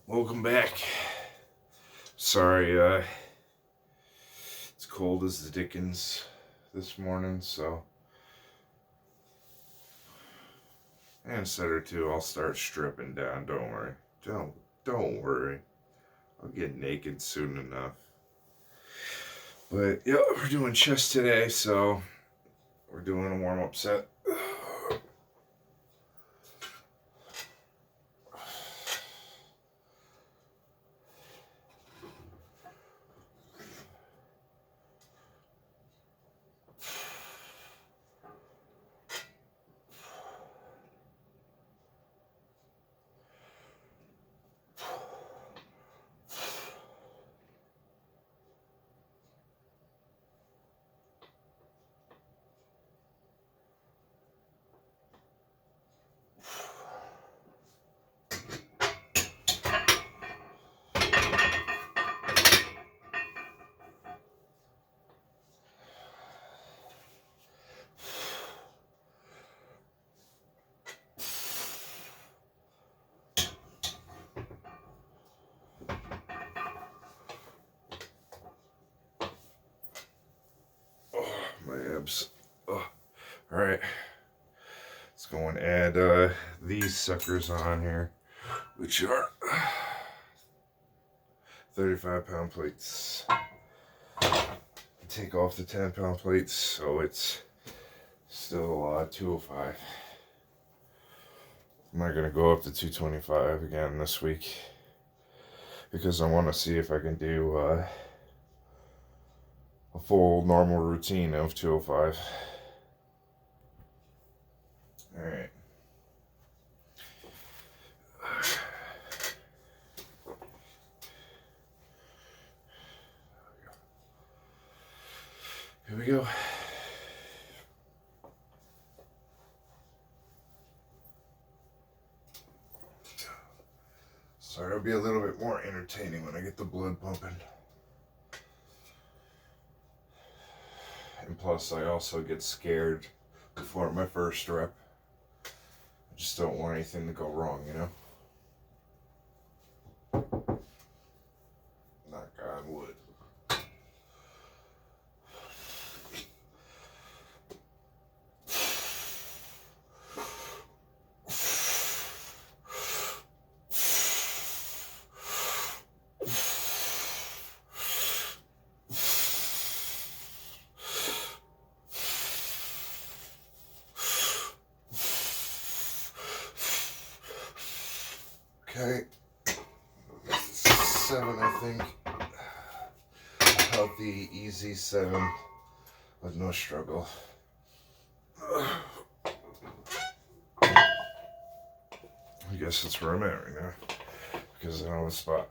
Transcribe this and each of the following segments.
Welcome back. Sorry, it's cold as the dickens this morning, so in a set or two I'll start stripping down. Don't worry. Don't worry. I'll get naked soon enough. But yeah, we're doing chest today, so we're doing a warm-up set. My abs. Oh. Alright. Let's go and add these suckers on here, which are 35-pound plates. Take off the 10-pound plates, so it's still 205. I'm not going to go up to 225 again this week because I want to see if I can do a full normal routine of 205. Alright. Here we go. Sorry, it'll be a little bit more entertaining when I get the blood pumping. And plus, I also get scared before my first rep. I just don't want anything to go wrong, you know? Knock on wood. Okay, 7, I think. Healthy, easy 7 with no struggle. I guess that's where I'm at right now because I know the spot.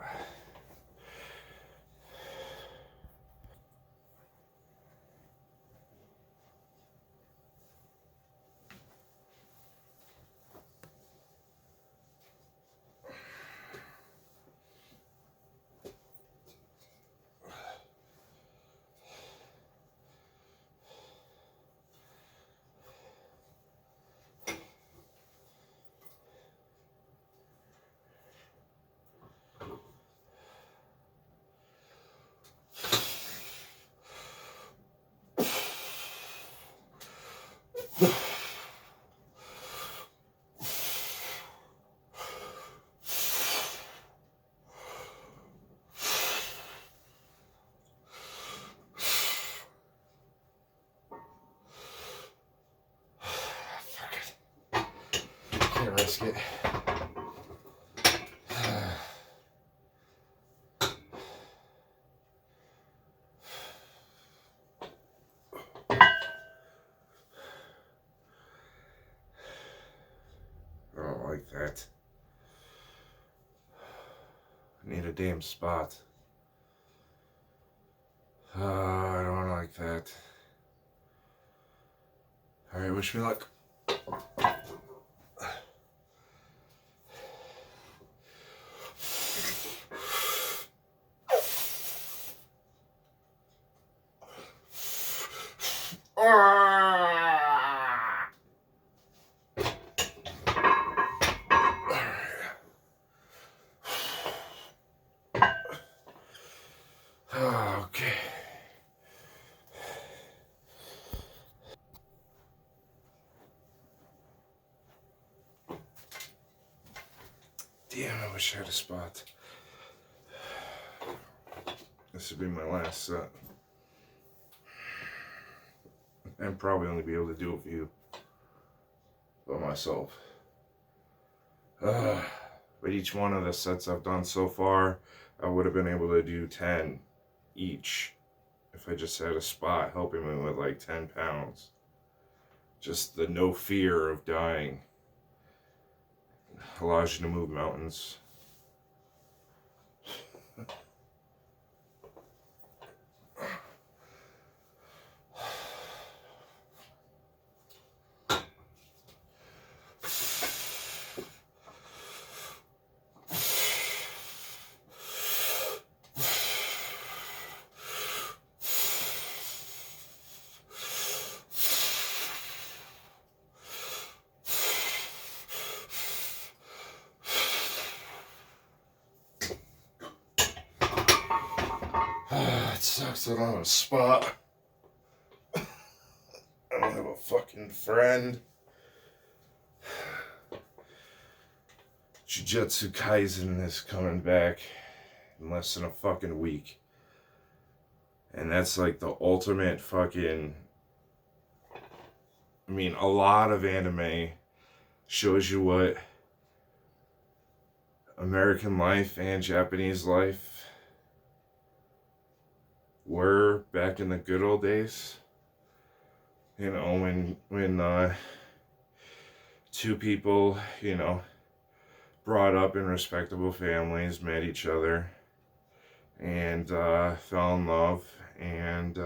Can't risk it. I don't like that. I need a damn spot. I don't like that. Alright, wish me luck. Damn, I wish I had a spot. This would be my last set. And probably only be able to do a few by myself. But each one of the sets I've done so far, I would have been able to do 10 each if I just had a spot helping me with like 10 pounds. Just the no fear of dying allows you to move mountains. It sucks I don't have a spot. I don't have a fucking friend. Jujutsu Kaisen is coming back in less than a fucking week. And that's like the ultimate fucking... I mean, a lot of anime shows you what American life and Japanese life were back in the good old days. You know, when two people, you know, brought up in respectable families, met each other, and fell in love, and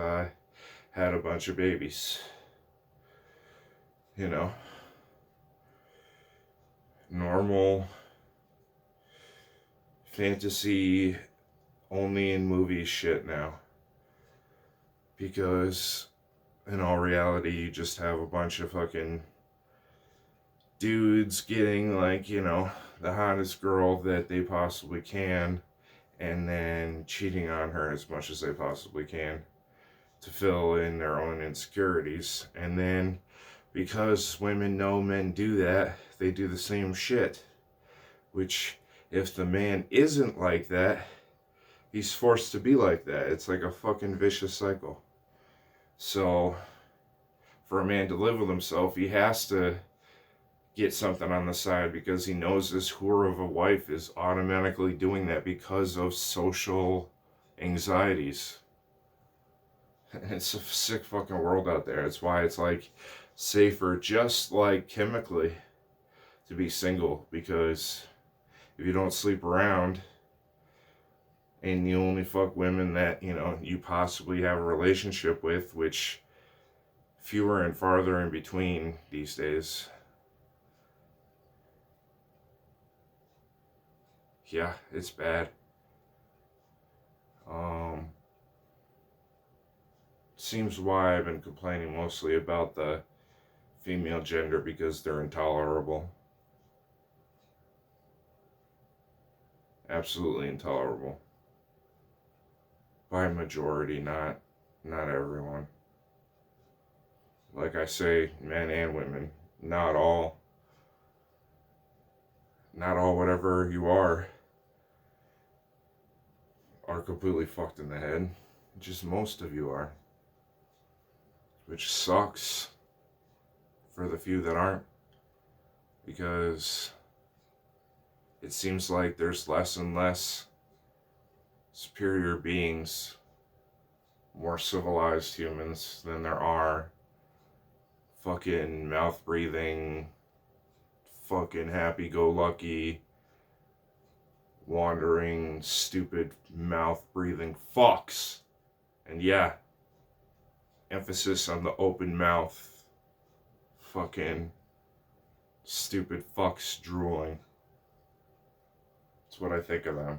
had a bunch of babies. You know, normal fantasy only in movies shit now. Because in all reality, you just have a bunch of fucking dudes getting, like, you know, the hottest girl that they possibly can, and then cheating on her as much as they possibly can to fill in their own insecurities. And then, because women know men do that, they do the same shit. Which, if the man isn't like that, he's forced to be like that. It's like a fucking vicious cycle. So, for a man to live with himself, he has to get something on the side because he knows this whore of a wife is automatically doing that because of social anxieties. And it's a sick fucking world out there. It's why it's like safer, just like chemically, to be single, because if you don't sleep around and you only fuck women that, you know, you possibly have a relationship with, which fewer and farther in between these days. Yeah, it's bad. Seems why I've been complaining mostly about the female gender, because they're intolerable. Absolutely intolerable. By majority, not everyone. Like I say, men and women, not all whatever you are completely fucked in the head. Just most of you are. Which sucks for the few that aren't. Because it seems like there's less and less superior beings, more civilized humans than there are fucking mouth-breathing, fucking happy-go-lucky, wandering, stupid, mouth-breathing fucks. And yeah, emphasis on the open mouth, fucking stupid fucks drooling. That's what I think of them.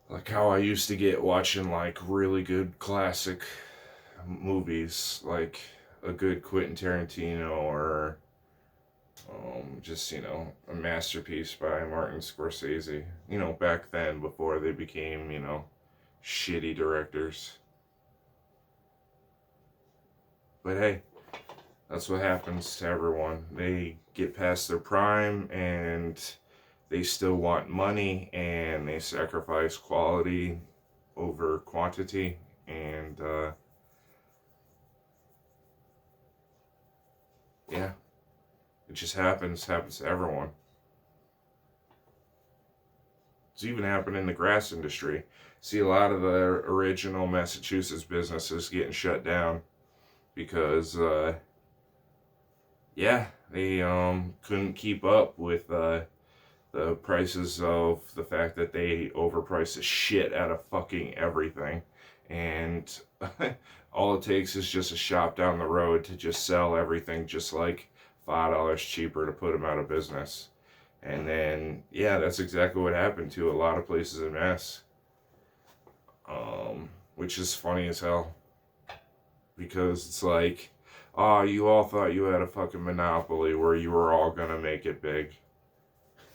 Like how I used to get watching like really good classic movies, like a good Quentin Tarantino, or just, you know, a masterpiece by Martin Scorsese. You know, back then, before they became, you know, shitty directors. But hey, That's what happens to everyone. They get past their prime and they still want money and they sacrifice quality over quantity. And yeah, it just happens to everyone. It's even happened in the grass industry. See a lot of the original Massachusetts businesses getting shut down because yeah, they couldn't keep up with the prices of the fact that they overpriced the shit out of fucking everything. And all it takes is just a shop down the road to just sell everything just like $5 cheaper to put them out of business. And then, yeah, that's exactly what happened to a lot of places in Mass. Which is funny as hell. Because it's like, oh, you all thought you had a fucking monopoly where you were all gonna make it big.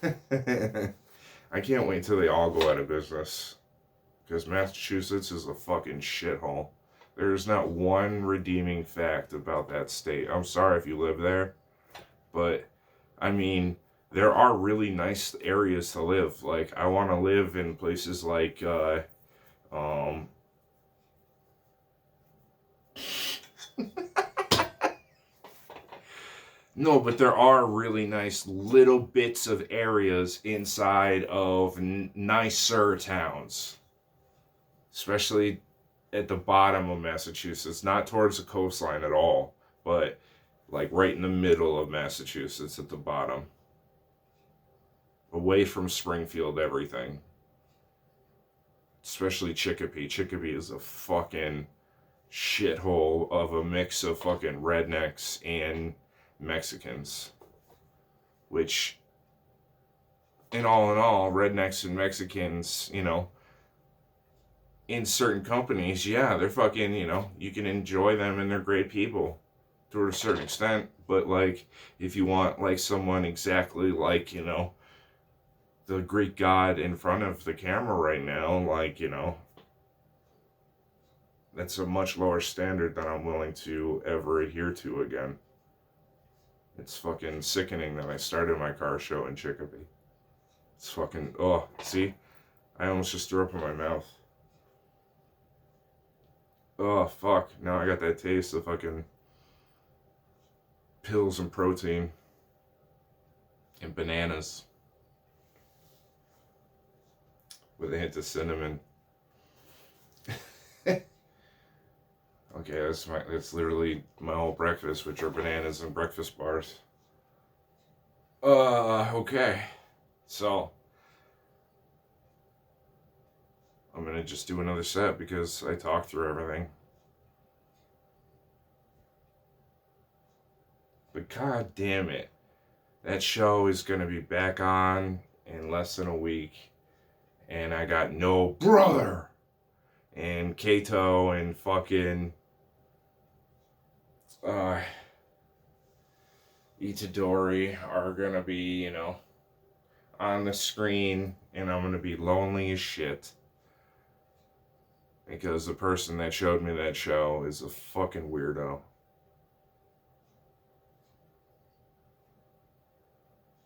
I can't wait until they all go out of business. Because Massachusetts is a fucking shithole. There's not one redeeming fact about that state. I'm sorry if you live there. But, I mean, there are really nice areas to live. Like, I want to live in places like, no, but there are really nice little bits of areas inside of nicer towns. Especially at the bottom of Massachusetts. Not towards the coastline at all, but like right in the middle of Massachusetts at the bottom. Away from Springfield, everything. Especially Chicopee. Chicopee is a fucking shithole of a mix of fucking rednecks and Mexicans. Which, in all, rednecks and Mexicans, you know, in certain companies, yeah, they're fucking, you know, you can enjoy them and they're great people to a certain extent. But, like, if you want, like, someone exactly like, you know, the Greek god in front of the camera right now, like, you know, that's a much lower standard than I'm willing to ever adhere to again. It's fucking sickening that I started my car show in Chicopee. It's fucking, oh, see? I almost just threw up in my mouth. Oh, fuck. Now I got that taste of fucking pills and protein and bananas with a hint of cinnamon. Okay, that's literally my whole breakfast, which are bananas and breakfast bars. Okay. So I'm gonna just do another set because I talked through everything. But god damn it. That show is gonna be back on in less than a week. And I got no brother. And Kato and fucking Itadori are gonna be, you know, on the screen, and I'm gonna be lonely as shit. Because the person that showed me that show is a fucking weirdo.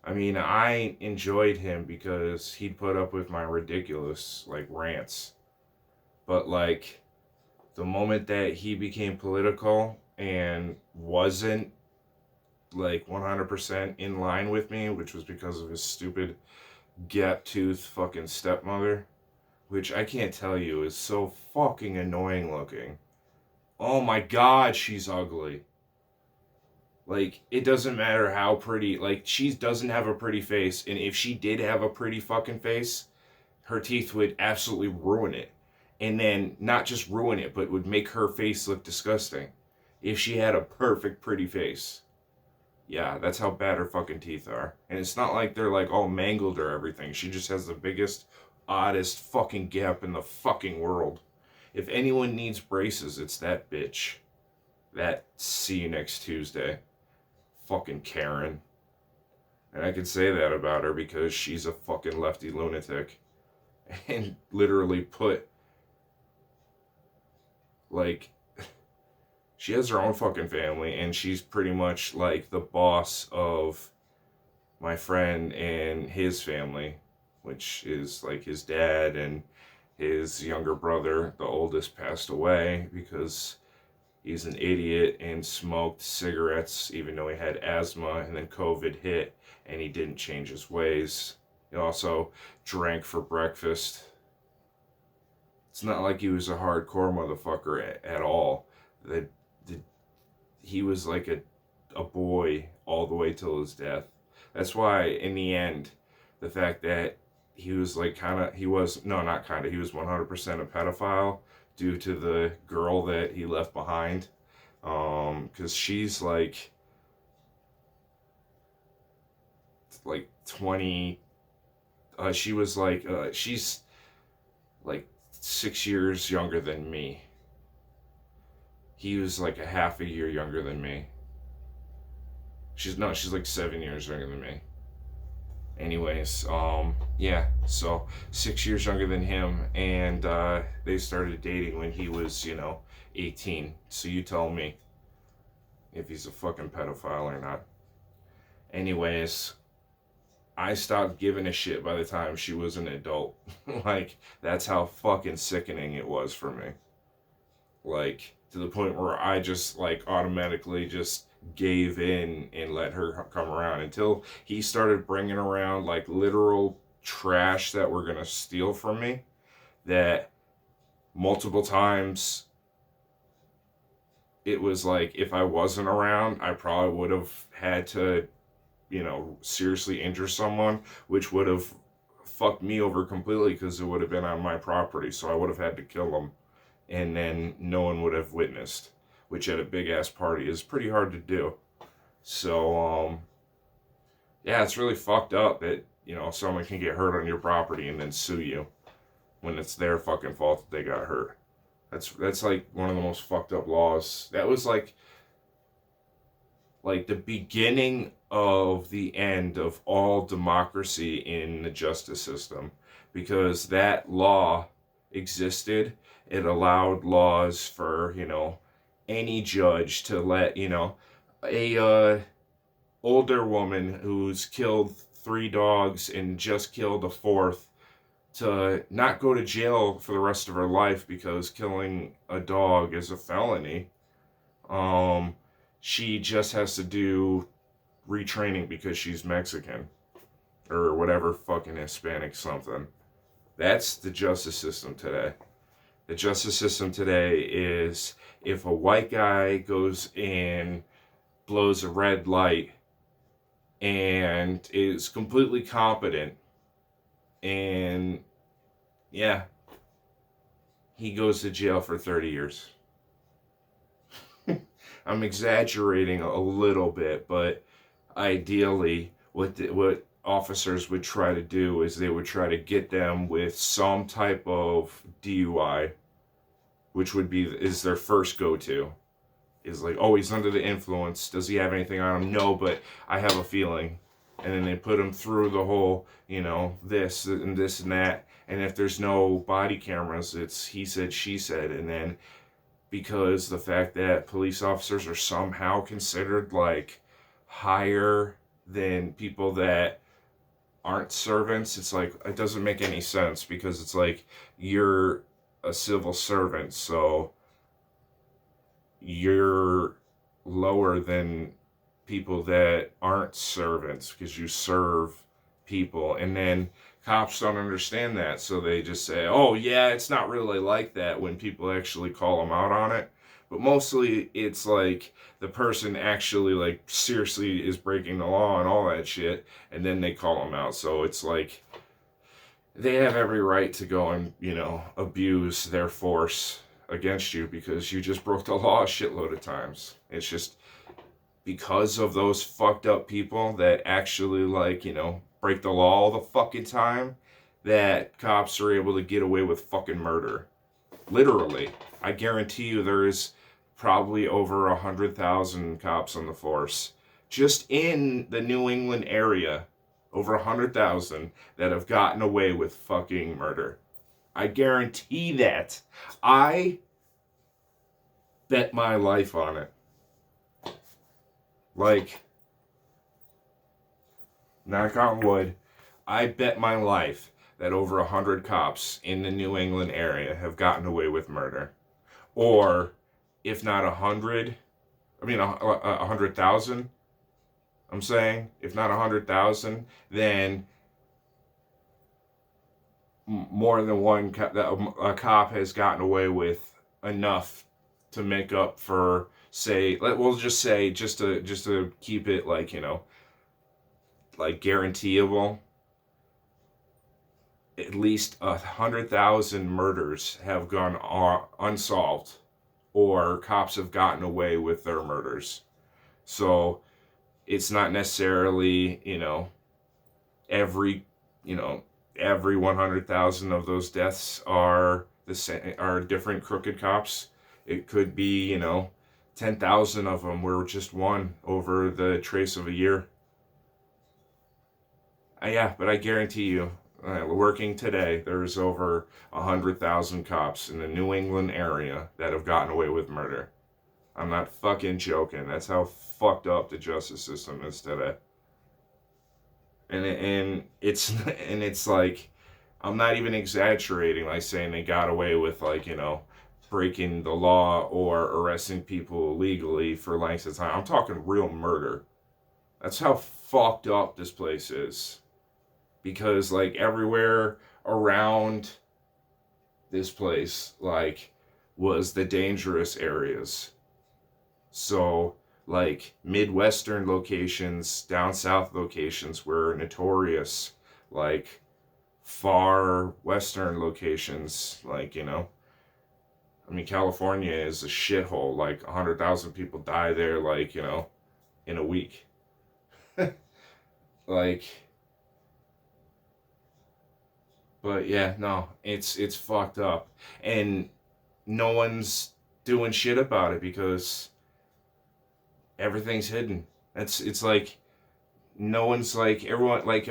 I mean, I enjoyed him because he'd put up with my ridiculous, like, rants. But, like, the moment that he became political and wasn't like 100% in line with me, which was because of his stupid gap-toothed fucking stepmother, which I can't tell you is so fucking annoying looking. Oh my god, she's ugly. Like, it doesn't matter how pretty, like, she doesn't have a pretty face, and if she did have a pretty fucking face, her teeth would absolutely ruin it. And then, not just ruin it, but would make her face look disgusting. If she had a perfect pretty face. Yeah, that's how bad her fucking teeth are. And it's not like they're like all mangled or everything. She just has the biggest, oddest fucking gap in the fucking world. If anyone needs braces, it's that bitch. That see you next Tuesday. Fucking Karen. And I can say that about her because she's a fucking lefty lunatic. And literally put, like, she has her own fucking family, and she's pretty much like the boss of my friend and his family, which is like his dad and his younger brother. The oldest passed away because he's an idiot and smoked cigarettes even though he had asthma, and then COVID hit and he didn't change his ways. He also drank for breakfast. It's not like he was a hardcore motherfucker at all. The, he was like a boy all the way till his death. That's why, in the end, the fact that he was like he was 100% a pedophile due to the girl that he left behind. Because she's like 20, she's like 6 years younger than me. He was like a half a year younger than me. She's like 7 years younger than me. Anyways, yeah, so 6 years younger than him, and they started dating when he was, 18. So you tell me if he's a fucking pedophile or not. Anyways, I stopped giving a shit by the time she was an adult. Like, that's how fucking sickening it was for me. Like, to the point where I just, like, automatically just gave in and let her come around until he started bringing around, like, literal trash that were gonna steal from me. That multiple times it was like, if I wasn't around, I probably would have had to, seriously injure someone, which would have fucked me over completely because it would have been on my property. So I would have had to kill them, and then no one would have witnessed, which at a big ass party is pretty hard to do. So, yeah, it's really fucked up that, someone can get hurt on your property and then sue you when it's their fucking fault that they got hurt. That's like one of the most fucked up laws. That was like the beginning of the end of all democracy in the justice system, because that law existed. It allowed laws for, any judge to let, a older woman who's killed 3 dogs and just killed a 4th to not go to jail for the rest of her life because killing a dog is a felony. She just has to do retraining because she's Mexican or whatever, fucking Hispanic something. That's the justice system today. The justice system today is, if a white guy goes and blows a red light and is completely competent, and yeah, he goes to jail for 30 years. I'm exaggerating a little bit, but ideally what officers would try to do is they would try to get them with some type of DUI, which is their first go-to. Is like, oh, he's under the influence. Does he have anything on him? No, but I have a feeling. And then they put him through the whole, this and this and that. And if there's no body cameras, it's he said, she said. And then because the fact that police officers are somehow considered like higher than people that aren't servants, it's like, it doesn't make any sense, because it's like, you're a civil servant, so you're lower than people that aren't servants because you serve people. And then cops don't understand that, so they just say, oh yeah, it's not really like that, when people actually call them out on it. But mostly it's like the person actually like seriously is breaking the law and all that shit, and then they call them out. So it's like they have every right to go and, abuse their force against you because you just broke the law a shitload of times. It's just because of those fucked up people that actually break the law all the fucking time, that cops are able to get away with fucking murder. Literally. I guarantee you there is probably over 100,000 cops on the force just in the New England area. Over 100,000 that have gotten away with fucking murder. I guarantee that. I bet my life on it. Like, knock on wood, I bet my life that over 100 cops in the New England area have gotten away with murder. Or, if not 100, I mean 100,000, I'm saying, if not 100,000, then more than one a cop has gotten away with enough to make up for, say, we'll just say, just to keep it like, like guaranteeable, at least 100,000 murders have gone unsolved, or cops have gotten away with their murders. So it's not necessarily, every, every 100,000 of those deaths are the same, are different crooked cops. It could be, 10,000 of them were just one over the trace of a year. Yeah, but I guarantee you, working today, there's over 100,000 cops in the New England area that have gotten away with murder. I'm not fucking joking. That's how fucked up the justice system is today. And it's like, I'm not even exaggerating, like saying they got away with, like, breaking the law or arresting people illegally for lengths of time. I'm talking real murder. That's how fucked up this place is. Because, like, everywhere around this place, like, was the dangerous areas. So, like, Midwestern locations, down south locations were notorious. Like, far western locations, like, I mean, California is a shithole. Like, 100,000 people die there, like, in a week. Like, but yeah, no, it's fucked up. And no one's doing shit about it because everything's hidden. It's like, no one's like, everyone, like,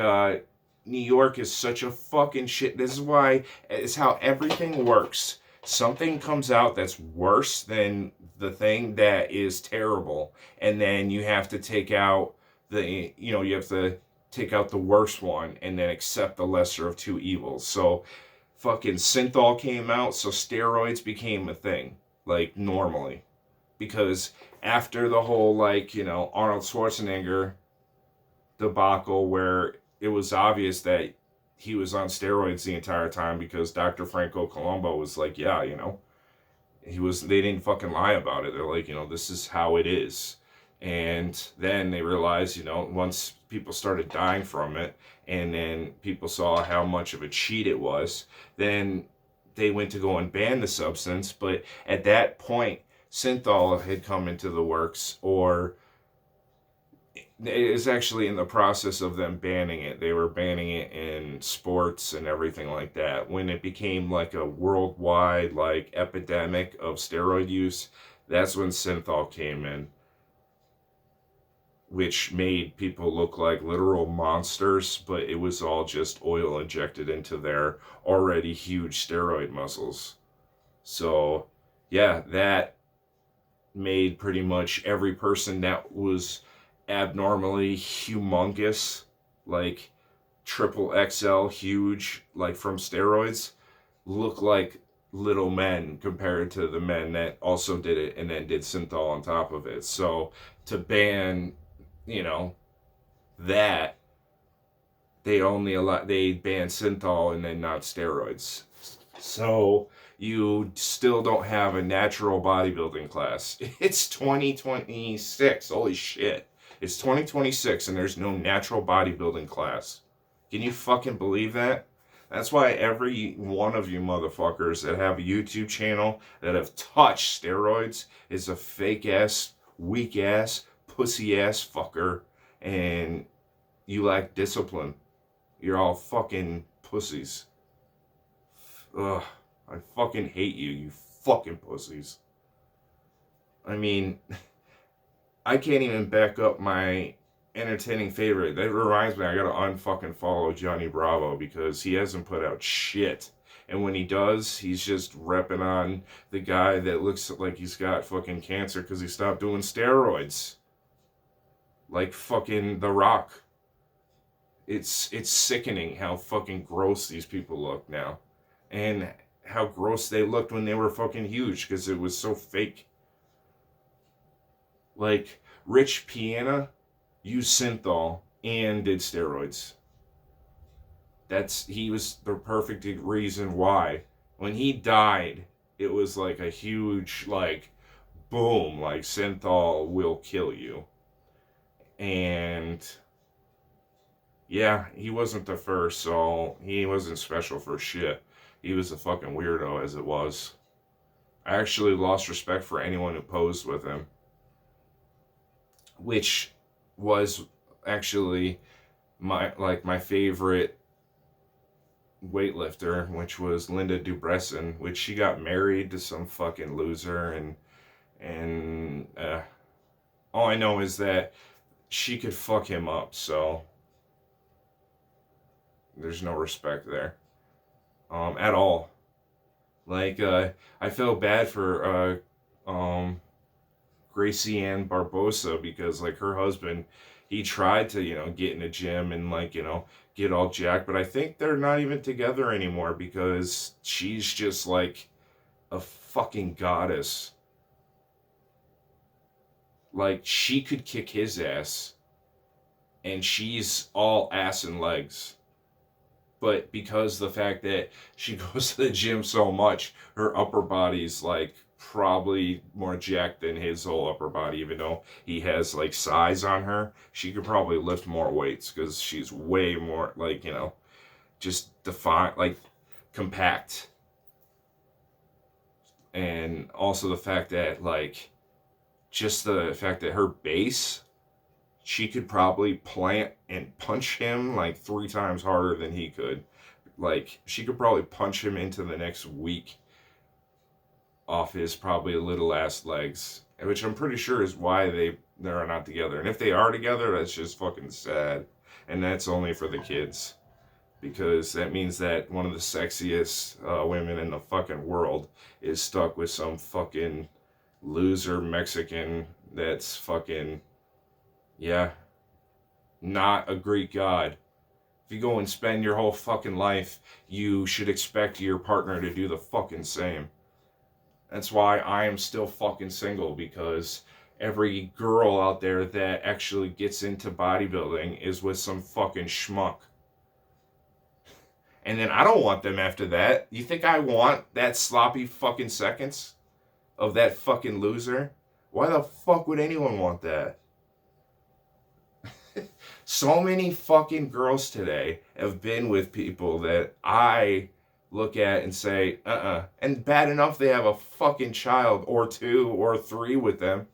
New York is such a fucking shit. This is why, it's how everything works. Something comes out that's worse than the thing that is terrible, and then you have to take out you have to take out the worst one and then accept the lesser of two evils. So fucking synthol came out, so steroids became a thing, like, normally. Because after the whole, like, Arnold Schwarzenegger debacle, where it was obvious that he was on steroids the entire time, because Dr. Franco Colombo was like, yeah, they didn't fucking lie about it. They're like, this is how it is. And then they realized, once people started dying from it, and then people saw how much of a cheat it was, then they went to go and ban the substance. But at that point, synthol had come into the works, or it was actually in the process of them banning it. They were banning it in sports and everything like that. When it became like a worldwide, like, epidemic of steroid use, that's when synthol came in, which made people look like literal monsters, but it was all just oil injected into their already huge steroid muscles. So, yeah, that made pretty much every person that was abnormally humongous, like triple XL huge, like from steroids, look like little men compared to the men that also did it and then did synthol on top of it. So to ban, that, they banned synthol and then not steroids. So you still don't have a natural bodybuilding class. It's 2026. Holy shit. It's 2026 and there's no natural bodybuilding class. Can you fucking believe that? That's why every one of you motherfuckers that have a YouTube channel that have touched steroids is a fake ass, weak ass, pussy ass fucker, and you lack discipline. You're all fucking pussies. Ugh, I fucking hate you, you fucking pussies. I mean, I can't even back up my entertaining favorite. That reminds me, I gotta unfucking follow Johnny Bravo because he hasn't put out shit. And when he does, he's just repping on the guy that looks like he's got fucking cancer because he stopped doing steroids. Like fucking The Rock. It's sickening how fucking gross these people look now. And how gross they looked when they were fucking huge because it was so fake. Like, Rich Piana used synthol and did steroids. He was the perfect reason why. When he died, it was like a huge, like, boom, like, synthol will kill you. And yeah, he wasn't the first, so he wasn't special for shit. He was a fucking weirdo as it was. I actually lost respect for anyone who posed with him, which was actually my favorite weightlifter, which was Linda Dubressin, which she got married to some fucking loser, and all I know is that she could fuck him up, so there's no respect there, at all. Like, I felt bad for Gracie Ann Barbosa because, like, her husband, he tried to, get in a gym and, like, get all jacked, but I think they're not even together anymore because she's just like a fucking goddess. Like, she could kick his ass, and she's all ass and legs. But because the fact that she goes to the gym so much, her upper body's like probably more jacked than his whole upper body, even though he has like size on her. She could probably lift more weights because she's way more like, just defined, like compact. And also the fact that, like, just the fact that her base, she could probably plant and punch him like 3 times harder than he could. Like, she could probably punch him into the next week off his probably little ass legs, which I'm pretty sure is why they're not together. And if they are together, that's just fucking sad. And that's only for the kids, because that means that one of the sexiest women in the fucking world is stuck with some fucking loser Mexican that's fucking, yeah, not a Greek god. If you go and spend your whole fucking life, you should expect your partner to do the fucking same. That's why I am still fucking single, because every girl out there that actually gets into bodybuilding is with some fucking schmuck. And then I don't want them after that. You think I want that sloppy fucking seconds of that fucking loser? Why the fuck would anyone want that? So many fucking girls today have been with people that I look at and say, and bad enough they have a fucking child or 2 or 3 with them.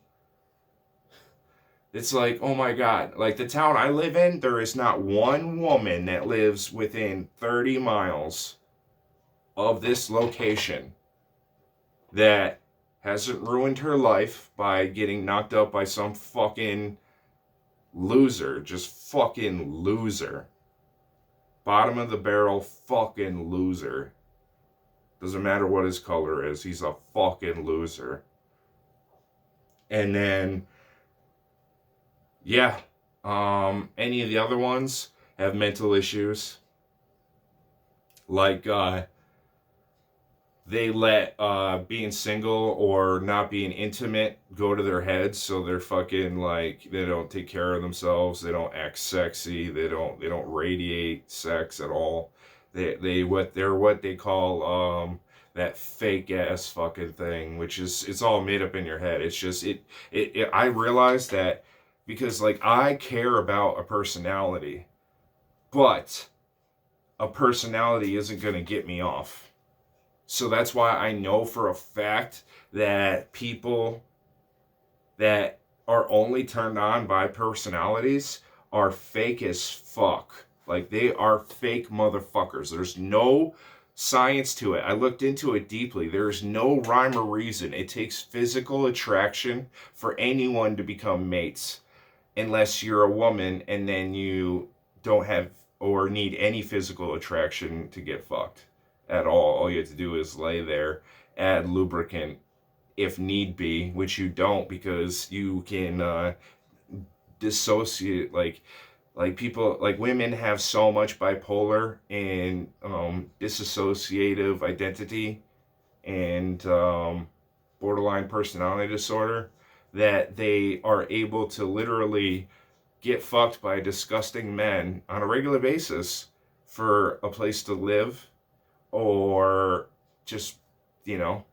It's like, oh my God. Like, the town I live in, there is not one woman that lives within 30 miles of this location that hasn't ruined her life by getting knocked up by some fucking loser. Just fucking loser. Bottom of the barrel fucking loser. Doesn't matter what his color is, he's a fucking loser. And then, yeah, any of the other ones have mental issues. Like, they let being single or not being intimate go to their heads, so they're fucking, like, they don't take care of themselves, they don't act sexy, they don't radiate sex at all. They're what they call that fake ass fucking thing, which is, it's all made up in your head. It's just I realize that because, like, I care about a personality, but a personality isn't going to get me off. So that's why I know for a fact that people that are only turned on by personalities are fake as fuck. Like, they are fake motherfuckers. There's no science to it. I looked into it deeply. There's no rhyme or reason. It takes physical attraction for anyone to become mates, unless you're a woman and then you don't have or need any physical attraction to get fucked. at all. All you have to do is lay there, add lubricant if need be, which you don't because you can dissociate. Like people, like women have so much bipolar and dissociative identity and borderline personality disorder that they are able to literally get fucked by disgusting men on a regular basis for a place to live or just, you know,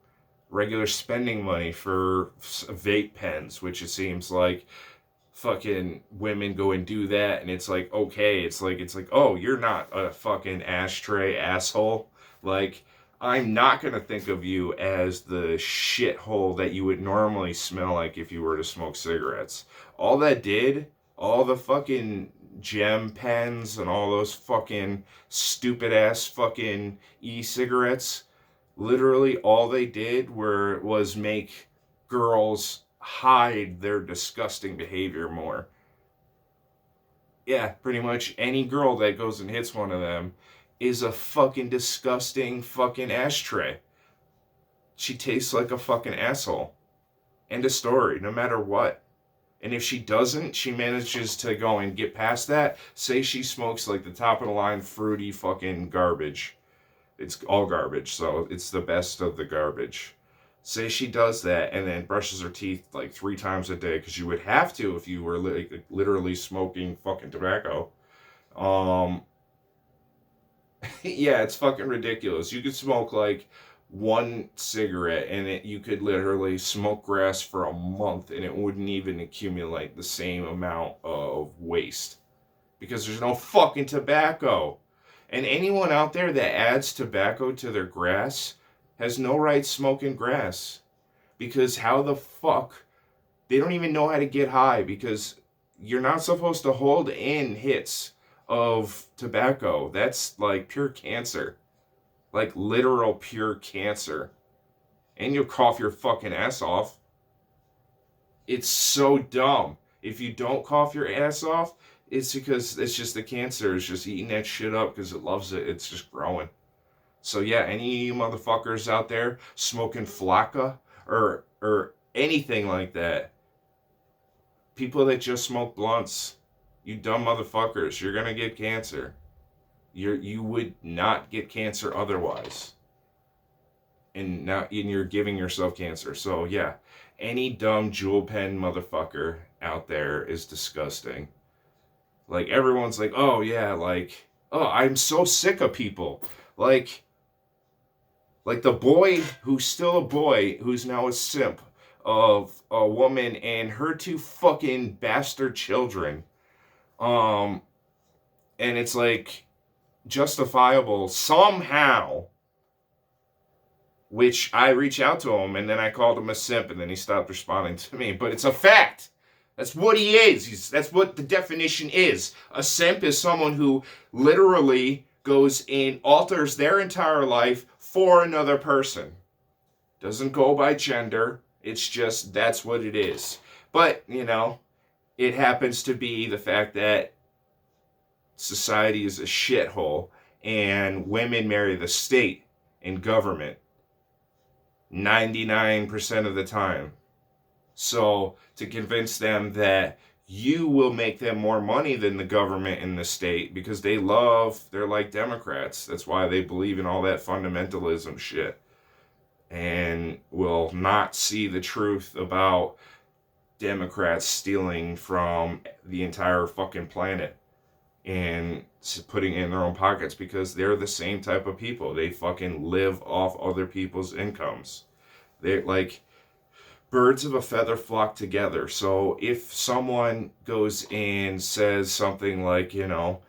regular spending money for vape pens, which it seems like fucking women go and do that and it's like okay, it's like oh, you're not a fucking ashtray asshole. Like I'm not gonna think of you as the shithole that you would normally smell like if you were to smoke cigarettes. All that did, all the fucking gem pens and all those fucking stupid ass fucking e-cigarettes, literally all they did was make girls hide their disgusting behavior more. Yeah, pretty much any girl that goes and hits one of them is a fucking disgusting fucking ashtray. She tastes like a fucking asshole. End of story, no matter what. And if she doesn't, she manages to go and get past that. Say she smokes like the top of the line fruity fucking garbage. It's all garbage, so it's the best of the garbage. Say she does that and then brushes her teeth like 3 times a day, because you would have to if you were literally smoking fucking tobacco. Um, yeah, it's fucking ridiculous. You could smoke like one cigarette and you could literally smoke grass for a month and it wouldn't even accumulate the same amount of waste because there's no fucking tobacco. And anyone out there that adds tobacco to their grass has no right smoking grass. Because how the fuck? They don't even know how to get high because you're not supposed to hold in hits of tobacco. That's like pure cancer. Like literal pure cancer. And you'll cough your fucking ass off. It's so dumb. If you don't cough your ass off, it's because it's just the cancer is just eating that shit up because it loves it. It's just growing. So yeah, any motherfuckers out there smoking flakka or anything like that, people that just smoke blunts, you dumb motherfuckers, you're gonna get cancer. You would not get cancer otherwise. And you're giving yourself cancer. So yeah, any dumb jewel pen motherfucker out there is disgusting. Like everyone's like, oh yeah, like, oh, I'm so sick of people. Like the boy who's still a boy who's now a simp of a woman and her 2 fucking bastard children. Um and it's like justifiable somehow, which I reach out to him and then I called him a simp and then he stopped responding to me. But it's a fact. That's what he is. That's what the definition is. A simp is someone who literally goes and alters their entire life for another person. Doesn't go by gender. It's just that's what it is. But, you know, it happens to be the fact that society is a shithole and women marry the state and government 99% of the time. So to convince them that you will make them more money than the government and the state because they're like Democrats. That's why they believe in all that fundamentalism shit and will not see the truth about Democrats stealing from the entire fucking planet and putting it in their own pockets because they're the same type of people. They fucking live off other people's incomes. They're like birds of a feather flock together. So if someone goes and says something like, you know,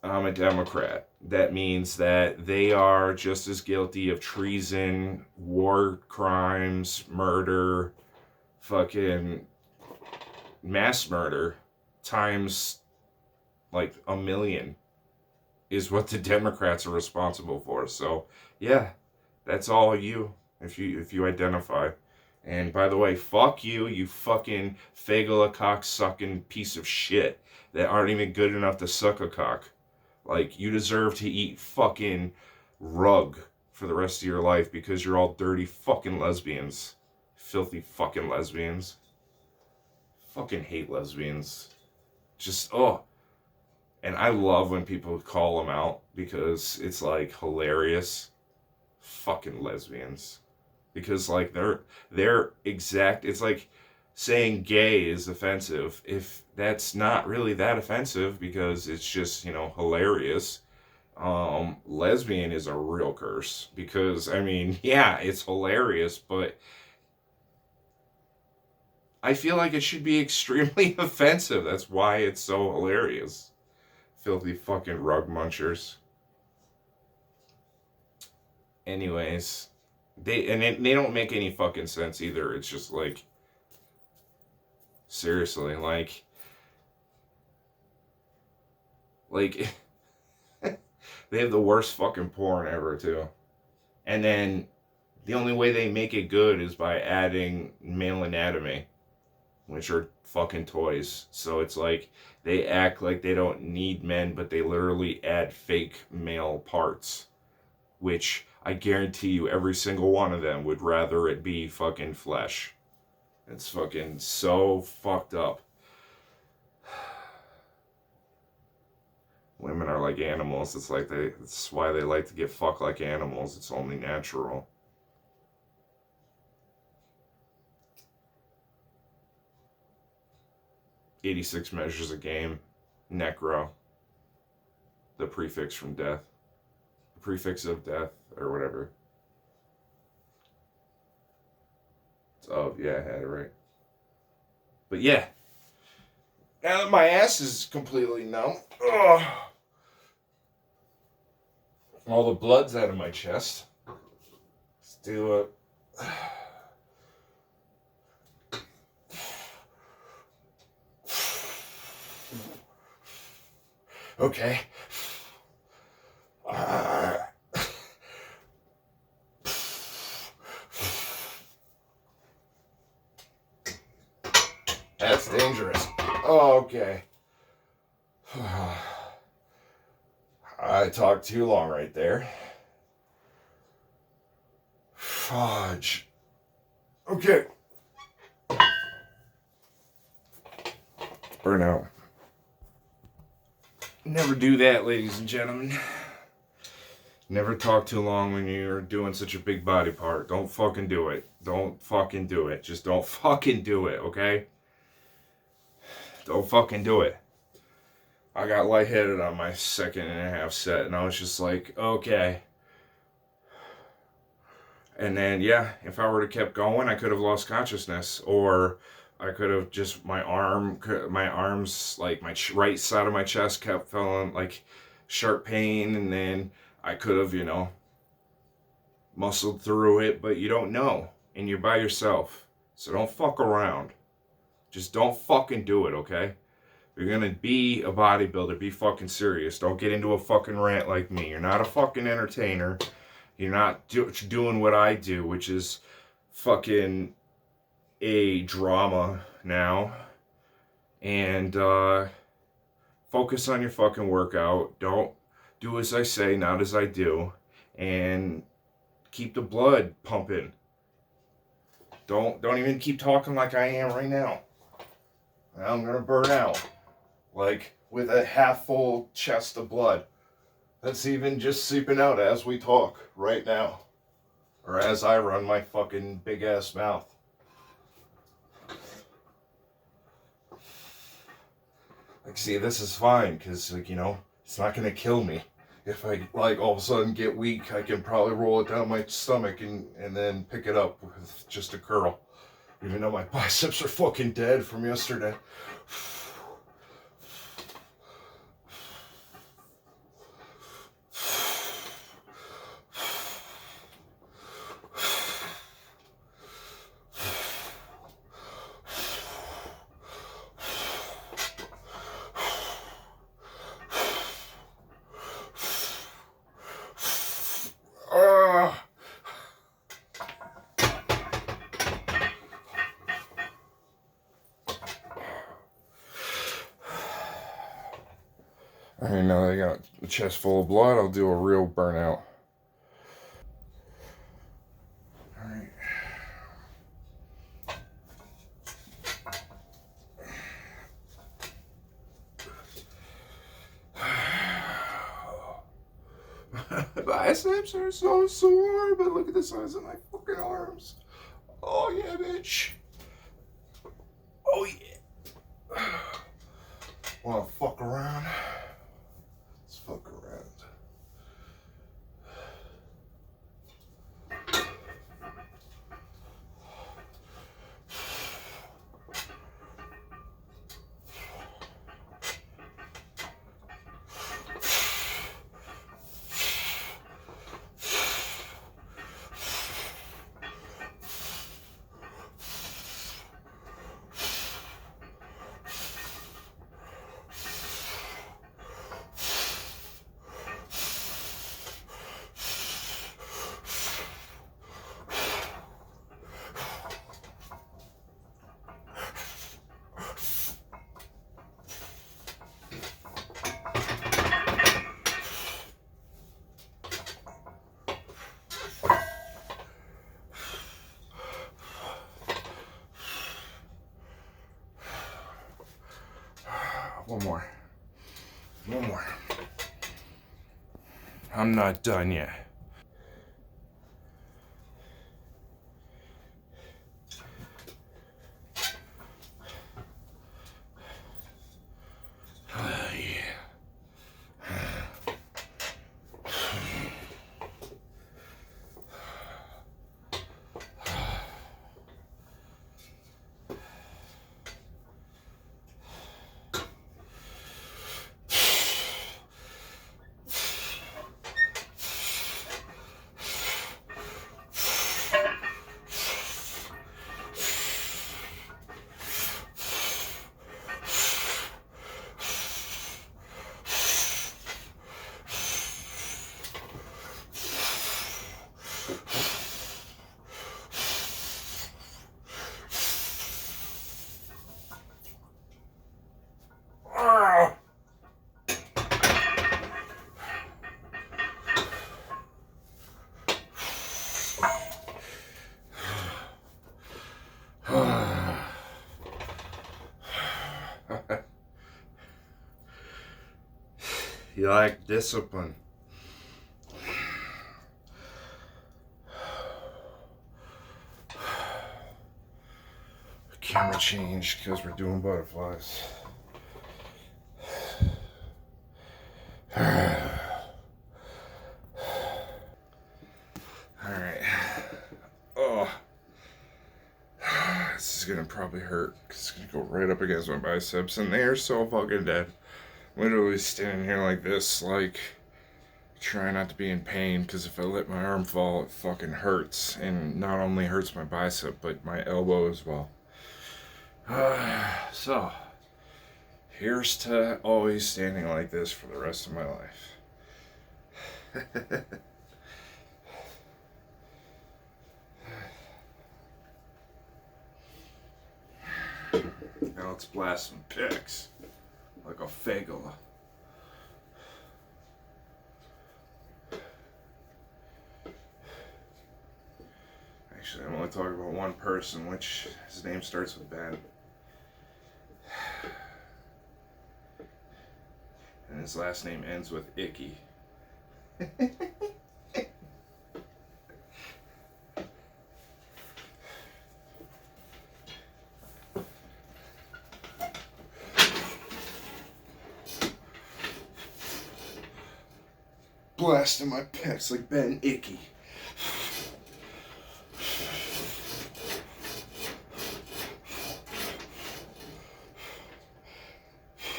I'm a Democrat, that means that they are just as guilty of treason, war crimes, murder, fucking mass murder times like a million is what the Democrats are responsible for. So yeah, that's all you if you identify. And by the way, fuck you, you fucking fagel a cock sucking piece of shit that aren't even good enough to suck a cock. Like, you deserve to eat fucking rug for the rest of your life because you're all dirty fucking lesbians. Filthy fucking lesbians. Fucking hate lesbians. Just, oh. And I love when people call them out because it's like hilarious. Fucking lesbians. Because like they're exact, it's like saying gay is offensive if that's not really that offensive because it's just, hilarious. Lesbian is a real curse because I mean, yeah, it's hilarious, but I feel like it should be extremely offensive. That's why it's so hilarious. Filthy fucking rug munchers. Anyways, they don't make any fucking sense either. It's just like, seriously, like they have the worst fucking porn ever too. And then the only way they make it good is by adding male anatomy, which are fucking toys. So it's like they act like they don't need men, but they literally add fake male parts, which I guarantee you every single one of them would rather it be fucking flesh. It's fucking so fucked up. Women are like animals. It's like it's why they like to get fucked like animals. It's only natural. "86 Measures a Game," Necro, the prefix from death, the prefix of death, or whatever. Oh, yeah, I had it right. But yeah, now that my ass is completely numb, ugh, all the blood's out of my chest. Let's do it. Okay. That's dangerous. Okay. I talked too long right there. Fudge. Okay. Burnout. Never do that, ladies and gentlemen. Never talk too long when you're doing such a big body part. Don't fucking do it. Don't fucking do it. Just don't fucking do it, okay? Don't fucking do it. I got lightheaded on my second and a half set, and I was just like, okay. And then, yeah, if I would have kept going, I could have lost consciousness, or I could have just my arms, like my right side of my chest kept feeling like sharp pain, and then I could have, muscled through it, but you don't know, and you're by yourself, so don't fuck around. Just don't fucking do it, okay? If you're gonna be a bodybuilder, be fucking serious. Don't get into a fucking rant like me. You're not a fucking entertainer. You're not doing what I do, which is fucking a drama now. And focus on your fucking workout. Don't do as I say, not as I do. And keep the blood pumping. Don't even keep talking like I am right now. I'm gonna burn out. Like with a half full chest of blood. That's even just seeping out as we talk right now. Or as I run my fucking big ass mouth. Like, see, this is fine, because, like, it's not gonna kill me. If I, like, all of a sudden get weak, I can probably roll it down my stomach and then pick it up with just a curl. Even though my biceps are fucking dead from yesterday. I know they got a chest full of blood. I'll do a real burnout. biceps are so sore, but look at the size of my fucking arms. Oh yeah, bitch. Oh yeah. Wanna fuck around? Let's fuck around. One more. One more. I'm not done yet. You like discipline. Camera changed because we're doing butterflies. Alright. Oh. This is gonna probably hurt because it's gonna go right up against my biceps, and they are so fucking dead. Literally standing here like this, like trying not to be in pain, because if I let my arm fall, it fucking hurts, and not only hurts my bicep, but my elbow as well. So, here's to always standing like this for the rest of my life. Now let's blast some pics like a fagel. Actually, I'm only talking about one person, which his name starts with Ben. And his last name ends with Icky. Blasting my pecs like Ben Icky.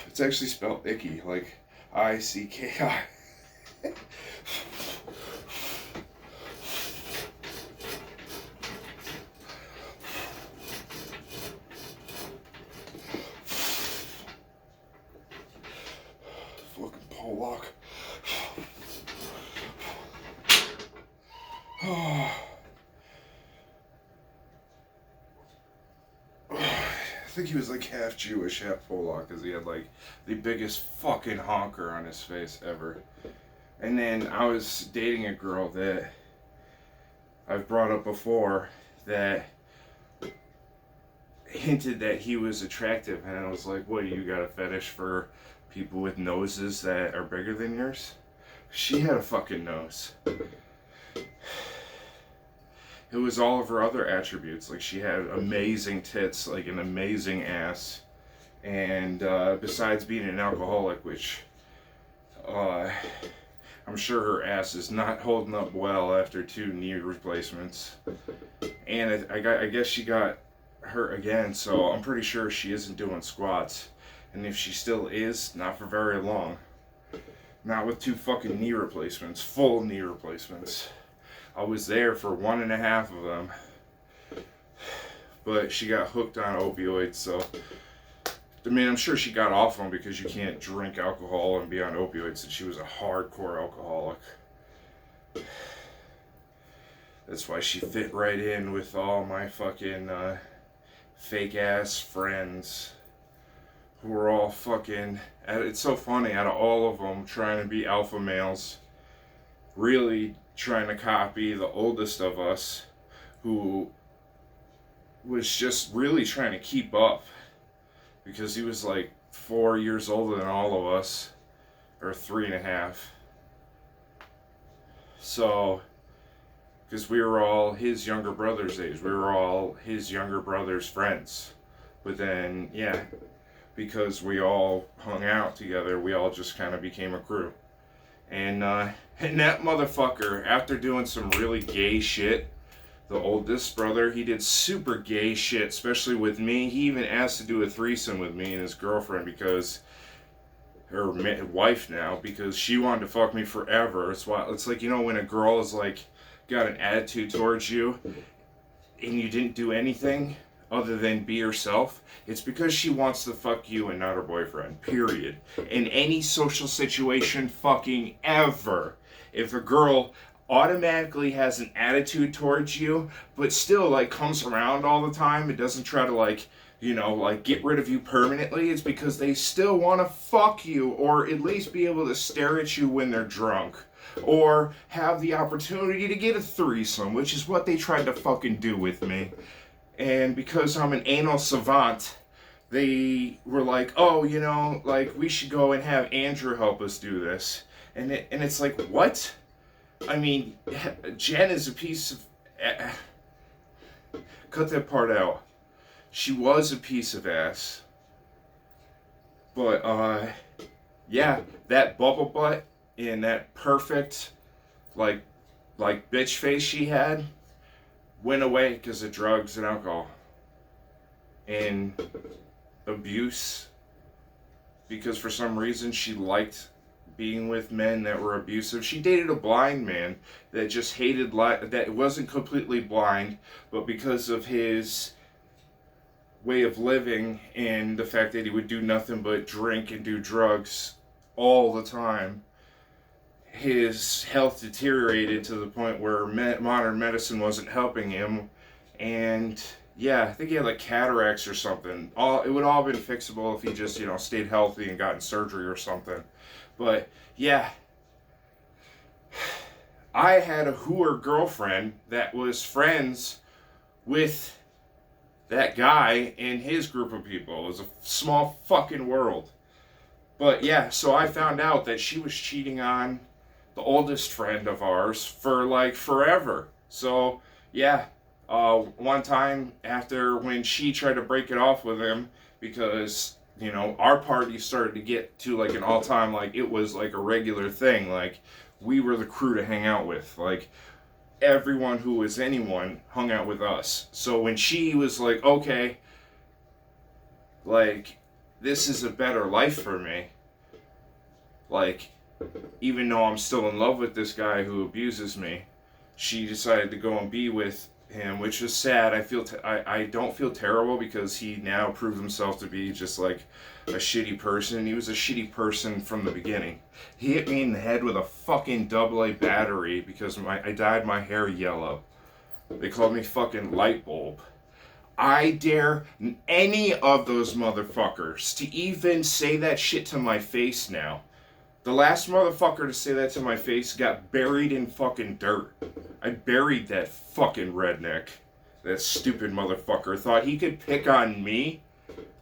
It's actually spelled Icky, like I-C-K-I. Fucking Pollock. I think he was like half Jewish, half Polak, because he had like the biggest fucking honker on his face ever. And then I was dating a girl that I've brought up before that hinted that he was attractive, and I was like, what, you got a fetish for people with noses that are bigger than yours? She had a fucking nose. It was all of her other attributes. Like, she had amazing tits, like an amazing ass. And besides being an alcoholic, which I'm sure her ass is not holding up well after 2 knee replacements. And I guess she got hurt again, so I'm pretty sure she isn't doing squats. And if she still is, not for very long. Not with 2 fucking knee replacements, full knee replacements. I was there for 1.5 of them. But she got hooked on opioids, so I mean, I'm sure she got off them because you can't drink alcohol and be on opioids, and she was a hardcore alcoholic. That's why she fit right in with all my fucking fake ass friends who were all fucking. It's so funny, out of all of them trying to be alpha males, really trying to copy the oldest of us, who was just really trying to keep up. Because he was like 4 years older than all of us, or 3.5. So, because we were all his younger brother's age, we were all his younger brother's friends. But then, yeah, because we all hung out together, we all just kind of became a crew. And that motherfucker, after doing some really gay shit, the oldest brother, he did super gay shit, especially with me. He even asked to do a threesome with me and his girlfriend, because, her wife now, because she wanted to fuck me forever. It's like, you know, when a girl is like, got an attitude towards you, and you didn't do anything other than be yourself, it's because she wants to fuck you and not her boyfriend, period. In any social situation fucking ever. If a girl automatically has an attitude towards you, but still like comes around all the time, it doesn't try to like, you know, like get rid of you permanently, it's because they still want to fuck you, or at least be able to stare at you when they're drunk, or have the opportunity to get a threesome, which is what they tried to fucking do with me. And because I'm an anal savant, they were like, oh, you know, like we should go and have Andrew help us do this. And it's like, what? I mean, Jen is a piece of... cut that part out. She was a piece of ass. But, yeah, that bubble butt and that perfect, like bitch face she had went away because of drugs and alcohol. And abuse. Because for some reason she liked being with men that were abusive. She dated a blind man that just hated that wasn't completely blind, but because of his way of living and the fact that he would do nothing but drink and do drugs all the time, his health deteriorated to the point where modern medicine wasn't helping him. And yeah, I think he had like cataracts or something. It would all been fixable if he just, you know, stayed healthy and gotten surgery or something. But yeah, I had a hooer girlfriend that was friends with that guy and his group of people. It was a small fucking world. But yeah, so I found out that she was cheating on the oldest friend of ours for like forever. So yeah, one time after, when she tried to break it off with him, because, you know, our party started to get to like an all-time, like it was like a regular thing, like we were the crew to hang out with, like everyone who was anyone hung out with us. So when she was like, okay, like this is a better life for me, like even though I'm still in love with this guy who abuses me, she decided to go and be with him, which was sad. I don't feel terrible, because he now proved himself to be just like a shitty person. He was a shitty person from the beginning. He hit me in the head with a fucking AA battery because I dyed my hair yellow. They called me fucking light bulb. I dare any of those motherfuckers to even say that shit to my face now. The last motherfucker to say that to my face got buried in fucking dirt. I buried that fucking redneck. That stupid motherfucker thought he could pick on me.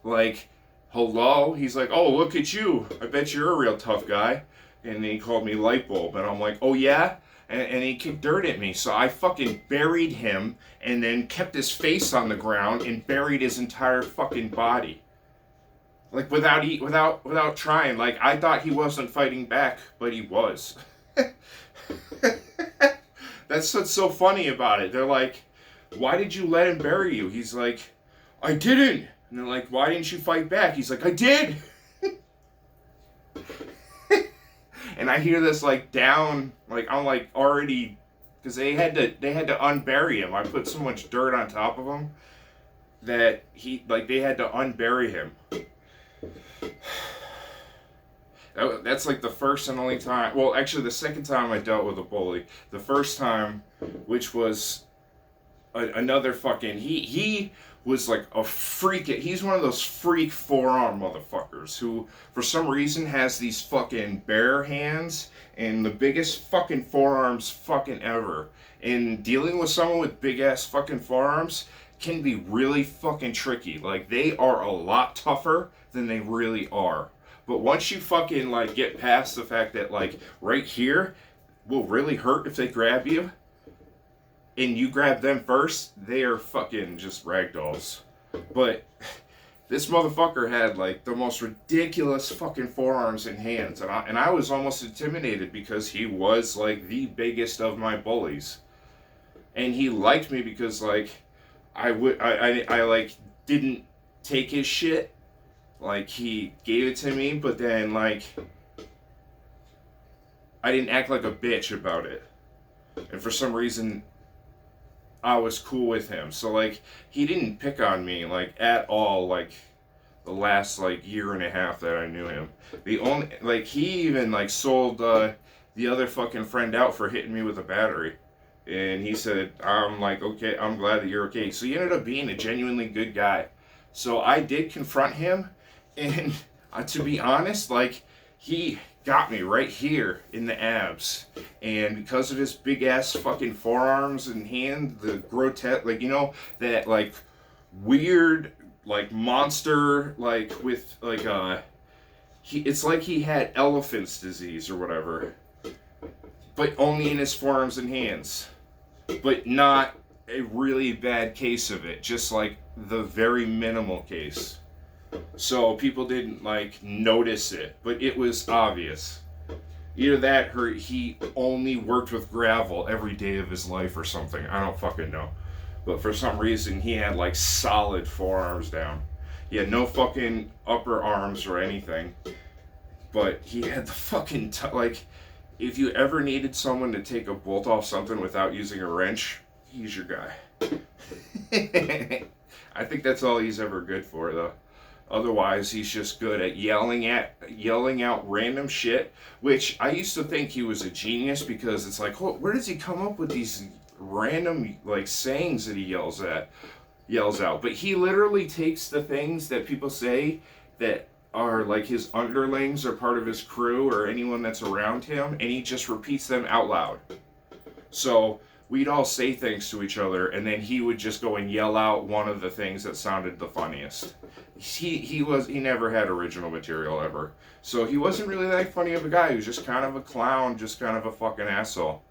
Like, hello? He's like, oh, look at you. I bet you're a real tough guy. And then he called me light bulb. And I'm like, oh, yeah? And he kicked dirt at me. So I fucking buried him and then kept his face on the ground and buried his entire fucking body. Like, without trying. Like, I thought he wasn't fighting back, but he was. That's what's so funny about it. They're like, why did you let him bury you? He's like, I didn't. And they're like, why didn't you fight back? He's like, I did. And I hear this like down, like I'm like already, because they had to unbury him. I put so much dirt on top of him that they had to unbury him. That's like the first and only time. Well, actually, the second time I dealt with a bully. The first time, which was another fucking. He was like a freak. He's one of those freak forearm motherfuckers who, for some reason, has these fucking bare hands and the biggest fucking forearms fucking ever. And dealing with someone with big ass fucking forearms can be really fucking tricky. Like, they are a lot tougher than they really are. But once you fucking like get past the fact that like right here will really hurt if they grab you, and you grab them first, they are fucking just ragdolls. But this motherfucker had like the most ridiculous fucking forearms and hands, and I was almost intimidated because he was like the biggest of my bullies, and he liked me because like I like didn't take his shit. Like, he gave it to me, but then, like, I didn't act like a bitch about it. And for some reason, I was cool with him. So, like, he didn't pick on me, like, at all, like, the last, like, year and a half that I knew him. The only, like, he even, like, sold the other fucking friend out for hitting me with a battery. And he said, I'm like, okay, I'm glad that you're okay. So he ended up being a genuinely good guy. So I did confront him. And to be honest, like, he got me right here in the abs. And because of his big ass fucking forearms and hand, the grotesque, like, you know, that, like, weird, like, monster, like, with, like, it's like he had elephant's disease or whatever. But only in his forearms and hands. But not a really bad case of it. Just, like, the very minimal case. So people didn't like notice it, but it was obvious. Either that or he only worked with gravel every day of his life or something. I don't fucking know. But for some reason he had like solid forearms down. He had no fucking upper arms or anything. But he had the fucking like, if you ever needed someone to take a bolt off something without using a wrench, he's your guy. I think that's all he's ever good for though. Otherwise, he's just good at yelling out random shit, which I used to think he was a genius because it's like, where does he come up with these random like sayings that he yells out? But he literally takes the things that people say that are like his underlings or part of his crew or anyone that's around him, and he just repeats them out loud. So we'd all say things to each other, and then he would just go and yell out one of the things that sounded the funniest. He never had original material ever. So he wasn't really that funny of a guy. He was just kind of a clown, just kind of a fucking asshole.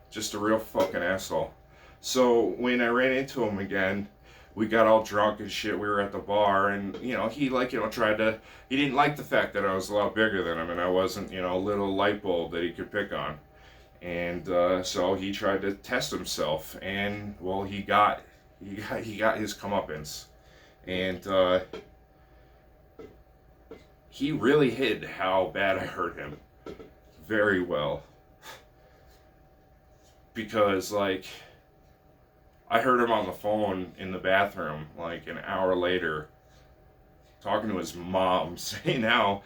Just a real fucking asshole. So when I ran into him again, we got all drunk and shit. We were at the bar, and, you know, he, like, you know, he didn't like the fact that I was a lot bigger than him, and I wasn't, you know, a little light bulb that he could pick on. And so he tried to test himself, and well, he got his comeuppance, and he really hid how bad I hurt him very well, because like I heard him on the phone in the bathroom like an hour later, talking to his mom, saying how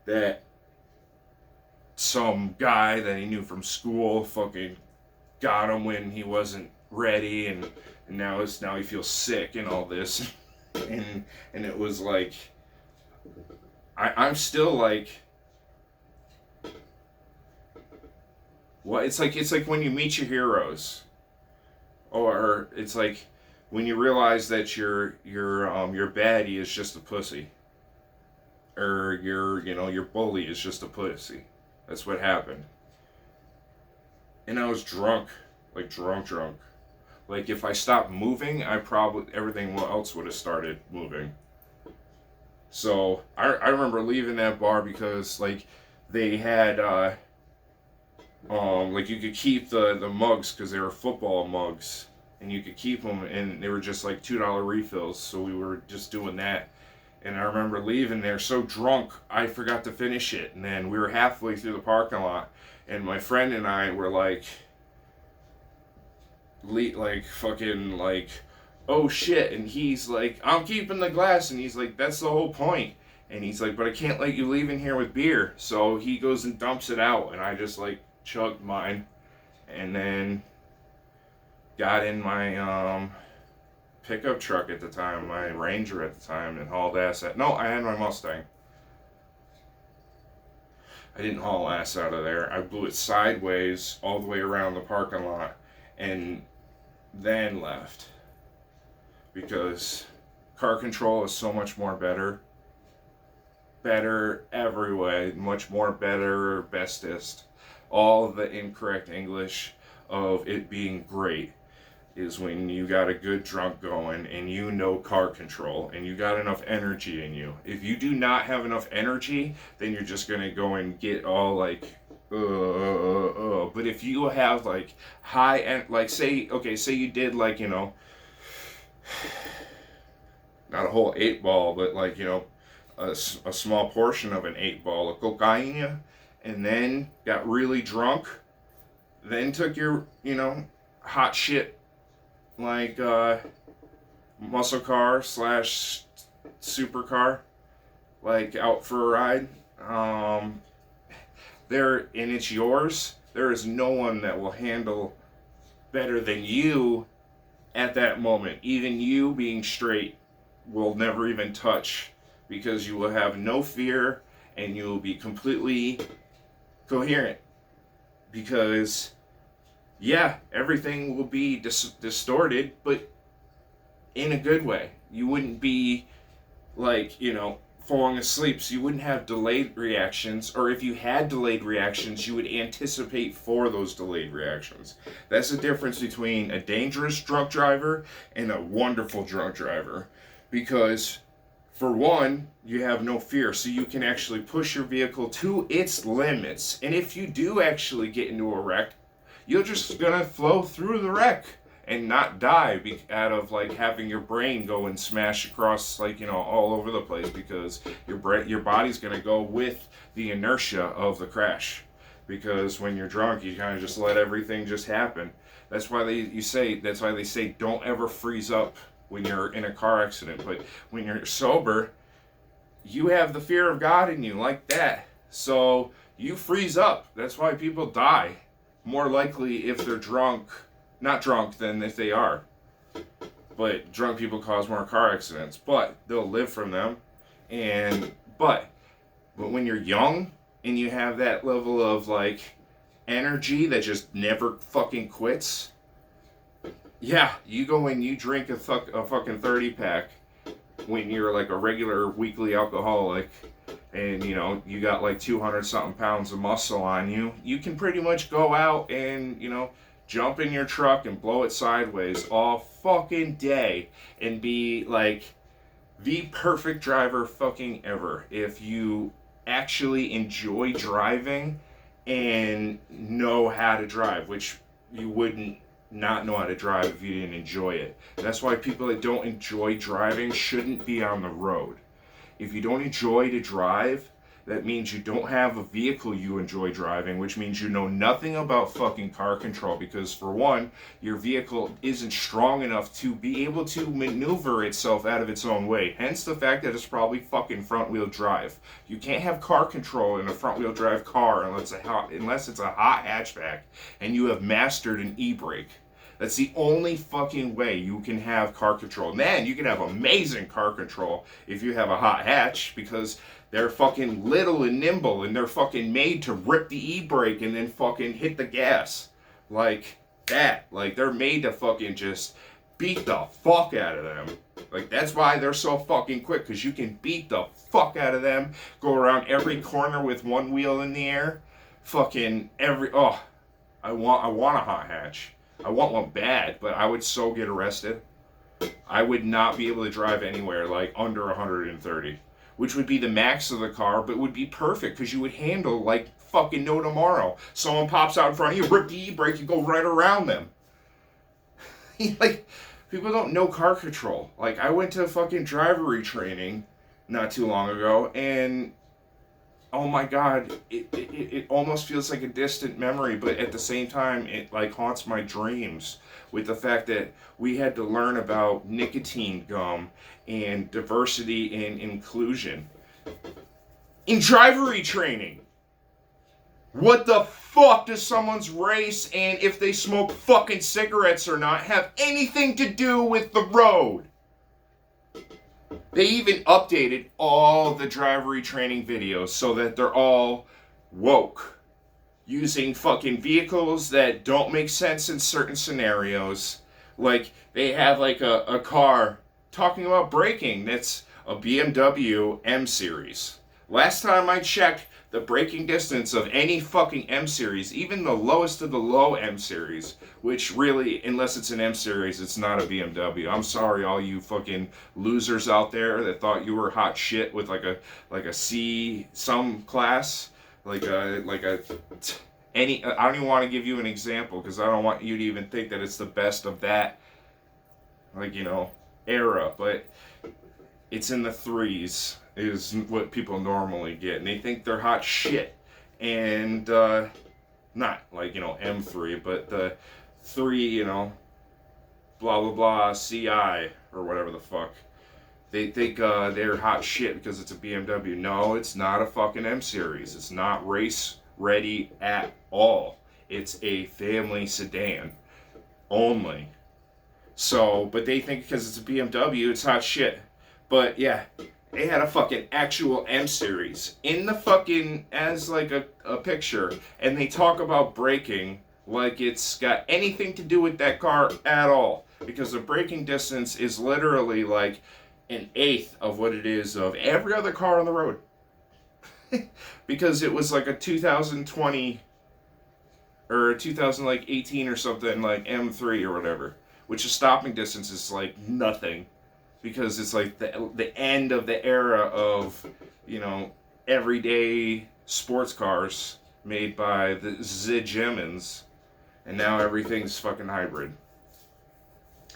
that some guy that he knew from school fucking got him when he wasn't ready, and now he feels sick and all this. and it was like I'm still like, what? It's like when you meet your heroes, or it's like when you realize that your baddie is just a pussy, or your bully is just a pussy. That's what happened. And I was drunk, like drunk. Like if I stopped moving, I probably everything else would have started moving. So I remember leaving that bar because like they had like you could keep the mugs because they were football mugs, and you could keep them, and they were just like $2 refills. So we were just doing that. And I remember leaving there so drunk I forgot to finish it, and then we were halfway through the parking lot, and my friend and I were like fucking like, oh shit, and he's like, I'm keeping the glass, and he's like, that's the whole point, and he's like, but I can't let you leave in here with beer, so he goes and dumps it out, and I just like chugged mine, and then got in my pickup truck at the time, my Ranger at the time, and hauled ass out. No, I had my Mustang. I didn't haul ass out of there. I blew it sideways all the way around the parking lot, and then left. Because car control is so much more better. Better every way. Much more better, bestest. All the incorrect English of it being great is when you got a good drunk going and you know car control and you got enough energy in you. If you do not have enough energy, then you're just gonna go and get all like But if you have like high end, like say you did like not a whole 8 ball, but like a small portion of an 8 ball of cocaine, and then got really drunk, then took your hot shit like muscle car / supercar like out for a ride, there, and it's yours, there is no one that will handle better than you at that moment. Even you being straight will never even touch, because you will have no fear and you will be completely coherent, because everything will be distorted, but in a good way. You wouldn't be like falling asleep, so you wouldn't have delayed reactions, or if you had delayed reactions, you would anticipate for those delayed reactions. That's the difference between a dangerous drunk driver and a wonderful drunk driver, because for one, you have no fear, so you can actually push your vehicle to its limits, and if you do actually get into a wreck, you're just gonna flow through the wreck and not die out of like having your brain go and smash across like all over the place, because your body's gonna go with the inertia of the crash, because when you're drunk you kind of just let everything just happen. That's why they say don't ever freeze up when you're in a car accident, but when you're sober you have the fear of God in you like that, so you freeze up. That's why people die more likely if they're not drunk than if they are. But drunk people cause more car accidents, but they'll live from them. But when you're young and you have that level of like energy that just never fucking quits, you go and you drink a fucking 30-pack when you're like a regular weekly alcoholic, and you got like 200 something pounds of muscle on you, you can pretty much go out and jump in your truck and blow it sideways all fucking day and be like the perfect driver fucking ever, if you actually enjoy driving and know how to drive, which you wouldn't not know how to drive if you didn't enjoy it. That's why people that don't enjoy driving shouldn't be on the road. If you don't enjoy to drive, that means you don't have a vehicle you enjoy driving, which means you know nothing about fucking car control, because for one, your vehicle isn't strong enough to be able to maneuver itself out of its own weight. Hence the fact that it's probably fucking front wheel drive. You can't have car control in a front wheel drive car unless it's a hot hatchback and you have mastered an e-brake. That's the only fucking way you can have car control. Man, you can have amazing car control if you have a hot hatch, because they're fucking little and nimble, and they're fucking made to rip the e-brake and then fucking hit the gas. Like that. Like, they're made to fucking just beat the fuck out of them. Like, that's why they're so fucking quick, because you can beat the fuck out of them, go around every corner with one wheel in the air. Fucking I want a hot hatch. I want one bad, but I would so get arrested. I would not be able to drive anywhere like under 130, which would be the max of the car, but would be perfect because you would handle like fucking no tomorrow. Someone pops out in front of you, rip the e-brake, you go right around them. Like, people don't know car control. Like, I went to fucking driver training not too long ago, and oh my god, it almost feels like a distant memory, but at the same time, it like haunts my dreams with the fact that we had to learn about nicotine gum and diversity and inclusion in driver training. What the fuck does someone's race and if they smoke fucking cigarettes or not have anything to do with the road? They even updated all the driver training videos so that they're all woke, using fucking vehicles that don't make sense in certain scenarios. Like, they have like a car talking about braking that's a BMW M Series. Last time I checked, the braking distance of any fucking M Series, even the lowest of the low M Series, which really, unless it's an M Series, it's not a BMW. I'm sorry, all you fucking losers out there that thought you were hot shit with like a C some class, I don't even want to give you an example because I don't want you to even think that it's the best of that, era, but it's in the threes is what people normally get, and they think they're hot shit, and not like M3, but the 3 blah blah blah CI or whatever the fuck. They think they're hot shit because it's a BMW. No, it's not a fucking M Series. It's not race ready at all. It's a family sedan only. So, but they think because it's a BMW, it's hot shit. But yeah, they had a fucking actual M Series in the fucking, as like a picture, and they talk about braking like it's got anything to do with that car at all, because the braking distance is literally like an eighth of what it is of every other car on the road. Because it was like a 2020 or 2018 or something, like M3 or whatever, which the stopping distance is like nothing. Because it's like the end of the era of, everyday sports cars made by the Germans, and now everything's fucking hybrid.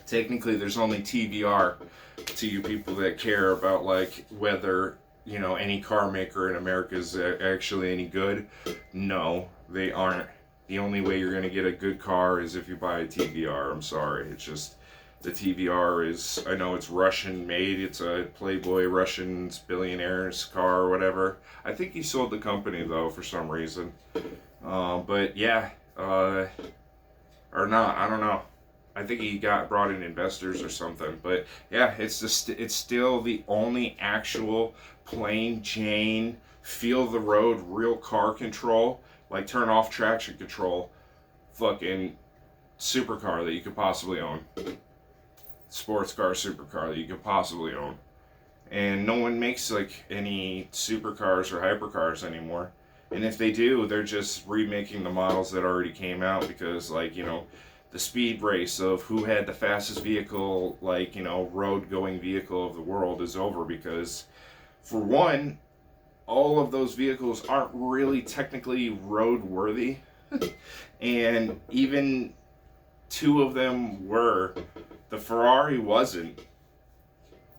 Technically, there's only TVR to you people that care about like whether any car maker in America is actually any good. No, they aren't. The only way you're gonna get a good car is if you buy a TVR. I'm sorry, it's just. The TVR is, I know it's Russian made, it's a Playboy Russian billionaire's car or whatever. I think he sold the company though for some reason. But yeah, or not, I don't know. I think he brought in investors or something. But yeah, it's still the only actual plain Jane, feel the road, real car control, like turn off traction control, fucking supercar that you could possibly own. Sports car, supercar that you could possibly own. And no one makes like any supercars or hypercars anymore. And if they do, they're just remaking the models that already came out because the speed race of who had the fastest vehicle, road going vehicle of the world is over, because for one, all of those vehicles aren't really technically road worthy. And even 2 of them were. The Ferrari wasn't.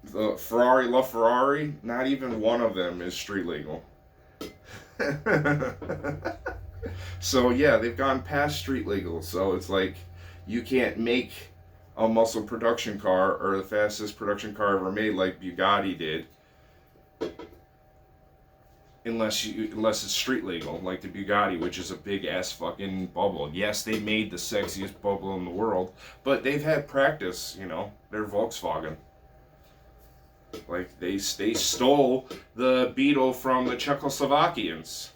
The Ferrari LaFerrari, not even one of them is street legal. So yeah, they've gone past street legal. So it's like you can't make a muscle production car or the fastest production car ever made like Bugatti did, unless it's street legal, like the Bugatti, which is a big ass fucking bubble. Yes, they made the sexiest bubble in the world, but they've had practice. They're Volkswagen. Like they stole the Beetle from the Czechoslovakians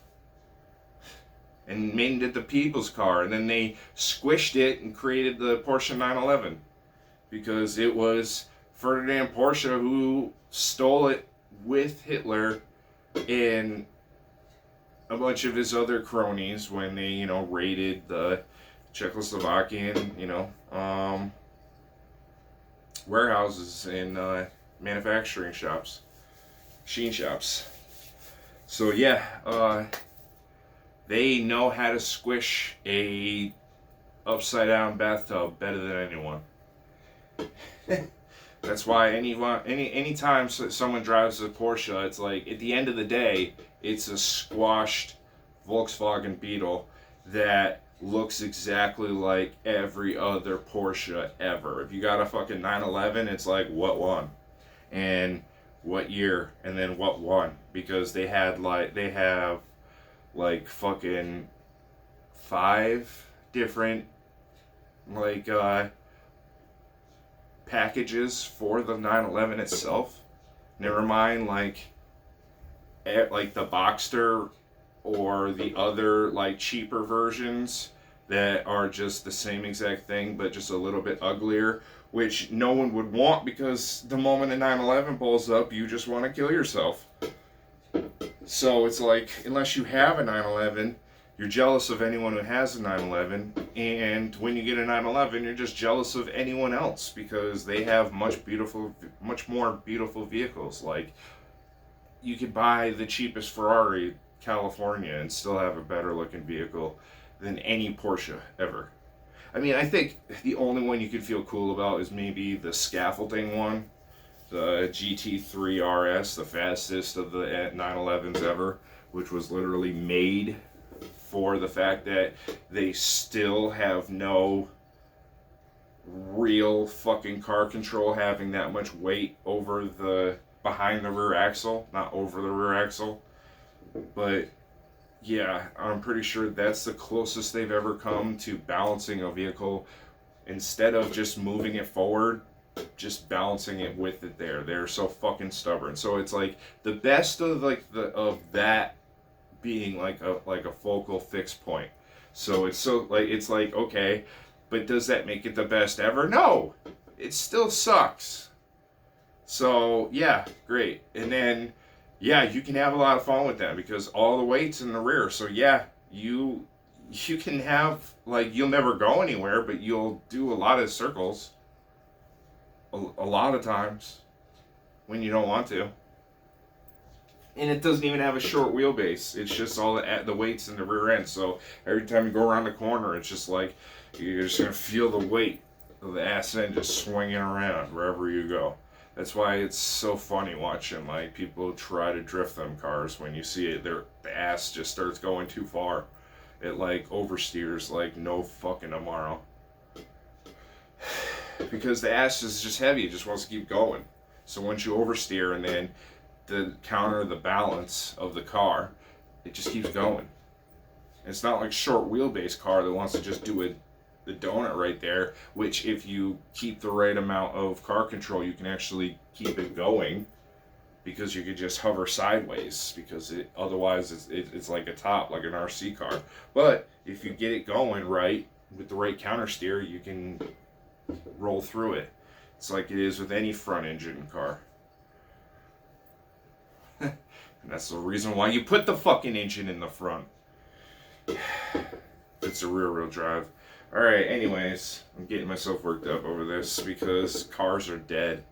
and made it the people's car, and then they squished it and created the Porsche 911 because it was Ferdinand Porsche who stole it with Hitler and a bunch of his other cronies when they, raided the Czechoslovakian, warehouses and manufacturing shops, machine shops. So yeah, they know how to squish a upside down bathtub better than anyone. That's why any time someone drives a Porsche, it's like at the end of the day, it's a squashed Volkswagen Beetle that looks exactly like every other Porsche ever. If you got a fucking 911, it's like what one, and what year, and then what one, because they have like fucking 5 different packages for the 911 itself. Never mind like the Boxster or the other like cheaper versions that are just the same exact thing but just a little bit uglier, which no one would want, because the moment a 911 pulls up, you just want to kill yourself. So it's like, unless you have a 911, you're jealous of anyone who has a 911, and when you get a 911, you're just jealous of anyone else because they have much more beautiful vehicles. Like, you could buy the cheapest Ferrari California and still have a better looking vehicle than any Porsche ever. I mean, I think the only one you could feel cool about is maybe the scaffolding one, the GT3 RS, the fastest of the 911s ever, which was literally made for the fact that they still have no real fucking car control, having that much weight over the behind the rear axle, not over the rear axle. But yeah, I'm pretty sure that's the closest they've ever come to balancing a vehicle. Instead of just moving it forward, just balancing it with it there. They're so fucking stubborn. So it's like the best of of that being like a focal fixed point. So it's like okay, but does that make it the best ever? No, it still sucks. So yeah, great. And then yeah, you can have a lot of fun with that because all the weight's in the rear. So yeah, you can have, like, you'll never go anywhere, but you'll do a lot of circles a lot of times when you don't want to. And it doesn't even have a short wheelbase. It's just all the weight's in the rear end. So every time you go around the corner, it's just like you're just going to feel the weight of the ass end just swinging around wherever you go. That's why it's so funny watching like people try to drift them cars. When you see it, the ass just starts going too far. It like oversteers like no fucking tomorrow. Because the ass is just heavy, it just wants to keep going. So once you oversteer and then counter the balance of the car, it just keeps going. It's not like short wheelbase car that wants to just do the donut right there, which if you keep the right amount of car control, you can actually keep it going, because you could just hover sideways, because otherwise it's like a top, like an RC car. But if you get it going right with the right counter steer, you can roll through it. It's like it is with any front engine car. And that's the reason why you put the fucking engine in the front. It's a rear wheel drive. Alright, anyways, I'm getting myself worked up over this because cars are dead.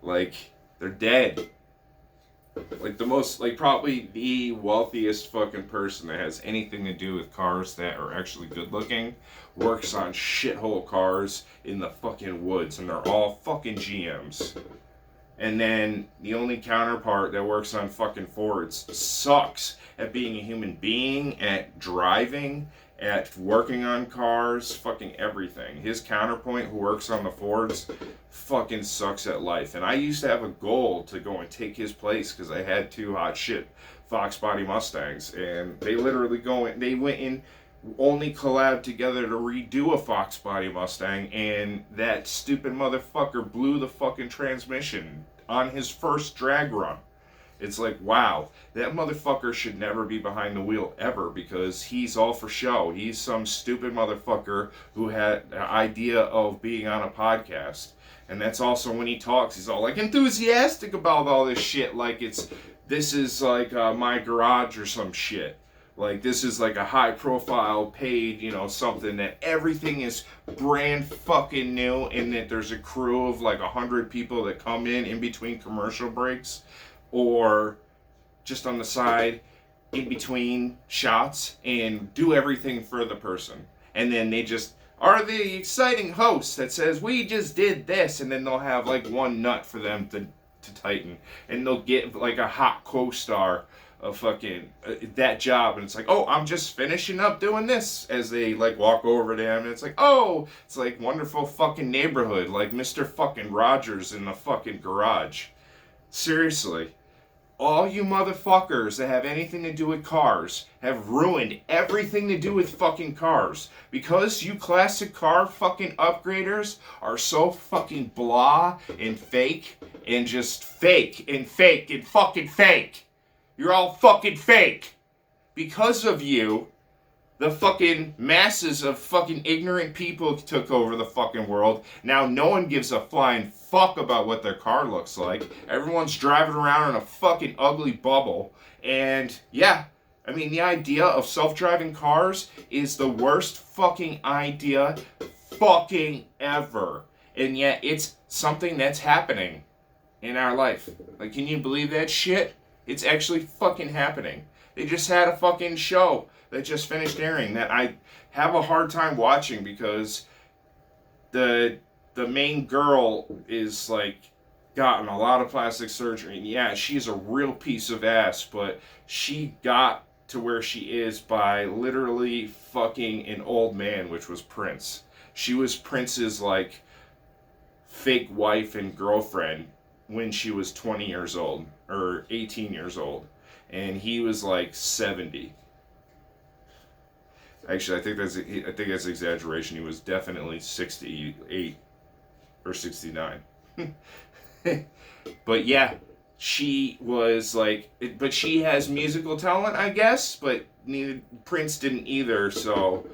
Like, they're dead. Like probably the wealthiest fucking person that has anything to do with cars that are actually good looking works on shithole cars in the fucking woods, and they're all fucking GMs. And then the only counterpart that works on fucking Fords sucks at being a human being, at driving, at working on cars, fucking everything. His counterpoint who works on the Fords fucking sucks at life. And I used to have a goal to go and take his place because I had 2 hot shit Fox Body Mustangs, and they literally went in only collabed together to redo a Fox Body Mustang, and that stupid motherfucker blew the fucking transmission on his first drag run. It's like, wow, that motherfucker should never be behind the wheel ever because he's all for show. He's some stupid motherfucker who had the idea of being on a podcast. And that's also when he talks, he's all like enthusiastic about all this shit. Like this is like my garage or some shit. Like this is like a high profile paid, something that everything is brand fucking new and that there's a crew of like 100 people that come in between commercial breaks or just on the side in between shots and do everything for the person. And then they just are the exciting host that says, we just did this, and then they'll have like one nut for them to tighten. And they'll get like a hot co-star of fucking that job, and it's like, oh, I'm just finishing up doing this, as they like walk over to him, and it's like, oh, it's like Wonderful fucking Neighborhood, like Mr. fucking Rogers in the fucking garage. Seriously. All you motherfuckers that have anything to do with cars have ruined everything to do with fucking cars. Because you classic car fucking upgraders are so fucking blah and fake and just fake and fucking fake. You're all fucking fake. Because of you, the fucking masses of fucking ignorant people took over the fucking world. Now no one gives a flying fuck about what their car looks like. Everyone's driving around in a fucking ugly bubble. And yeah, I mean, the idea of self-driving cars is the worst fucking idea fucking ever. And yet it's something that's happening in our life. Like, can you believe that shit? It's actually fucking happening. They just had a fucking show that just finished airing that I have a hard time watching because the main girl is like gotten a lot of plastic surgery, and yeah, she's a real piece of ass, but she got to where she is by literally fucking an old man, which was Prince. She was Prince's like fake wife and girlfriend when she was 20 years old or 18 years old, and he was like 70. Actually, I think that's an exaggeration. He was definitely 68 or 69. But yeah, she was like, but she has musical talent, I guess. But Prince didn't either. So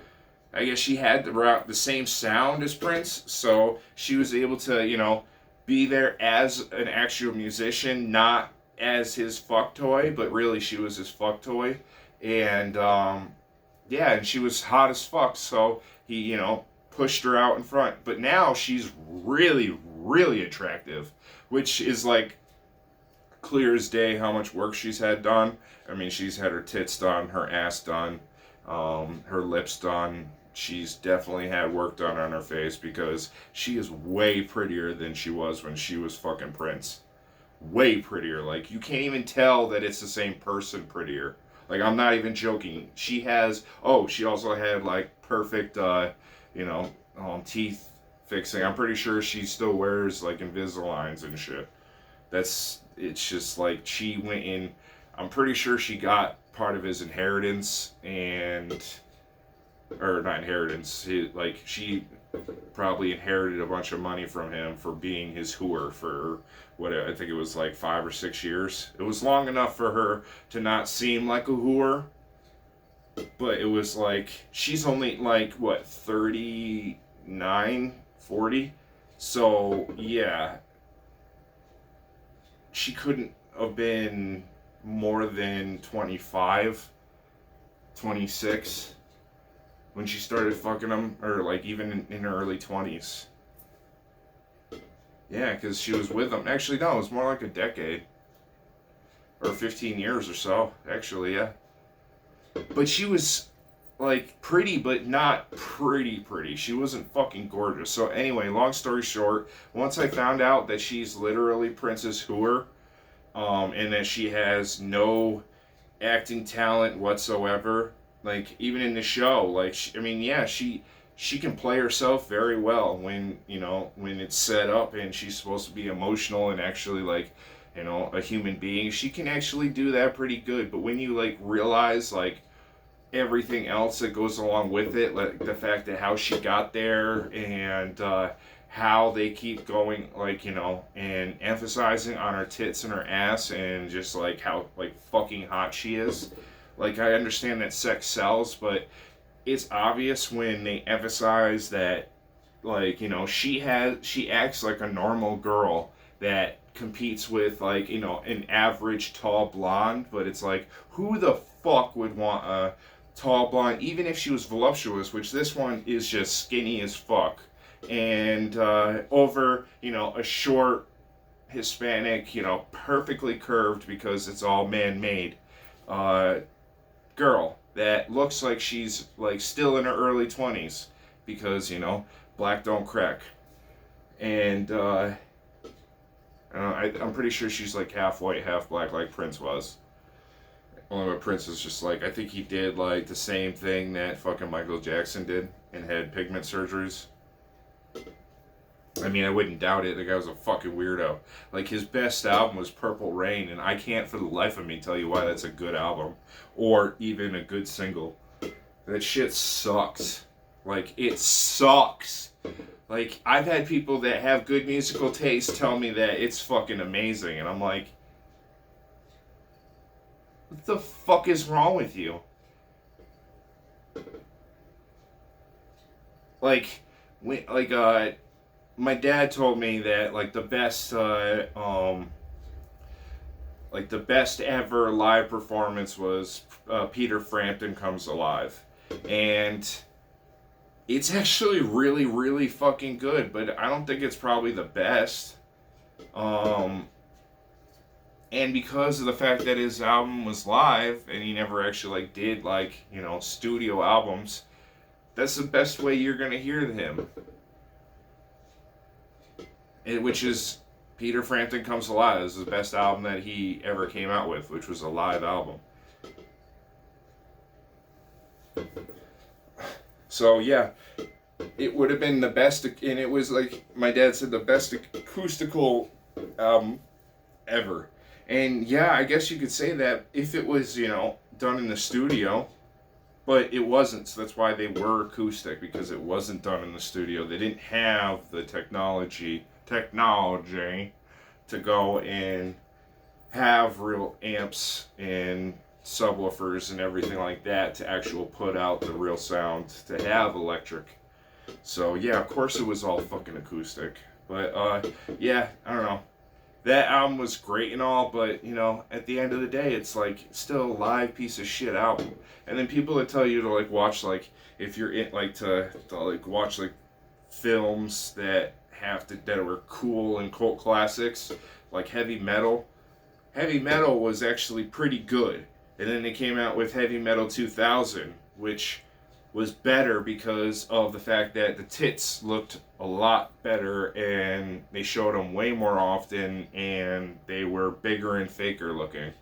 I guess she had the same sound as Prince. So she was able to, be there as an actual musician, not as his fuck toy, but really she was his fuck toy. And yeah, and she was hot as fuck, so he, pushed her out in front. But now she's really, really attractive, which is like clear as day how much work she's had done. I mean, she's had her tits done, her ass done, her lips done. She's definitely had work done on her face because she is way prettier than she was when she was fucking Prince. Way prettier. Like, you can't even tell that it's the same person prettier. Like, I'm not even joking. She also had, like, perfect, teeth fixing. I'm pretty sure she still wears, like, Invisaligns and shit. It's just, like, she went in, I'm pretty sure she got part of his inheritance or not inheritance, she probably inherited a bunch of money from him for being his whore for what I think it was like 5 or 6 years. It was long enough for her to not seem like a whore, but it was like she's only like 39, 40. So yeah, she couldn't have been more than 25, 26 when she started fucking him, or like even in her early 20s. Yeah, because she was with him. Actually, no, it was more like a decade. Or 15 years or so, actually, yeah. But she was, like, pretty, but not pretty. She wasn't fucking gorgeous. So anyway, long story short, once I found out that she's literally Princess Hooer, and that she has no acting talent whatsoever, like, even in the show, like, she can play herself very well when it's set up and she's supposed to be emotional and actually, like, a human being. She can actually do that pretty good. But when you, like, realize, like, everything else that goes along with it, like the fact that how she got there and how they keep going, like, you know, and emphasizing on her tits and her ass and just like how like fucking hot she is. Like, I understand that sex sells, but it's obvious when they emphasize that, like, you know, she acts like a normal girl that competes with, like, you know, an average tall blonde, but it's like, who the fuck would want a tall blonde, even if she was voluptuous, which this one is just skinny as fuck, and over, you know, a short Hispanic, you know, perfectly curved because it's all man-made uh, girl that looks like she's like still in her early 20s because, you know, black don't crack. And I'm pretty sure she's like half white, half black, like Prince was. Only Prince is just like, I think he did like the same thing that fucking Michael Jackson did and had pigment surgeries. I mean, I wouldn't doubt it. The guy was a fucking weirdo. Like, his best album was Purple Rain, and I can't for the life of me tell you why that's a good album or even a good single. That shit sucks. Like, it sucks. Like, I've had people that have good musical taste tell me that it's fucking amazing, and I'm like, what the fuck is wrong with you? Like, my dad told me that like the best ever live performance was Peter Frampton Comes Alive, and it's actually really really fucking good, but I don't think it's probably the best. Um, and because of the fact that his album was live and he never actually like did like, you know, studio albums, that's the best way you're gonna hear him. Which is Peter Frampton Comes Alive is the best album that he ever came out with, which was a live album. So yeah, it would have been the best, and it was like my dad said, the best acoustical album ever. And yeah, I guess you could say that if it was, you know, done in the studio, but it wasn't. So that's why they were acoustic, because it wasn't done in the studio. They didn't have the technology to go and have real amps and subwoofers and everything like that to actually put out the real sound to have electric. So yeah, of course it was all fucking acoustic. But yeah, I don't know. That album was great and all, but you know, at the end of the day, it's like still a live piece of shit album. And then people that tell you to like watch, like, if you're in like to like watch like films that that were cool and cult classics, like Heavy Metal. Heavy Metal was actually pretty good, and then they came out with Heavy Metal 2000, which was better because of the fact that the tits looked a lot better and they showed them way more often and they were bigger and faker looking.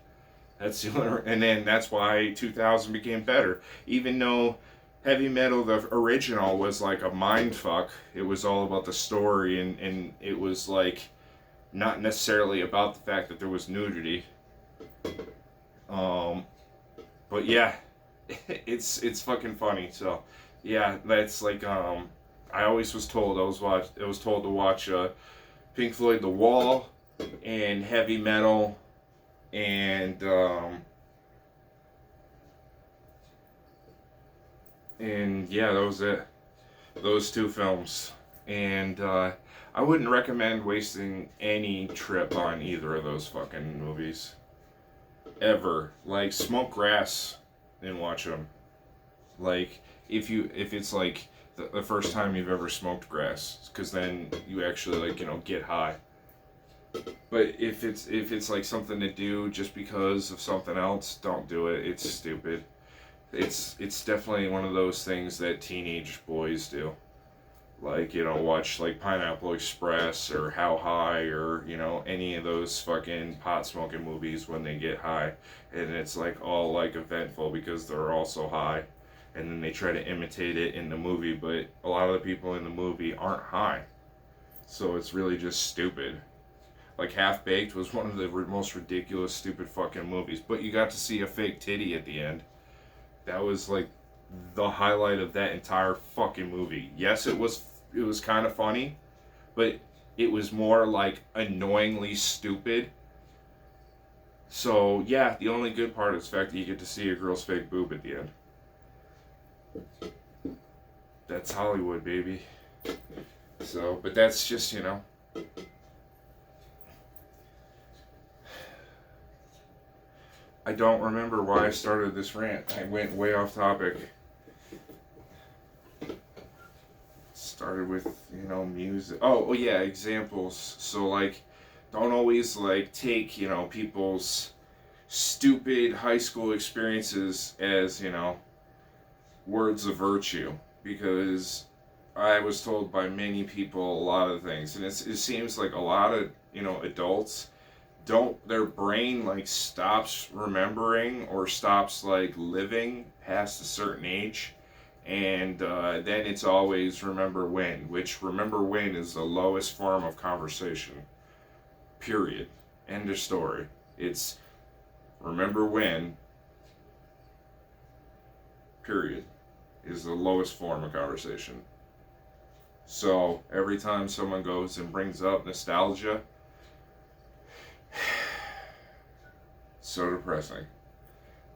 That's the only, and then that's why 2000 became better. Even though Heavy Metal, the original, was like a mind fuck. It was all about the story, and it was like not necessarily about the fact that there was nudity. But yeah, it's fucking funny. So yeah, that's like I always was told I was told to watch Pink Floyd, The Wall, and Heavy Metal, and yeah, that was it. Those two films, and I wouldn't recommend wasting any trip on either of those fucking movies ever. Like, smoke grass and watch them. Like, if it's like the first time you've ever smoked grass, because then you actually, like, you know, get high. But if it's like something to do just because of something else, don't do it. It's stupid. It's definitely one of those things that teenage boys do. Like, you know, watch like Pineapple Express or How High, or, you know, any of those fucking pot smoking movies when they get high, and it's like all like eventful because they're all so high, and then they try to imitate it in the movie, but a lot of the people in the movie aren't high, so it's really just stupid. Like, Half Baked was one of the most ridiculous, stupid fucking movies, but you got to see a fake titty at the end. That was like the highlight of that entire fucking movie. Yes, it was kind of funny, but it was more like annoyingly stupid. So yeah, the only good part is the fact that you get to see a girl's fake boob at the end. That's Hollywood, baby. So, but that's just, I don't remember why I started this rant. I went way off topic. Started with, music. Oh yeah, examples. So, like, don't always, like, take, people's stupid high school experiences as, words of virtue. Because I was told by many people a lot of things. And it seems like a lot of, adults their brain like stops remembering or stops like living past a certain age, and then it's always remember when, which remember when is the lowest form of conversation, period, end of story. It's remember when, period, is the lowest form of conversation. So every time someone goes and brings up nostalgia, so depressing.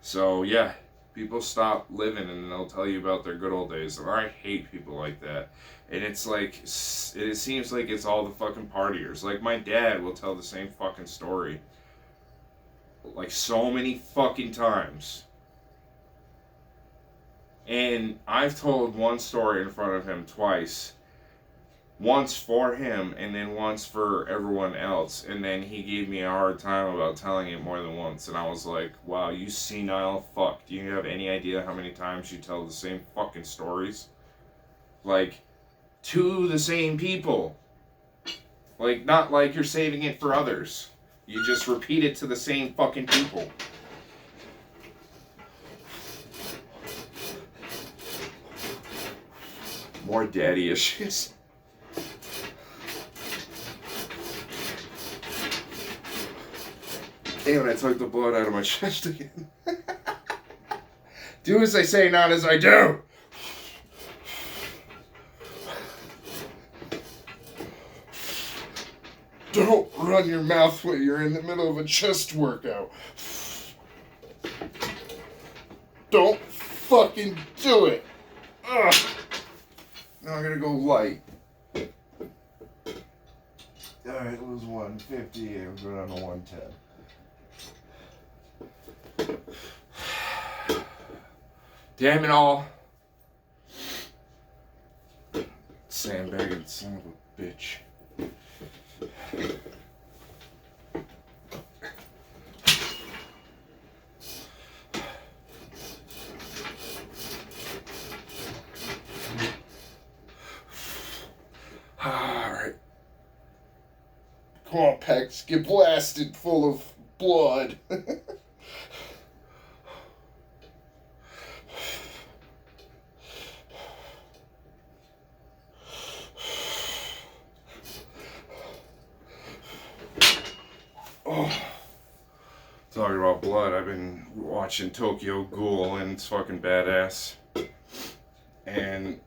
So yeah, people stop living and they'll tell you about their good old days. And I hate people like that. And it's like, it seems like it's all the fucking partiers. Like my dad will tell the same fucking story like so many fucking times. And I've told one story in front of him twice. Once for him and then once for everyone else, and then he gave me a hard time about telling it more than once, and I was like, wow, you senile fuck, do you have any idea how many times you tell the same fucking stories? Like, to the same people. Like, not like you're saving it for others. You just repeat it to the same fucking people. More daddy issues. Damn it, I took the blood out of my chest again. Do as I say, not as I do. Don't run your mouth when you're in the middle of a chest workout. Don't fucking do it. Ugh. Now I'm gonna go light. Alright, it was 150 and we're going on to 110. Damn it all. Sandbagging son of a bitch. Alright. Come on, Pex, get blasted full of blood. Oh, talking about blood, I've been watching Tokyo Ghoul and it's fucking badass. And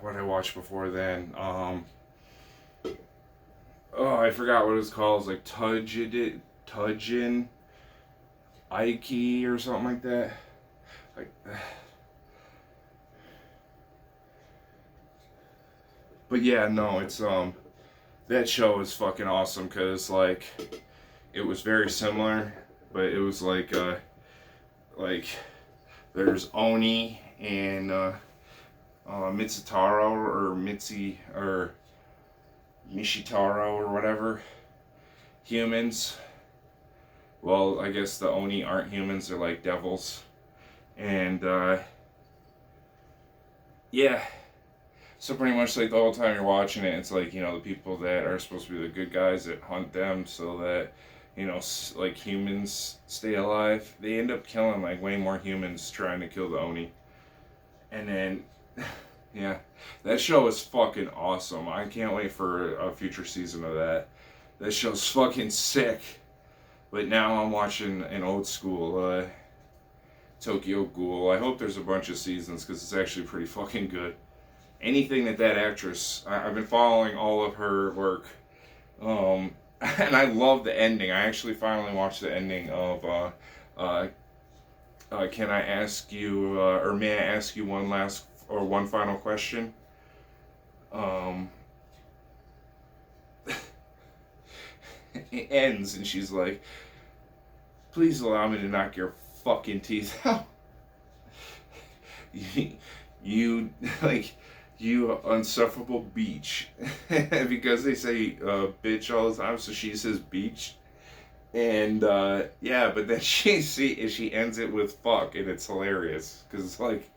what I watched before then, oh, I forgot what it's called. It's like Tujin Aiki or something like that. Like, but yeah, no, it's that show is fucking awesome because like it was very similar, but it was like there's Oni and Mitsutaro or Mitzi or Mishitaro or whatever, humans. Well, I guess the Oni aren't humans, they're like devils. And yeah, so pretty much like the whole time you're watching it, it's like, the people that are supposed to be the good guys that hunt them so that, like humans stay alive, they end up killing like way more humans trying to kill the Oni. And then yeah, that show is fucking awesome. I can't wait for a future season of that. That show's fucking sick. But now I'm watching an old school Tokyo Ghoul. I hope there's a bunch of seasons because it's actually pretty fucking good. anything that actress, I've been following all of her work. And I love the ending. I actually finally watched the ending of uh, Can I ask you, or may I ask you one final question? Um, it ends, and she's like, please allow me to knock your fucking teeth out. you like, you insufferable beach. Because they say bitch all the time, so she says beach. And yeah, but then she ends it with fuck, and it's hilarious because it's like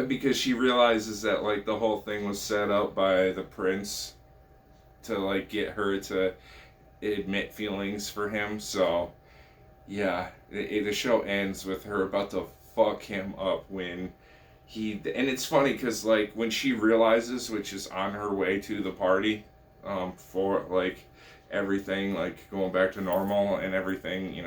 because she realizes that like the whole thing was set up by the prince to like get her to admit feelings for him. So yeah, the show ends with her about to fuck him up when and it's funny because like when she realizes, which is on her way to the party, for like everything like going back to normal and everything,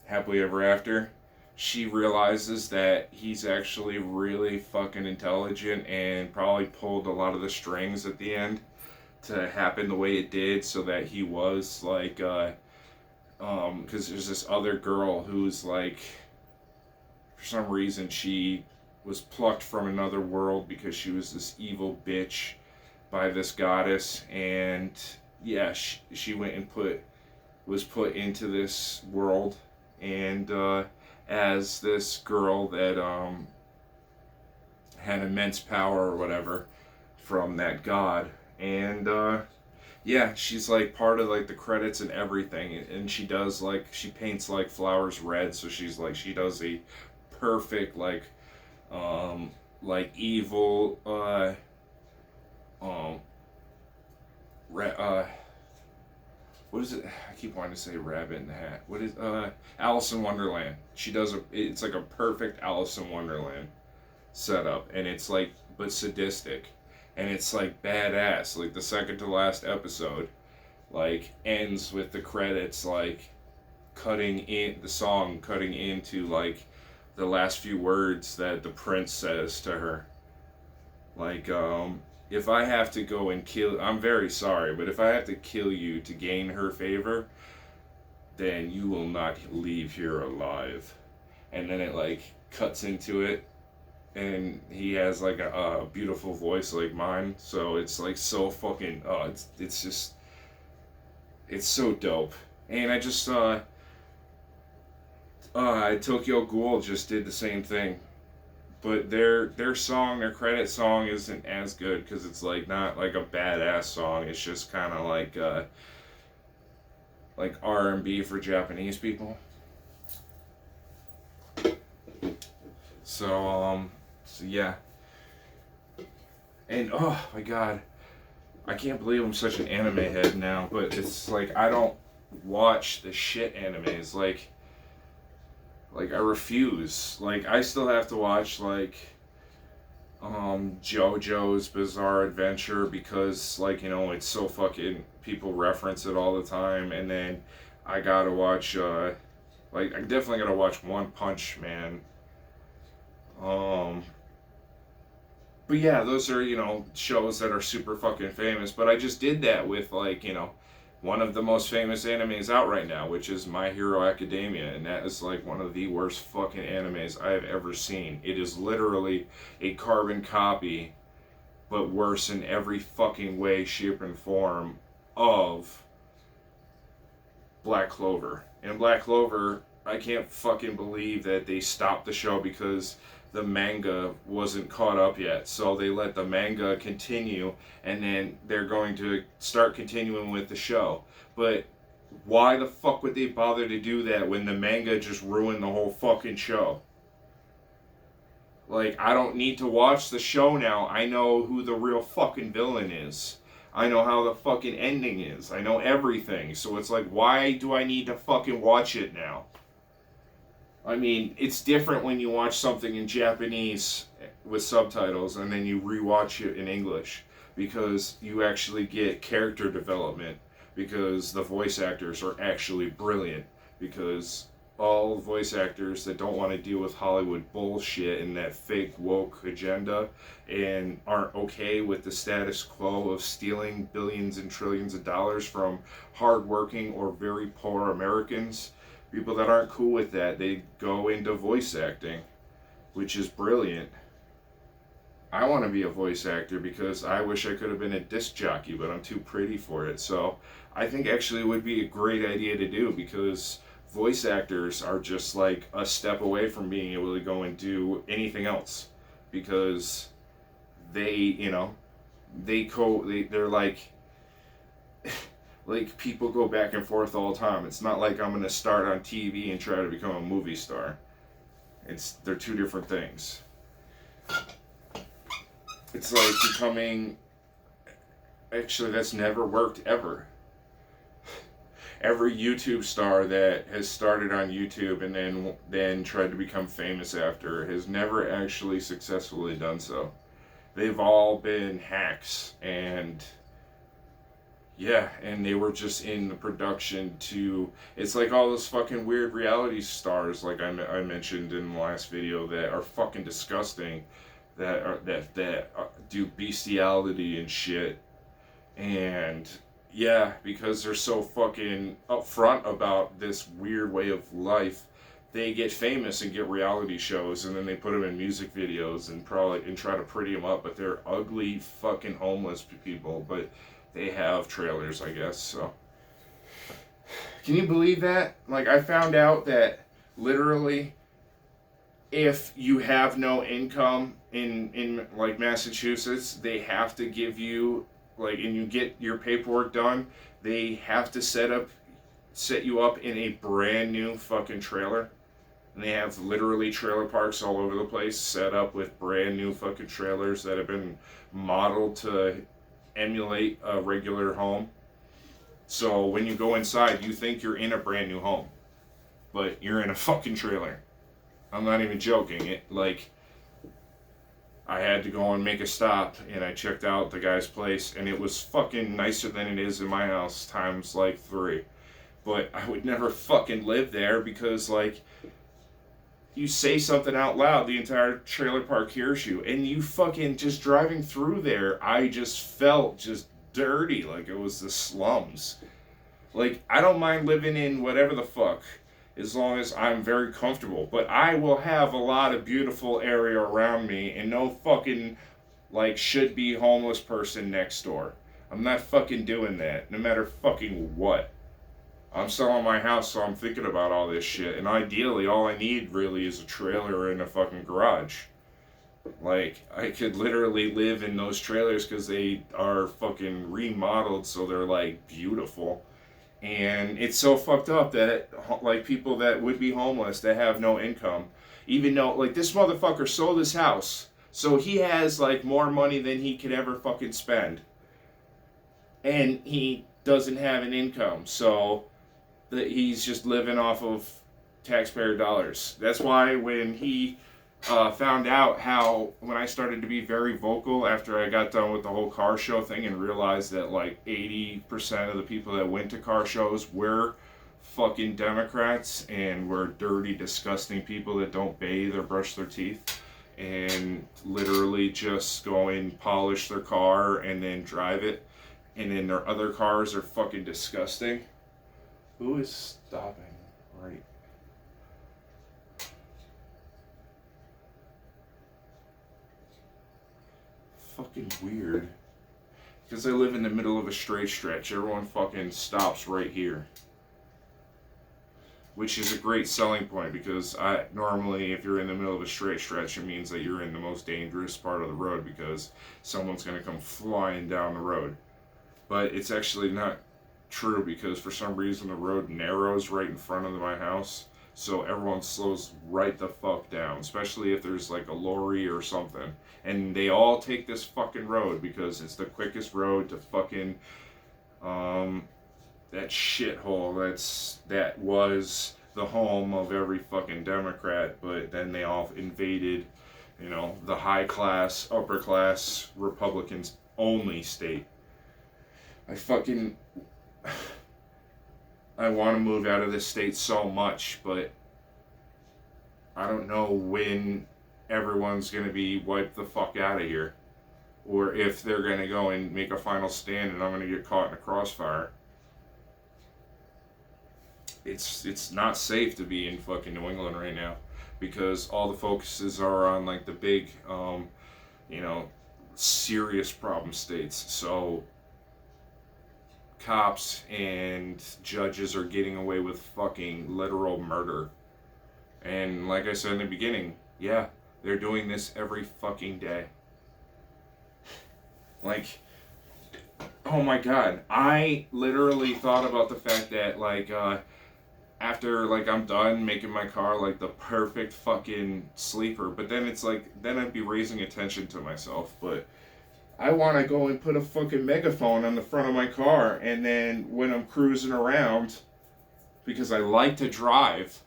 happily ever after, she realizes that he's actually really fucking intelligent and probably pulled a lot of the strings at the end to happen the way it did, so that he was like because there's this other girl who's like, for some reason she was plucked from another world because she was this evil bitch by this goddess, and yeah, she went and was put into this world, and as this girl that had immense power or whatever from that god, and yeah, she's like part of like the credits and everything, and she does like, she paints like flowers red, so she's like, she does a perfect like evil um what is it? I keep wanting to say Rabbit in the Hat. What is Alice in Wonderland? She does it's like a perfect Alice in Wonderland setup, and it's like, but sadistic, and it's like badass. Like the second to last episode, like ends with the credits like cutting into like the last few words that the prince says to her. Like, if I have to go and kill, I'm very sorry, but if I have to kill you to gain her favor, then you will not leave here alive. And then it like cuts into it, and he has like a beautiful voice like mine, so it's like so fucking, it's just, it's so dope. And I just saw Tokyo Ghoul just did the same thing, but their credit song isn't as good because it's like not like a badass song. It's just kind of like R&B for Japanese people. So yeah, and oh my god, I can't believe I'm such an anime head now. But it's like I don't watch the shit animes like I refuse. Like I still have to watch like JoJo's Bizarre Adventure because like, it's so fucking, people reference it all the time, and then I gotta watch like I definitely gotta watch One Punch Man. But yeah, those are, shows that are super fucking famous, but I just did that with like, one of the most famous animes out right now, which is My Hero Academia, and that is like one of the worst fucking animes I have ever seen. It is literally a carbon copy, but worse in every fucking way, shape, and form of Black Clover. And Black Clover, I can't fucking believe that they stopped the show because the manga wasn't caught up yet. So they let the manga continue, and then they're going to start continuing with the show. But why the fuck would they bother to do that when the manga just ruined the whole fucking show? Like, I don't need to watch the show now. I know who the real fucking villain is. I know how the fucking ending is. I know everything. So it's like, why do I need to fucking watch it now? I mean, it's different when you watch something in Japanese with subtitles and then you rewatch it in English, because you actually get character development, because the voice actors are actually brilliant, because all voice actors that don't want to deal with Hollywood bullshit and that fake woke agenda and aren't okay with the status quo of stealing billions and trillions of dollars from hardworking or very poor Americans. People that aren't cool with that, they go into voice acting, which is brilliant. I want to be a voice actor because I wish I could have been a disc jockey, but I'm too pretty for it. So I think actually it would be a great idea to do, because voice actors are just like a step away from being able to go and do anything else, because they, they're like people go back and forth all the time. It's not like I'm going to start on TV and try to become a movie star. They're two different things. It's like becoming, actually that's never worked ever. Every YouTube star that has started on YouTube and then tried to become famous after has never actually successfully done so. They've all been hacks, and yeah, and they were just in the production to, it's like all those fucking weird reality stars like I mentioned in the last video that are fucking disgusting, that do bestiality and shit. And yeah, because they're so fucking upfront about this weird way of life, they get famous and get reality shows, and then they put them in music videos and try to pretty them up, but they're ugly fucking homeless people, but they have trailers, I guess. So can you believe that? Like, I found out that literally if you have no income in like Massachusetts, they have to give you, like, and you get your paperwork done, they have to set you up in a brand new fucking trailer. And they have literally trailer parks all over the place set up with brand new fucking trailers that have been modeled to emulate a regular home. So when you go inside, you think you're in a brand new home, but you're in a fucking trailer. I'm not even joking. I had to go and make a stop, and I checked out the guy's place, and it was fucking nicer than it is in my house times like 3. But I would never fucking live there, because like, you say something out loud, the entire trailer park hears you, and you fucking, just driving through there, I just felt just dirty, like it was the slums. Like, I don't mind living in whatever the fuck, as long as I'm very comfortable, but I will have a lot of beautiful area around me and no fucking, like, should be homeless person next door. I'm not fucking doing that, no matter fucking what. I'm selling my house, so I'm thinking about all this shit, and ideally all I need really is a trailer and a fucking garage. Like, I could literally live in those trailers because they are fucking remodeled, so they're like beautiful. And it's so fucked up that, like, people that would be homeless, that have no income, even though, like, this motherfucker sold his house, so he has, like, more money than he could ever fucking spend. And he doesn't have an income, so that he's just living off of taxpayer dollars. That's why when he found out when I started to be very vocal after I got done with the whole car show thing and realized that like 80% of the people that went to car shows were fucking Democrats and were dirty, disgusting people that don't bathe or brush their teeth and literally just go and polish their car and then drive it, and then their other cars are fucking disgusting. Who is stopping? Right. Fucking weird. Because I live in the middle of a straight stretch. Everyone fucking stops right here. Which is a great selling point, because normally if you're in the middle of a straight stretch, it means that you're in the most dangerous part of the road because someone's going to come flying down the road. But it's actually not true, because for some reason the road narrows right in front of my house, so everyone slows right the fuck down, especially if there's like a lorry or something, and they all take this fucking road because it's the quickest road to fucking that shithole that was the home of every fucking Democrat, but then they all invaded, the high class, upper class Republicans only state. I want to move out of this state so much, but I don't know when everyone's going to be wiped the fuck out of here. Or if they're going to go and make a final stand and I'm going to get caught in a crossfire. It's not safe to be in fucking New England right now. Because all the focuses are on like the big, serious problem states. So cops and judges are getting away with fucking literal murder. And like I said in the beginning, yeah, they're doing this every fucking day. Like, oh my god, I literally thought about the fact that like after like I'm done making my car like the perfect fucking sleeper, but then it's like then I'd be raising attention to myself. But I want to go and put a fucking megaphone on the front of my car, and then when I'm cruising around, because I like to drive,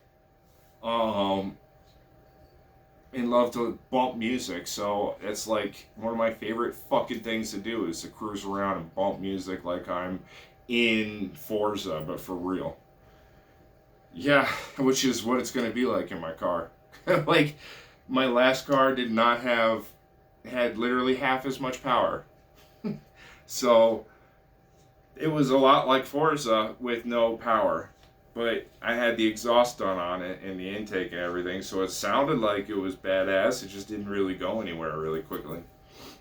and love to bump music, so it's like one of my favorite fucking things to do is to cruise around and bump music like I'm in Forza, but for real. Yeah, which is what it's gonna be like in my car. Like, my last car had literally half as much power. So, it was a lot like Forza with no power. But I had the exhaust on it and the intake and everything, so it sounded like it was badass. It just didn't really go anywhere really quickly.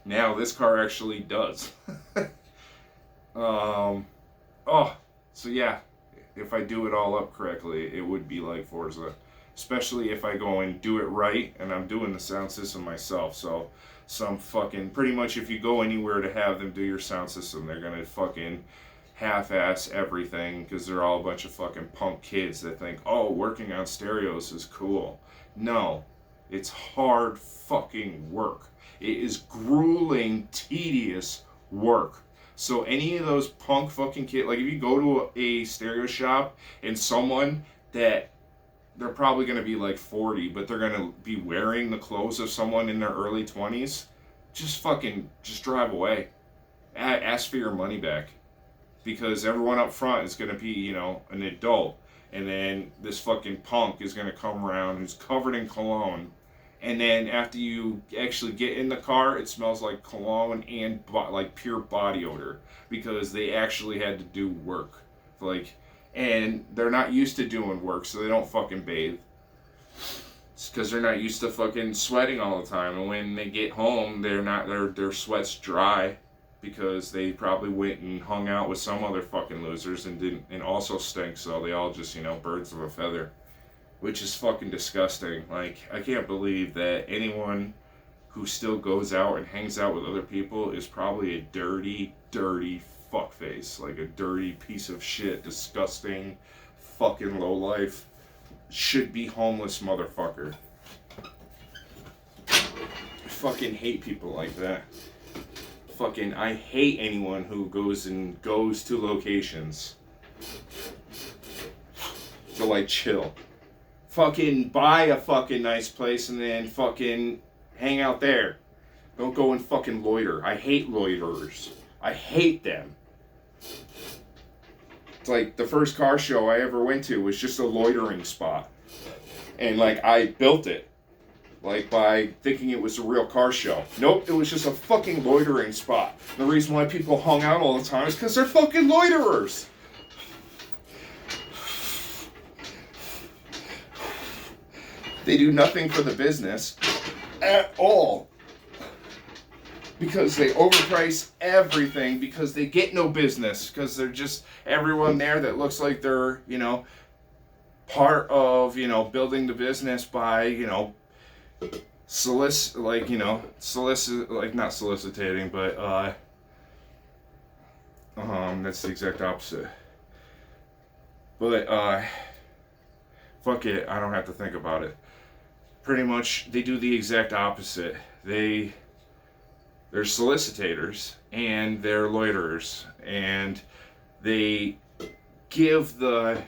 Now, this car actually does. So yeah. If I do it all up correctly, it would be like Forza. Especially if I go and do it right, and I'm doing the sound system myself. So, some fucking, pretty much if you go anywhere to have them do your sound system, they're gonna fucking half-ass everything, because they're all a bunch of fucking punk kids that think, oh, working on stereos is cool. No, it's hard fucking work. It is grueling, tedious work. So any of those punk fucking kids, like if you go to a stereo shop and someone that they're probably going to be like 40, but they're going to be wearing the clothes of someone in their early 20s, just drive away. Ask for your money back. Because everyone up front is going to be, an adult. And then this fucking punk is going to come around who's covered in cologne. And then after you actually get in the car, it smells like cologne and like pure body odor, because they actually had to do work. And they're not used to doing work, so they don't fucking bathe. It's because they're not used to fucking sweating all the time. And when they get home, their sweat's dry, because they probably went and hung out with some other fucking losers and also stink. So they all just, birds of a feather. Which is fucking disgusting. Like, I can't believe that anyone who still goes out and hangs out with other people is probably a dirty, dirty fuckface. Like a dirty piece of shit, disgusting, fucking lowlife, should be homeless motherfucker. I fucking hate people like that. I hate anyone who goes to locations to like chill. Fucking buy a fucking nice place and then fucking hang out there. Don't go and fucking loiter. I hate loiterers. I hate them. It's like the first car show I ever went to was just a loitering spot. And like I built it. Like by thinking it was a real car show. Nope, it was just a fucking loitering spot. The reason why people hung out all the time is because they're fucking loiterers. They do nothing for the business at all. Because they overprice everything, because they get no business, because they're just everyone there that looks like they're, part of, building the business by, not soliciting, but that's the exact opposite. But fuck it, I don't have to think about it. Pretty much, they do the exact opposite. They're solicitators and they're loiterers, and they give the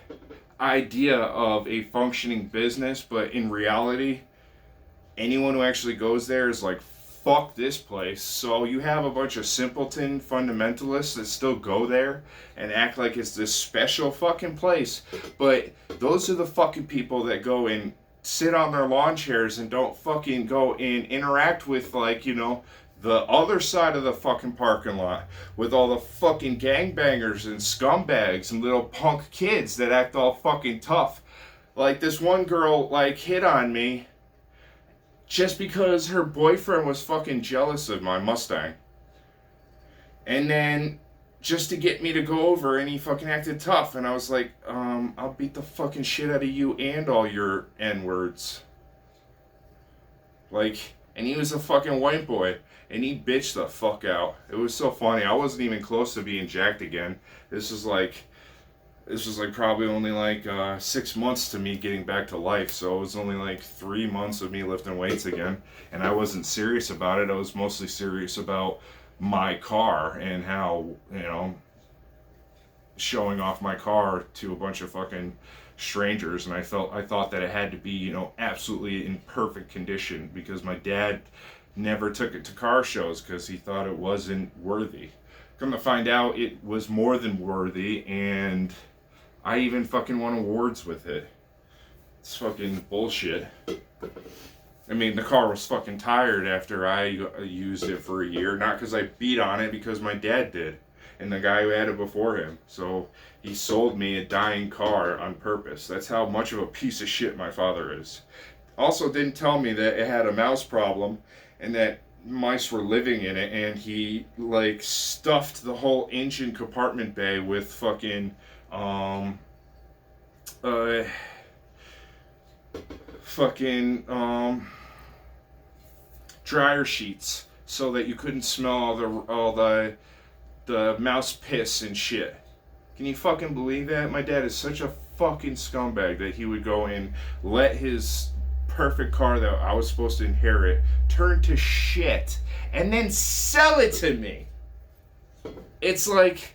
idea of a functioning business, but in reality, anyone who actually goes there is like, fuck this place. So you have a bunch of simpleton fundamentalists that still go there and act like it's this special fucking place. But those are the fucking people that go and sit on their lawn chairs and don't fucking go and interact with, like, the other side of the fucking parking lot with all the fucking gangbangers and scumbags and little punk kids that act all fucking tough. Like, this one girl, like, hit on me just because her boyfriend was fucking jealous of my Mustang. And then, just to get me to go over, and he fucking acted tough. And I was like, I'll beat the fucking shit out of you and all your N-words. Like, and he was a fucking white boy. And he bitched the fuck out. It was so funny. I wasn't even close to being jacked again. This was like probably only like 6 months to me getting back to life. So it was only like 3 months of me lifting weights again. And I wasn't serious about it. I was mostly serious about my car and how, showing off my car to a bunch of fucking strangers. And I thought that it had to be, absolutely in perfect condition, because my dad never took it to car shows because he thought it wasn't worthy. Come to find out, it was more than worthy, and I even fucking won awards with it. It's fucking bullshit. I mean, the car was fucking tired after I used it for a year. Not because I beat on it, because my dad did. And the guy who had it before him. So he sold me a dying car on purpose. That's how much of a piece of shit my father is. Also didn't tell me that it had a mouse problem and that mice were living in it, and he like stuffed the whole engine compartment bay with fucking dryer sheets so that you couldn't smell all the mouse piss and shit. Can you fucking believe that? My dad is such a fucking scumbag that he would go and let his perfect car that I was supposed to inherit turn to shit and then sell it to me. It's like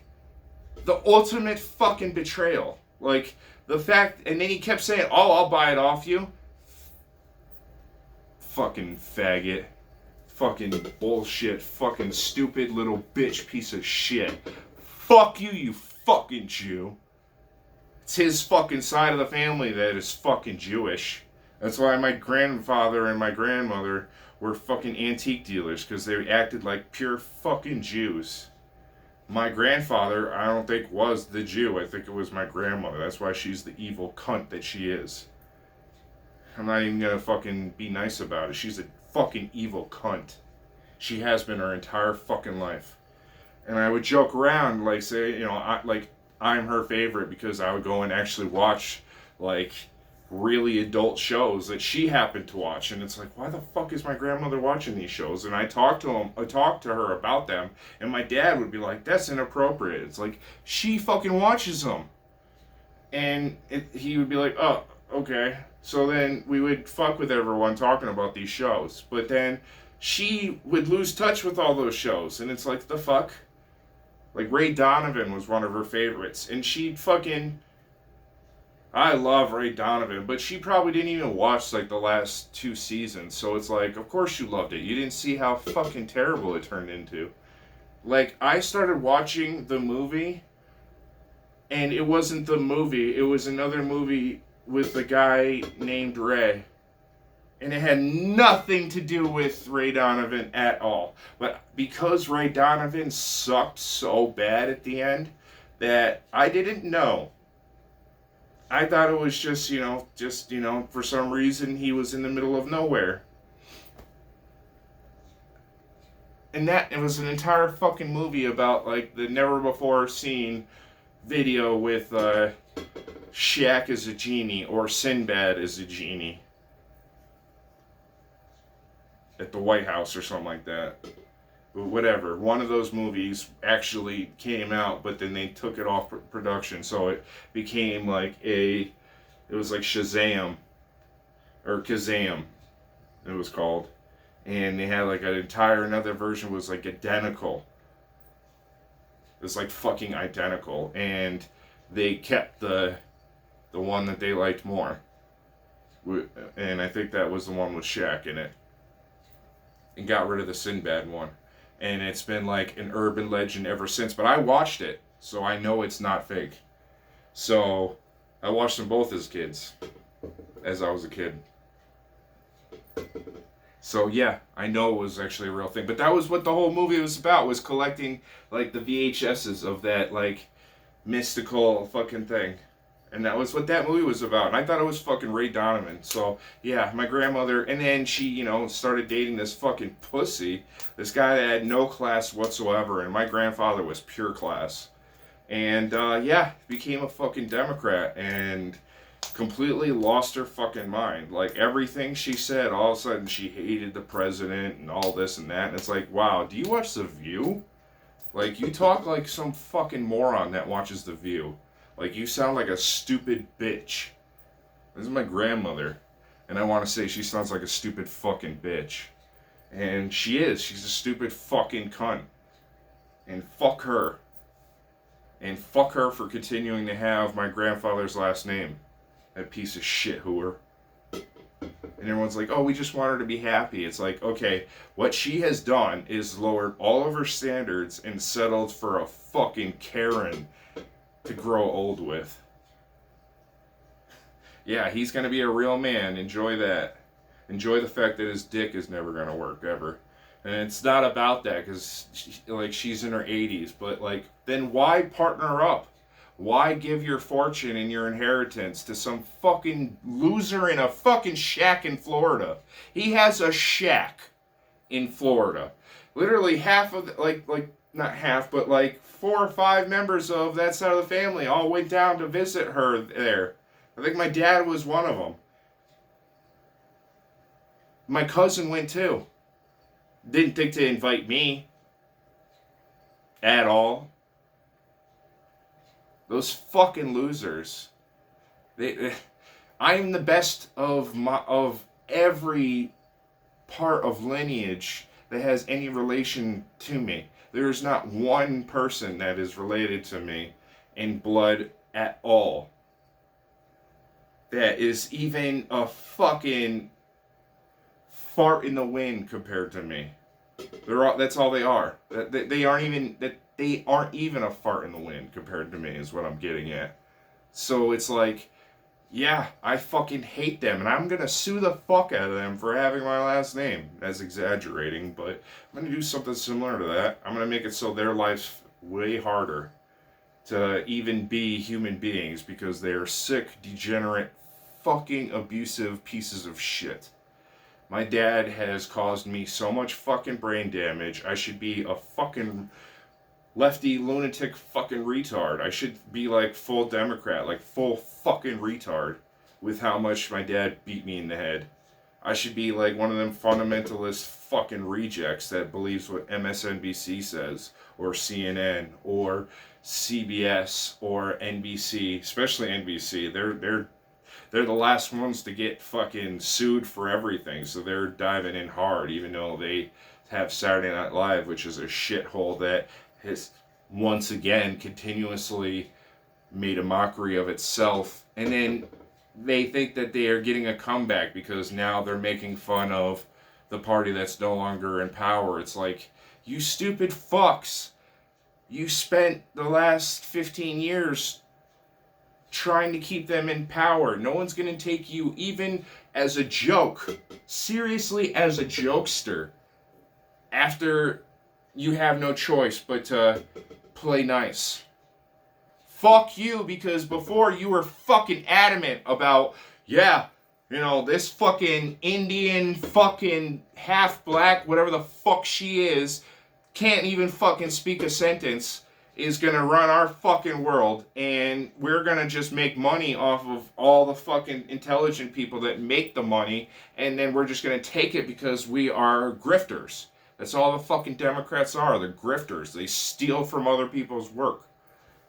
the ultimate fucking betrayal. Like, the fact, and then he kept saying, "Oh, I'll buy it off you." Fucking faggot. Fucking bullshit. Fucking stupid little bitch piece of shit. Fuck you, you fucking Jew. It's his fucking side of the family that is fucking Jewish. That's why my grandfather and my grandmother were fucking antique dealers, because they acted like pure fucking Jews. My grandfather, I don't think, was the Jew. I think it was my grandmother. That's why she's the evil cunt that she is. I'm not even gonna fucking be nice about it. She's a fucking evil cunt. She has been her entire fucking life. And I would joke around, like, say, I'm her favorite, because I would go and actually watch, like, really adult shows that she happened to watch. And it's like, why the fuck is my grandmother watching these shows? And I talked to her about them, and my dad would be like, that's inappropriate. It's like, she fucking watches them. And he would be like, oh, okay. So then we would fuck with everyone talking about these shows. But then she would lose touch with all those shows. And it's like, the fuck? Like, Ray Donovan was one of her favorites. And she'd fucking... I love Ray Donovan, but she probably didn't even watch, like, the last 2 seasons. So it's like, of course you loved it. You didn't see how fucking terrible it turned into. Like, I started watching the movie, and it wasn't the movie. It was another movie with a guy named Ray. And it had nothing to do with Ray Donovan at all. But because Ray Donovan sucked so bad at the end that I didn't know. I thought it was just, for some reason he was in the middle of nowhere. And it was an entire fucking movie about, like, the never before seen video with Shaq as a genie or Sinbad as a genie at the White House or something like that. But whatever. One of those movies actually came out, but then they took it off production, so it became like it was like Shazam, or Kazam, it was called. And they had like an entire, another version was like identical. It was like fucking identical. And they kept the one that they liked more. And I think that was the one with Shaq in it. And got rid of the Sinbad one. And it's been like an urban legend ever since. But I watched it, so I know it's not fake. So I watched them both as kids, as I was a kid. So yeah, I know it was actually a real thing. But that was what the whole movie was about, was collecting like the VHSs of that like mystical fucking thing. And that was what that movie was about. And I thought it was fucking Ray Donovan. So yeah, my grandmother, and then she, started dating this fucking pussy, this guy that had no class whatsoever, and my grandfather was pure class. And yeah, became a fucking Democrat and completely lost her fucking mind. Like everything she said, all of a sudden she hated the president and all this and that. And it's like, wow, do you watch The View? Like you talk like some fucking moron that watches The View. Like you sound like a stupid bitch. This is my grandmother, and I want to say she sounds like a stupid fucking bitch. And she is. She's a stupid fucking cunt. And fuck her. And fuck her for continuing to have my grandfather's last name. That piece of shit hooer. And everyone's like, oh, we just want her to be happy. It's like, okay, what she has done is lowered all of her standards and settled for a fucking Karen to grow old with. Yeah, he's going to be a real man. Enjoy that. Enjoy the fact that his dick is never going to work ever. And it's not about that because she's in her 80s. But like, then why partner up? Why give your fortune and your inheritance to some fucking loser in a fucking shack in Florida? He has a shack in Florida. Literally half of not half, but like 4 or 5 members of that side of the family all went down to visit her there. I think my dad was one of them. My cousin went too. Didn't think to invite me at all. Those fucking losers. I am the best of every part of lineage that has any relation to me. There is not one person that is related to me in blood at all that is even a fucking fart in the wind compared to me. That's all they are. They aren't even a fart in the wind compared to me is what I'm getting at. So it's like, yeah, I fucking hate them, and I'm gonna sue the fuck out of them for having my last name. That's exaggerating, but I'm gonna do something similar to that. I'm gonna make it so their life's way harder to even be human beings because they are sick, degenerate, fucking abusive pieces of shit. My dad has caused me so much fucking brain damage. I should be a fucking lefty lunatic fucking retard. I should be like full Democrat, like full fucking retard with how much my dad beat me in the head. I should be like one of them fundamentalist fucking rejects that believes what MSNBC says, or CNN, or CBS, or NBC, especially NBC. They're the last ones to get fucking sued for everything, so they're diving in hard, even though they have Saturday Night Live, which is a shithole that has once again continuously made a mockery of itself. And then they think that they are getting a comeback because now they're making fun of the party that's no longer in power. It's like, you stupid fucks. You spent the last 15 years trying to keep them in power. No one's going to take you even as a joke, seriously as a jokester, after you have no choice but to play nice. Fuck you, because before you were fucking adamant about, yeah, this fucking Indian fucking half black, whatever the fuck she is, can't even fucking speak a sentence, is gonna run our fucking world, and we're gonna just make money off of all the fucking intelligent people that make the money, and then we're just gonna take it because we are grifters. That's all the fucking Democrats are. They're grifters. They steal from other people's work.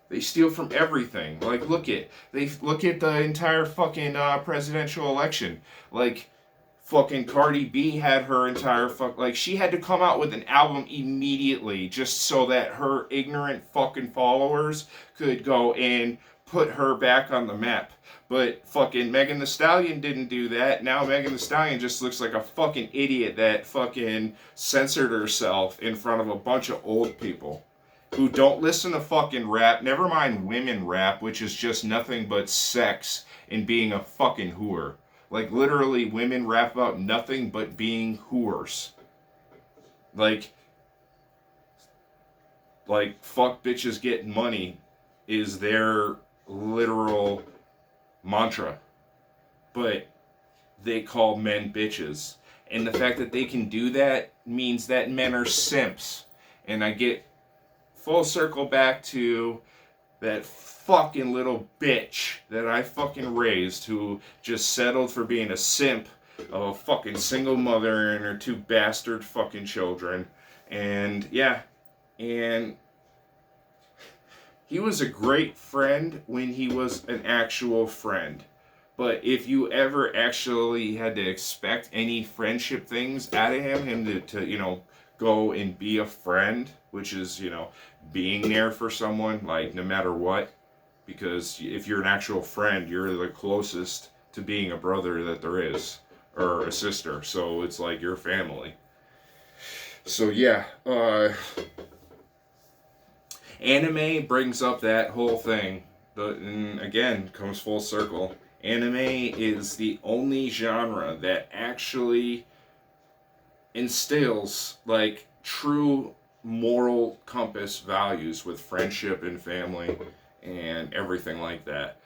They steal from everything. Like, look at the entire fucking presidential election. Like, fucking Cardi B had her entire she had to come out with an album immediately just so that her ignorant fucking followers could go and put her back on the map. But fucking Megan Thee Stallion didn't do that. Now Megan Thee Stallion just looks like a fucking idiot that fucking censored herself in front of a bunch of old people who don't listen to fucking rap. Never mind women rap, which is just nothing but sex and being a fucking whore. Like, literally, women rap about nothing but being whores. Like, fuck bitches getting money is their literal mantra. But they call men bitches. And the fact that they can do that means that men are simps. And I get full circle back to that fucking little bitch that I fucking raised, who just settled for being a simp of a fucking single mother and her two bastard fucking children. And yeah, and he was a great friend when he was an actual friend. But if you ever actually had to expect any friendship things out of him to go and be a friend, which is, being there for someone, like, no matter what, because if you're an actual friend, you're the closest to being a brother that there is, or a sister, so it's like your family. So yeah, anime brings up that whole thing, and again, comes full circle. Anime is the only genre that actually instills, like, true moral compass values with friendship and family and everything like that.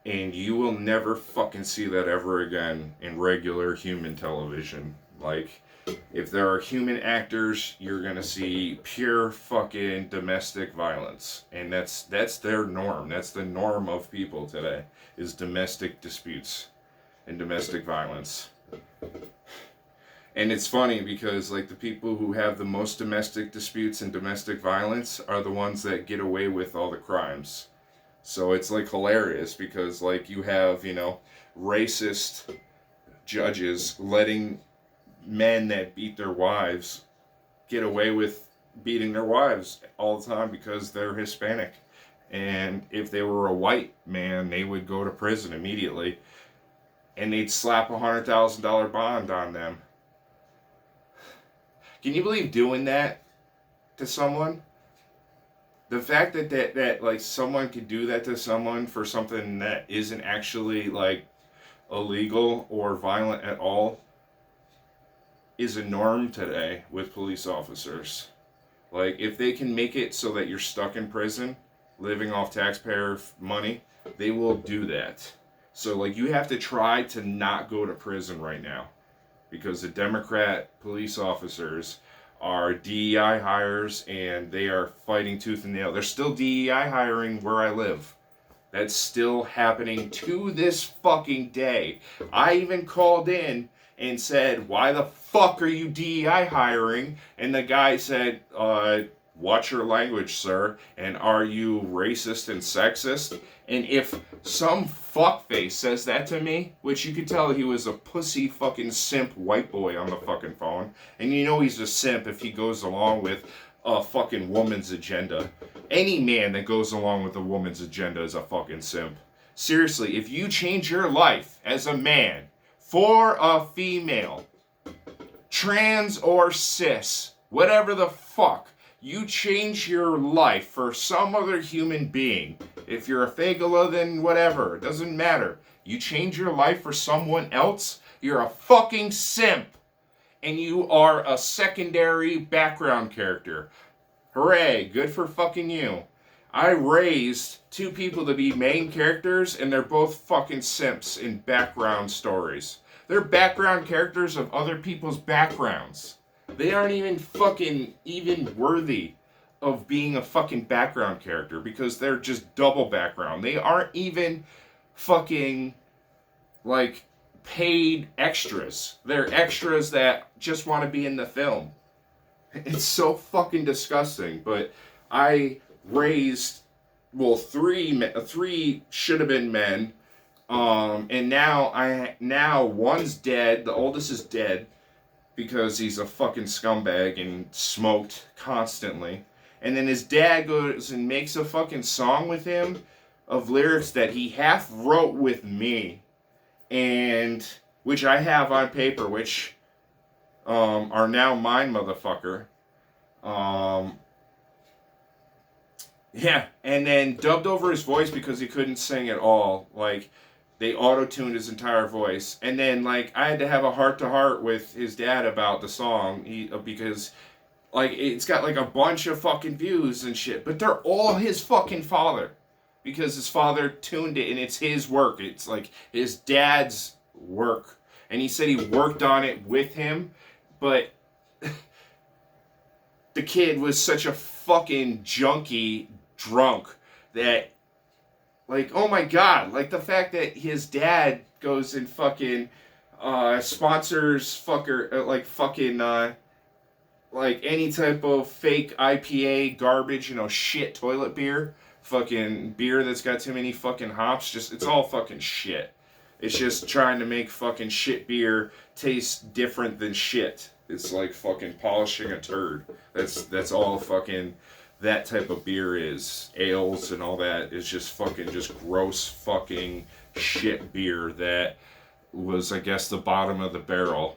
And you will never fucking see that ever again in regular human television. Like, if there are human actors, you're gonna see pure fucking domestic violence. And that's their norm. That's the norm of people today, is domestic disputes and domestic violence. And it's funny because, like, the people who have the most domestic disputes and domestic violence are the ones that get away with all the crimes. So it's, like, hilarious because, like, you have, racist judges letting men that beat their wives get away with beating their wives all the time because they're Hispanic. And if they were a white man, they would go to prison immediately. And they'd slap a $100,000 bond on them. Can you believe doing that to someone? The fact that like, someone could do that to someone for something that isn't actually, like, illegal or violent at all is a norm today with police officers. Like, if they can make it so that you're stuck in prison, living off taxpayer money, they will do that. So, like, you have to try to not go to prison right now, because the Democrat police officers are DEI hires, and they are fighting tooth and nail. They're still DEI hiring where I live. That's still happening to this fucking day. I even called in and said, why the fuck are you DEI hiring? And the guy said, watch your language, sir, and are you racist and sexist? And if some fuckface says that to me, which you could tell he was a pussy fucking simp white boy on the fucking phone, and he's a simp if he goes along with a fucking woman's agenda. Any man that goes along with a woman's agenda is a fucking simp. Seriously, if you change your life as a man for a female, trans or cis, whatever the fuck, you change your life for some other human being. If you're a fagula, then whatever, it doesn't matter. You change your life for someone else, you're a fucking simp. And you are a secondary background character. Hooray, good for fucking you. I raised two people to be main characters, and they're both fucking simps in background stories. They're background characters of other people's backgrounds. They aren't even worthy of being a fucking background character, because they're just double background. They aren't even fucking, like, paid extras. They're extras that just want to be in the film. It's so fucking disgusting. But I raised, three should have been men, and now one's dead. The oldest is dead because he's a fucking scumbag and smoked constantly. And then his dad goes and makes a fucking song with him of lyrics that he half wrote with me, and which I have on paper, which are now mine, motherfucker. Yeah, and then dubbed over his voice because he couldn't sing at all. Like, They auto-tuned his entire voice, and then like I had to have a heart-to-heart with his dad about the song, because like it's got like a bunch of fucking views and shit, but they're all his fucking father, because his father tuned it and it's his work. It's like his dad's work, and he said he worked on it with him, but the kid was such a fucking junkie drunk that, like, oh my god, like the fact that his dad goes and fucking sponsors like any type of fake IPA garbage, shit toilet beer, fucking beer that's got too many fucking hops, just it's all fucking shit. It's just trying to make fucking shit beer taste different than shit. It's like fucking polishing a turd. That's all fucking that type of beer is. Ales and all that is just gross fucking shit beer that was, I guess, the bottom of the barrel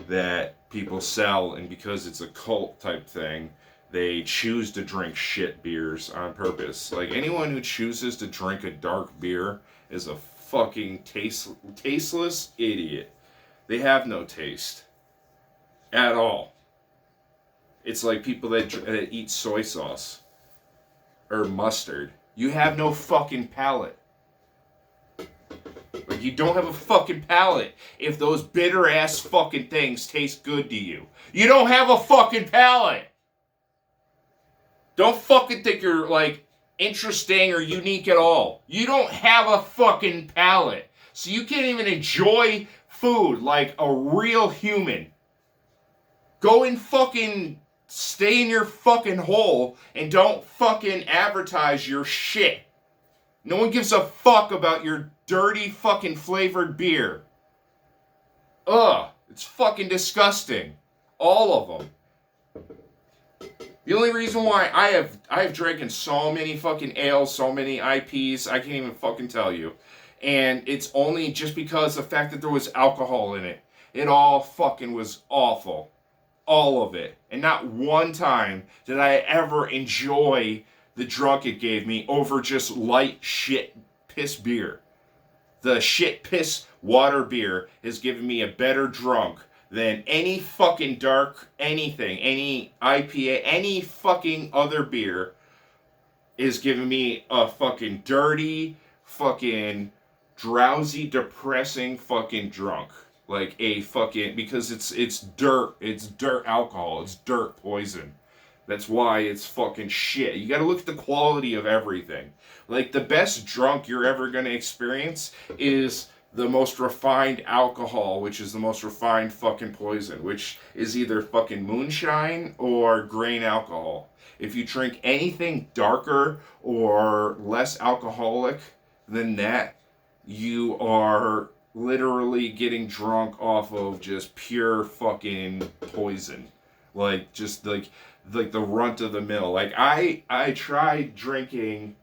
that people sell, and because it's a cult type thing, they choose to drink shit beers on purpose. Like, anyone who chooses to drink a dark beer is a fucking tasteless idiot. They have no taste at all. It's like people that eat soy sauce or mustard. You have no fucking palate. Like, you don't have a fucking palate if those bitter ass fucking things taste good to you. You don't have a fucking palate. Don't fucking think you're like interesting or unique at all. You don't have a fucking palate. So you can't even enjoy food like a real human. Go and fucking stay in your fucking hole and don't fucking advertise your shit. No one gives a fuck about your dirty fucking flavored beer. Ugh, it's fucking disgusting. All of them. The only reason why I have drinking so many fucking ales, so many IPs, I can't even fucking tell you. And it's only just because the fact that there was alcohol in it. It all fucking was awful. All of it. And not one time did I ever enjoy the drunk it gave me over just light shit piss beer. The shit piss water beer has given me a better drunk than any fucking dark anything, any IPA, any fucking other beer is giving me a fucking dirty, fucking drowsy, depressing fucking drunk. Like a fucking, because it's dirt alcohol, it's dirt poison. That's why it's fucking shit. You gotta look at the quality of everything. Like, the best drunk you're ever gonna experience is the most refined alcohol, which is the most refined fucking poison, which is either fucking moonshine or grain alcohol. If you drink anything darker or less alcoholic than that, you are literally getting drunk off of just pure fucking poison. Like, just like the runt of the mill. Like, I tried drinking,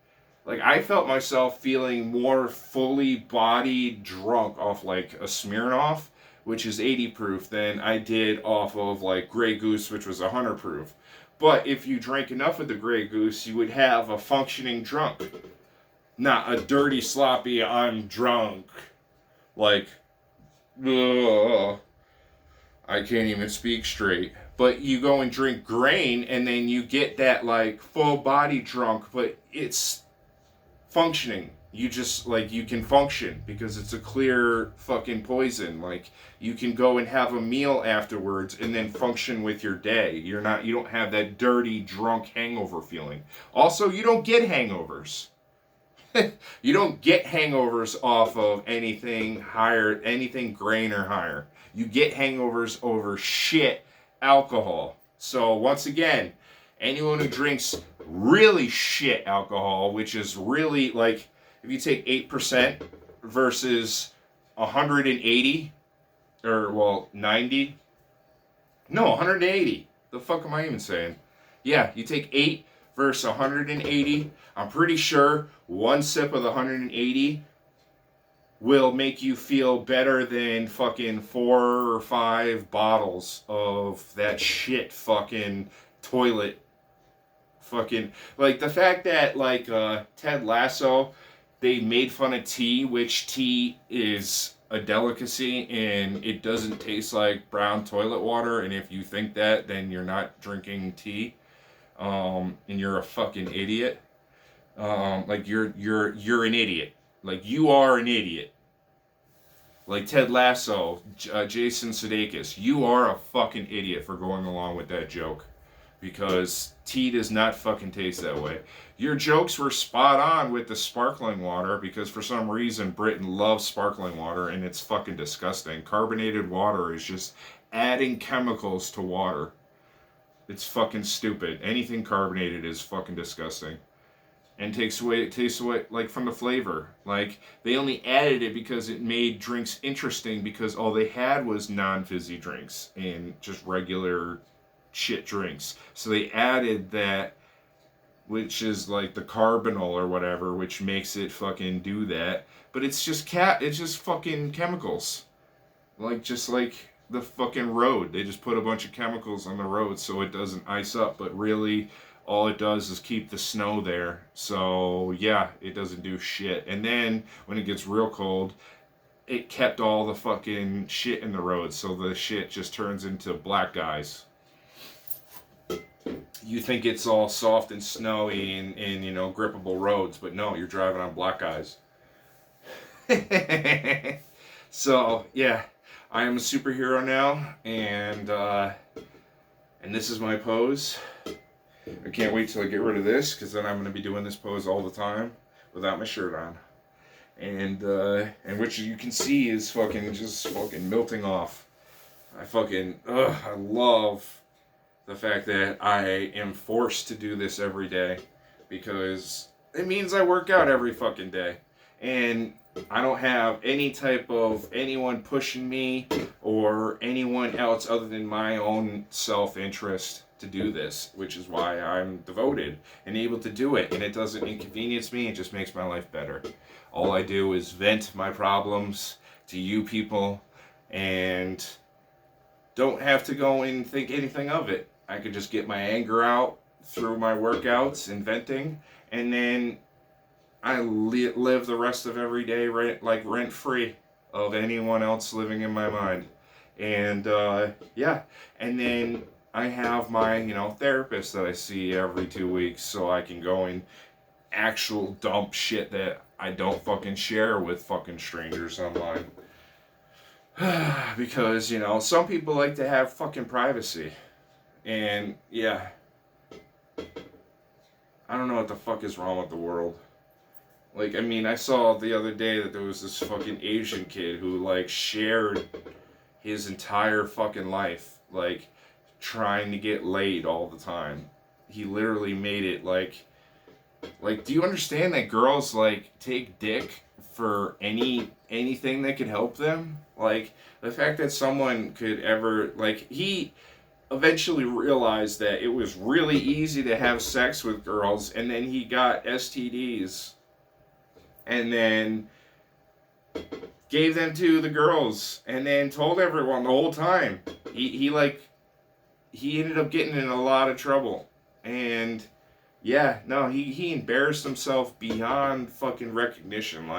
like, I felt myself feeling more fully bodied drunk off like a Smirnoff, which is 80 proof, than I did off of like Grey Goose, which was 100 proof. But if you drank enough of the Grey Goose, you would have a functioning drunk. Not a dirty, sloppy, I'm drunk. Like, ugh, I can't even speak straight. But you go and drink grain, and then you get that, like, full body drunk, but it's functioning. You just, like, you can function because it's a clear fucking poison. Like, you can go and have a meal afterwards and then function with your day. You don't have that dirty, drunk hangover feeling. Also, you don't get hangovers. You don't get hangovers off of anything higher, anything grain or higher. You get hangovers over shit alcohol. So once again, anyone who drinks really shit alcohol, which is really like, if you take 8% versus 180, or well, 90, no, 180. The fuck am I even saying? Yeah, you take 8 versus 180. I'm pretty sure one sip of the 180 will make you feel better than fucking 4 or 5 bottles of that shit fucking toilet fucking, like the fact that like Ted Lasso They made fun of tea, which tea is a delicacy and it doesn't taste like brown toilet water. And if you think that, then you're not drinking tea, and you're a fucking idiot. Like you're an idiot. Like you are an idiot. Like Ted Lasso, Jason Sudeikis, you are a fucking idiot for going along with that joke. Because tea does not fucking taste that way. Your jokes were spot on with the sparkling water because for some reason Britain loves sparkling water and it's fucking disgusting. Carbonated water is just adding chemicals to water. It's fucking stupid. Anything carbonated is fucking disgusting. And tastes away like from the flavor. Like they only added it because it made drinks interesting because all they had was non-fizzy drinks and just regular shit drinks. So they added that, which is like the carbonol or whatever, which makes it fucking do that. But it's just fucking chemicals. Just like the fucking road. They just put a bunch of chemicals on the road so it doesn't ice up, but really all it does is keep the snow there. So yeah, it doesn't do shit. And then when it gets real cold, it kept all the fucking shit in the road, so the shit just turns into black guys. You think it's all soft and snowy and grippable roads, but no, you're driving on black guys. So yeah, I am a superhero now, and this is my pose. I can't wait till I get rid of this, because then I'm going to be doing this pose all the time without my shirt on. And which you can see is just fucking melting off. I love the fact that I am forced to do this every day, because it means I work out every fucking day. And I don't have any type of anyone pushing me or anyone else other than my own self-interest to do this, which is why I'm devoted and able to do it. And it doesn't inconvenience me, it just makes my life better. All I do is vent my problems to you people and don't have to go and think anything of it. I could just get my anger out through my workouts and venting, and then I live the rest of every day rent free of anyone else living in my mind. And yeah, and then I have my therapist that I see every 2 weeks, so I can go and actual dump shit that I don't fucking share with fucking strangers online. Because some people like to have fucking privacy. And yeah, I don't know what the fuck is wrong with the world. I saw the other day that there was this fucking Asian kid who shared his entire fucking life trying to get laid all the time. He literally made it do you understand that girls take dick for anything that could help them? The fact that someone could ever he eventually realized that it was really easy to have sex with girls, and then he got STDs and then gave them to the girls and then told everyone the whole time. He ended up getting in a lot of trouble. And yeah, no, he embarrassed himself beyond fucking recognition.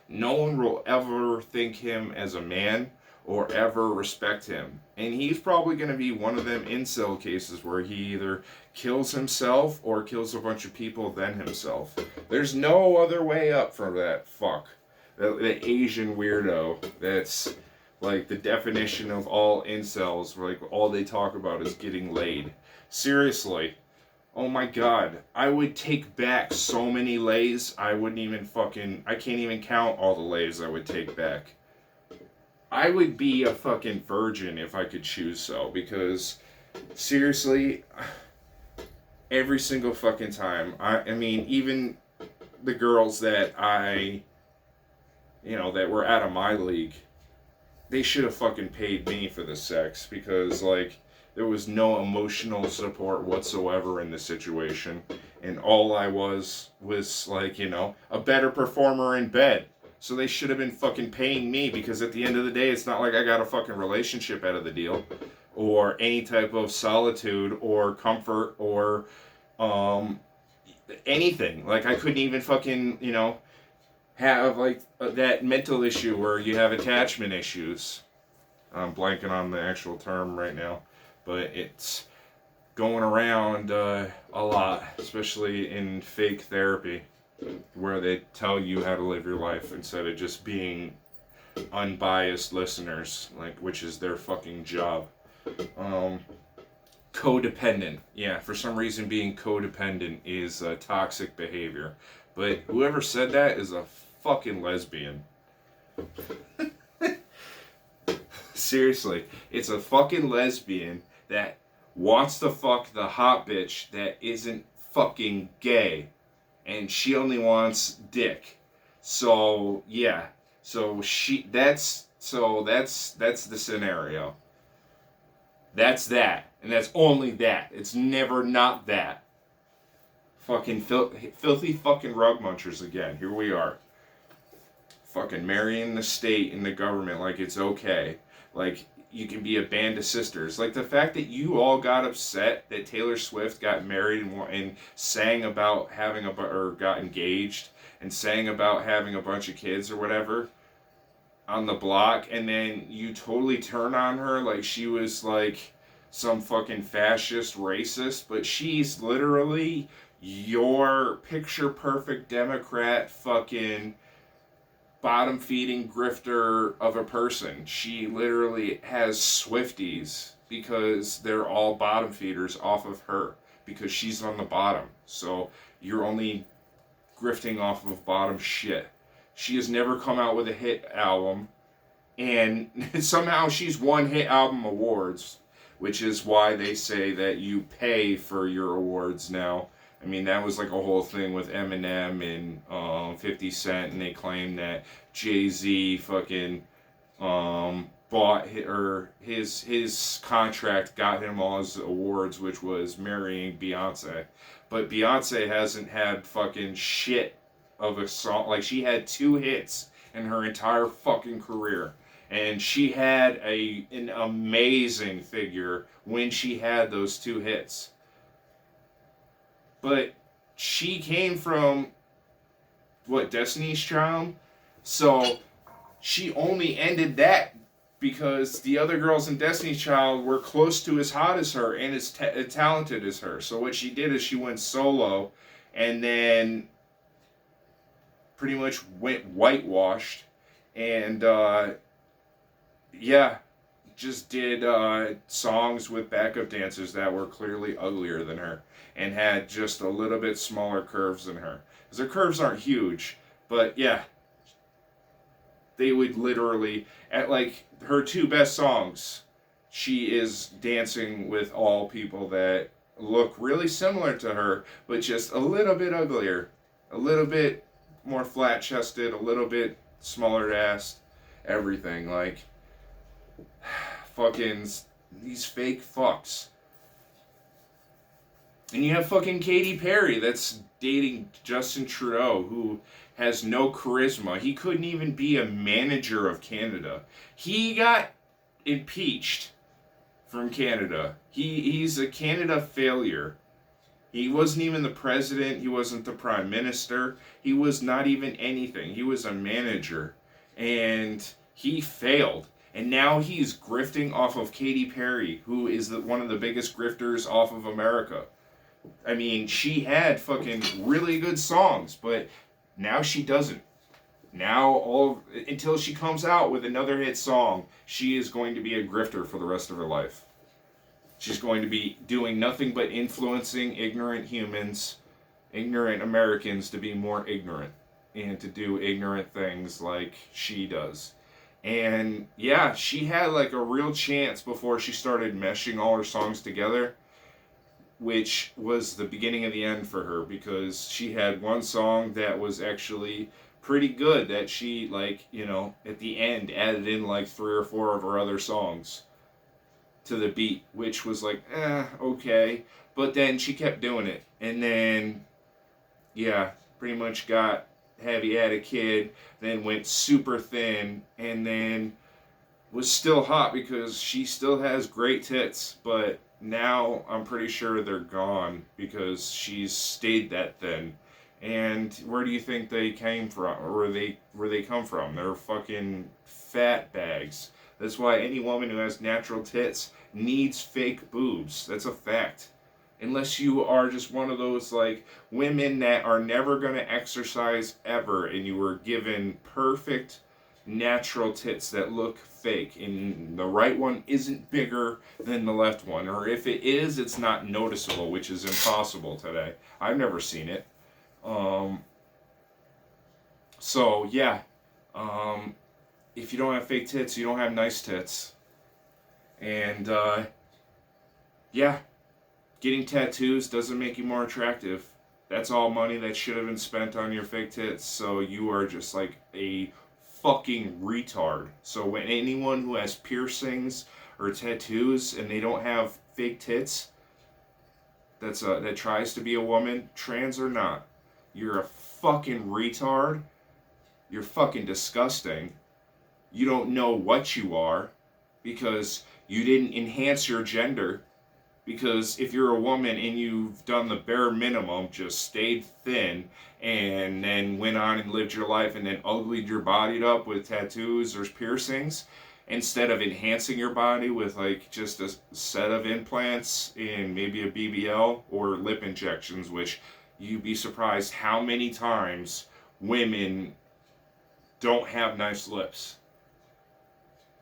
No one will ever think him as a man or ever respect him. And he's probably going to be one of them incel cases where he either kills himself or kills a bunch of people then himself. There's no other way up from that fuck. The Asian weirdo that's the definition of all incels, where all they talk about is getting laid. Seriously. Oh my god. I would take back so many lays, I can't even count all the lays I would take back. I would be a fucking virgin if I could choose so, because seriously, every single fucking time, even the girls that that were out of my league, they should have fucking paid me for the sex, because there was no emotional support whatsoever in the situation, and all I was a better performer in bed. So they should have been fucking paying me, because at the end of the day, it's not like I got a fucking relationship out of the deal, or any type of solitude or comfort or anything. I couldn't even fucking have like that mental issue where you have attachment issues. I'm blanking on the actual term right now, but it's going around a lot, especially in fake therapy, where they tell you how to live your life instead of just being unbiased listeners, like which is their fucking job. Um, Codependent, yeah. For some reason, being codependent is toxic behavior, but whoever said that is a fucking lesbian. Seriously, it's a fucking lesbian that wants to fuck the hot bitch that isn't fucking gay, and she only wants dick. So yeah, that's the scenario. That's that, and that's only that. It's never not that. Fucking filthy fucking rug munchers again. Here we are. Fucking marrying the state and the government like it's okay. Like you can be a band of sisters. Like the fact that you all got upset that Taylor Swift got married and sang about having or got engaged and sang about having a bunch of kids or whatever on the block, and then you totally turn on her like she was like some fucking fascist racist, but she's literally your picture perfect Democrat fucking bottom feeding grifter of a person. She literally has Swifties because they're all bottom feeders off of her because she's on the bottom. So you're only grifting off of bottom shit. She has never come out with a hit album, and somehow she's won hit album awards, which is why they say that you pay for your awards now. I mean, that was like a whole thing with Eminem and 50 Cent, and they claim that Jay-Z fucking bought his contract got him all his awards, which was marrying Beyonce. But Beyonce hasn't had fucking shit of a song. Like, she had 2 hits in her entire fucking career. And she had an amazing figure when she had those 2 hits. But she came from, Destiny's Child? So she only ended that because the other girls in Destiny's Child were close to as hot as her and as talented as her. So what she did is she went solo and then pretty much went whitewashed and, yeah, just did songs with backup dancers that were clearly uglier than her and had just a little bit smaller curves than her. Because her curves aren't huge, but yeah, they would literally, at like her 2 best songs, she is dancing with all people that look really similar to her, but just a little bit uglier, a little bit more flat chested, a little bit smaller ass, everything. Like, fucking these fake fucks. And you have fucking Katy Perry that's dating Justin Trudeau, who has no charisma. He couldn't even be a manager of Canada. He got impeached from Canada. He's a Canada failure. He wasn't even the president. He wasn't the prime minister. He was not even anything. He was a manager. And he failed. And now he's grifting off of Katy Perry, who is one of the biggest grifters off of America. I mean, she had fucking really good songs, but now she doesn't. Now, until she comes out with another hit song, she is going to be a grifter for the rest of her life. She's going to be doing nothing but influencing ignorant humans, ignorant Americans to be more ignorant and to do ignorant things like she does. And yeah, she had like a real chance before she started meshing all her songs together, which was the beginning of the end for her, because she had one song that was actually pretty good that she, like, at the end added in like 3 or 4 of her other songs to the beat, which was like, okay. But then she kept doing it. And then, yeah, pretty much got heavy, had a kid, then went super thin, and then was still hot because she still has great tits, but now I'm pretty sure they're gone because she's stayed that thin And where do you think they came from, or where they come from? They're fucking fat bags. That's why any woman who has natural tits needs fake boobs. That's a fact. Unless you are just one of those like women that are never going to exercise ever, and you were given perfect natural tits that look fake, and the right one isn't bigger than the left one, or if it is, it's not noticeable, which is impossible today. I've never seen it. Um, so yeah, um, if you don't have fake tits, you don't have nice tits. And yeah, getting tattoos doesn't make you more attractive. That's all money that should have been spent on your fake tits. So you are just like a fucking retard. So when anyone who has piercings or tattoos and they don't have fake tits, that tries to be a woman, trans or not, you're a fucking retard. You're fucking disgusting. You don't know what you are because you didn't enhance your gender. Because if you're a woman and you've done the bare minimum, just stayed thin, and then went on and lived your life and then uglied your body up with tattoos or piercings, instead of enhancing your body with like just a set of implants and maybe a BBL or lip injections, which you'd be surprised how many times women don't have nice lips.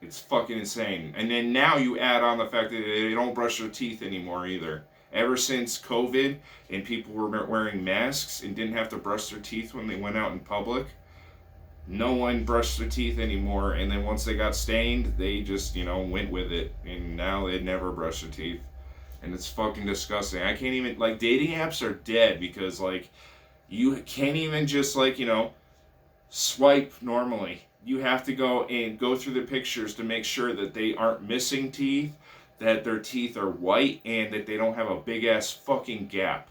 It's fucking insane. And then now you add on the fact that they don't brush their teeth anymore either. Ever since COVID and people were wearing masks and didn't have to brush their teeth when they went out in public, no one brushed their teeth anymore. And then once they got stained, they just, went with it. And now they never brush their teeth. And it's fucking disgusting. I can't even, like, dating apps are dead because, like, you can't even just, like, swipe normally. You have to go through the pictures to make sure that they aren't missing teeth, that their teeth are white, and that they don't have a big ass fucking gap.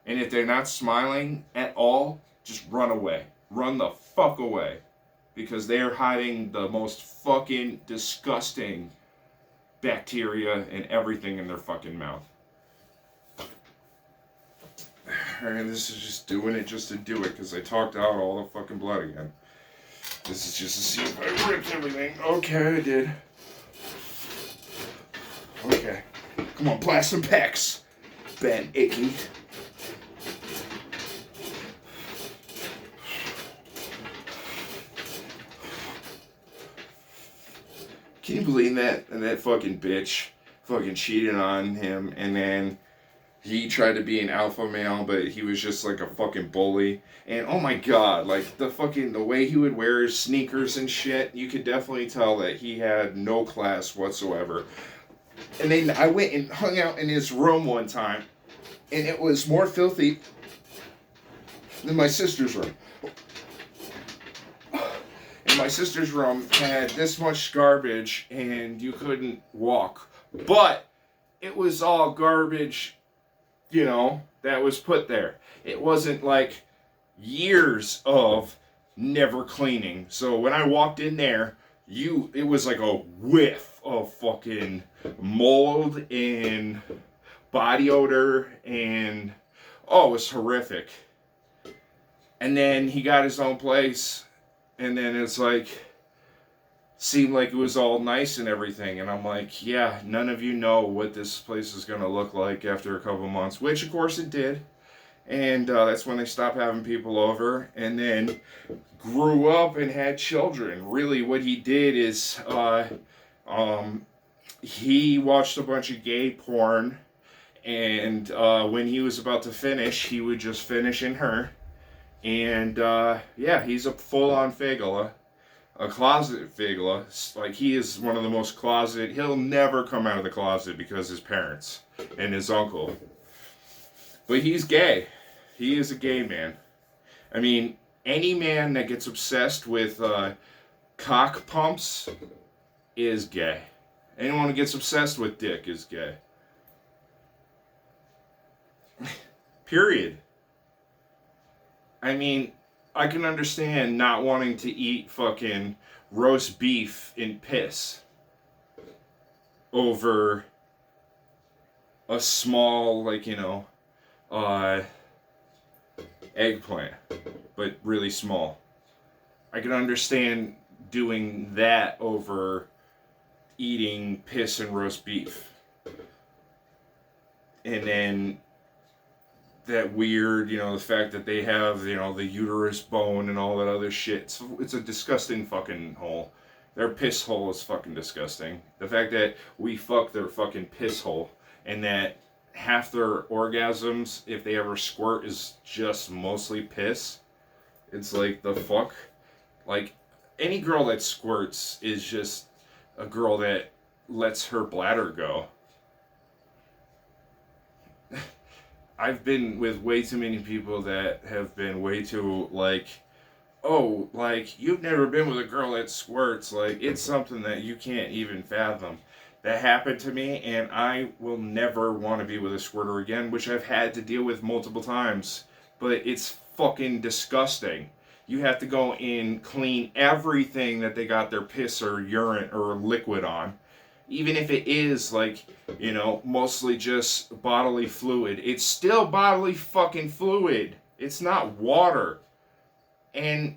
And if they're not smiling at all, just run away. Run the fuck away. Because they are hiding the most fucking disgusting bacteria and everything in their fucking mouth. Alright, this is just doing it just to do it because I talked out all the fucking blood again. This is just to see if I ripped everything. Okay, I did. Okay. Come on, blast some pecs. Ben Icky. Can you believe that? And that fucking bitch fucking cheated on him, and then he tried to be an alpha male, but he was just like a fucking bully. And oh my god, like the way he would wear his sneakers and shit, you could definitely tell that he had no class whatsoever. And then I went and hung out in his room one time, and it was more filthy than my sister's room. And my sister's room had this much garbage, and you couldn't walk. But it was all garbage, that was put there. It wasn't like years of never cleaning. So when I walked in there, it was like a whiff of fucking mold and body odor, and it was horrific. And then he got his own place, and then it's like seemed like it was all nice and everything, and I'm like, yeah, none of you know what this place is gonna look like after a couple months, which of course it did. And that's when they stopped having people over, and then grew up and had children. Really, what he did is he watched a bunch of gay porn, and when he was about to finish, he would just finish in her. And yeah, he's a full-on fagula, a closet fagula. Like, he is one of the most closet. He'll never come out of the closet because his parents and his uncle. But he's gay. He is a gay man. I mean, any man that gets obsessed with cock pumps is gay. Anyone who gets obsessed with dick is gay. Period. I mean, I can understand not wanting to eat fucking roast beef and piss over a small, eggplant, but really small. I can understand doing that over eating piss and roast beef. And then that weird, the fact that they have, the uterus bone and all that other shit. It's a disgusting fucking hole. Their piss hole is fucking disgusting. The fact that we fuck their fucking piss hole and that half their orgasms, if they ever squirt, is just mostly piss. It's like, the fuck? Like, any girl that squirts is just a girl that lets her bladder go. I've been with way too many people that have been way too, like, oh, like, you've never been with a girl that squirts. Like, it's something that you can't even fathom. That happened to me, and I will never want to be with a squirter again, which I've had to deal with multiple times. But it's fucking disgusting. You have to go in, clean everything that they got their piss or urine or liquid on. Even if it is, like, mostly just bodily fluid, it's still bodily fucking fluid. It's not water. And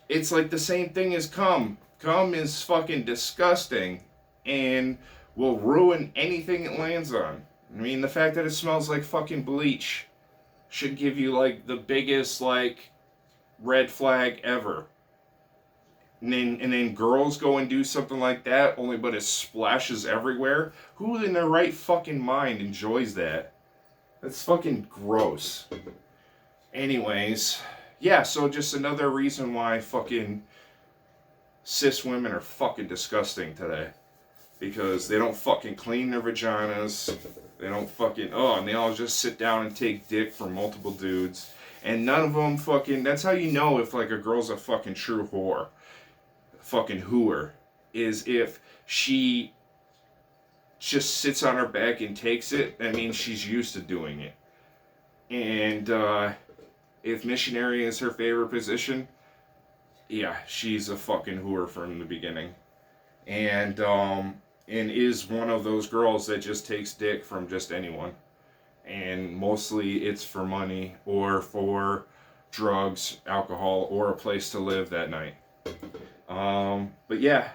it's like the same thing as cum. Cum is fucking disgusting and will ruin anything it lands on. I mean, the fact that it smells like fucking bleach should give you, like, the biggest, like, red flag ever. And then girls go and do something like that, only but it splashes everywhere. Who in their right fucking mind enjoys that? That's fucking gross. Anyways, yeah, so just another reason why fucking cis women are fucking disgusting today. Because they don't fucking clean their vaginas. They don't fucking, and they all just sit down and take dick from multiple dudes. And none of them fucking, that's how you know if, like, a girl's a fucking true whore. Fucking hooer, is if she just sits on her back and takes it. That means she's used to doing it. And if missionary is her favorite position, yeah, she's a fucking hooer from the beginning. And is one of those girls that just takes dick from just anyone. And mostly it's for money or for drugs, alcohol, or a place to live that night. But yeah,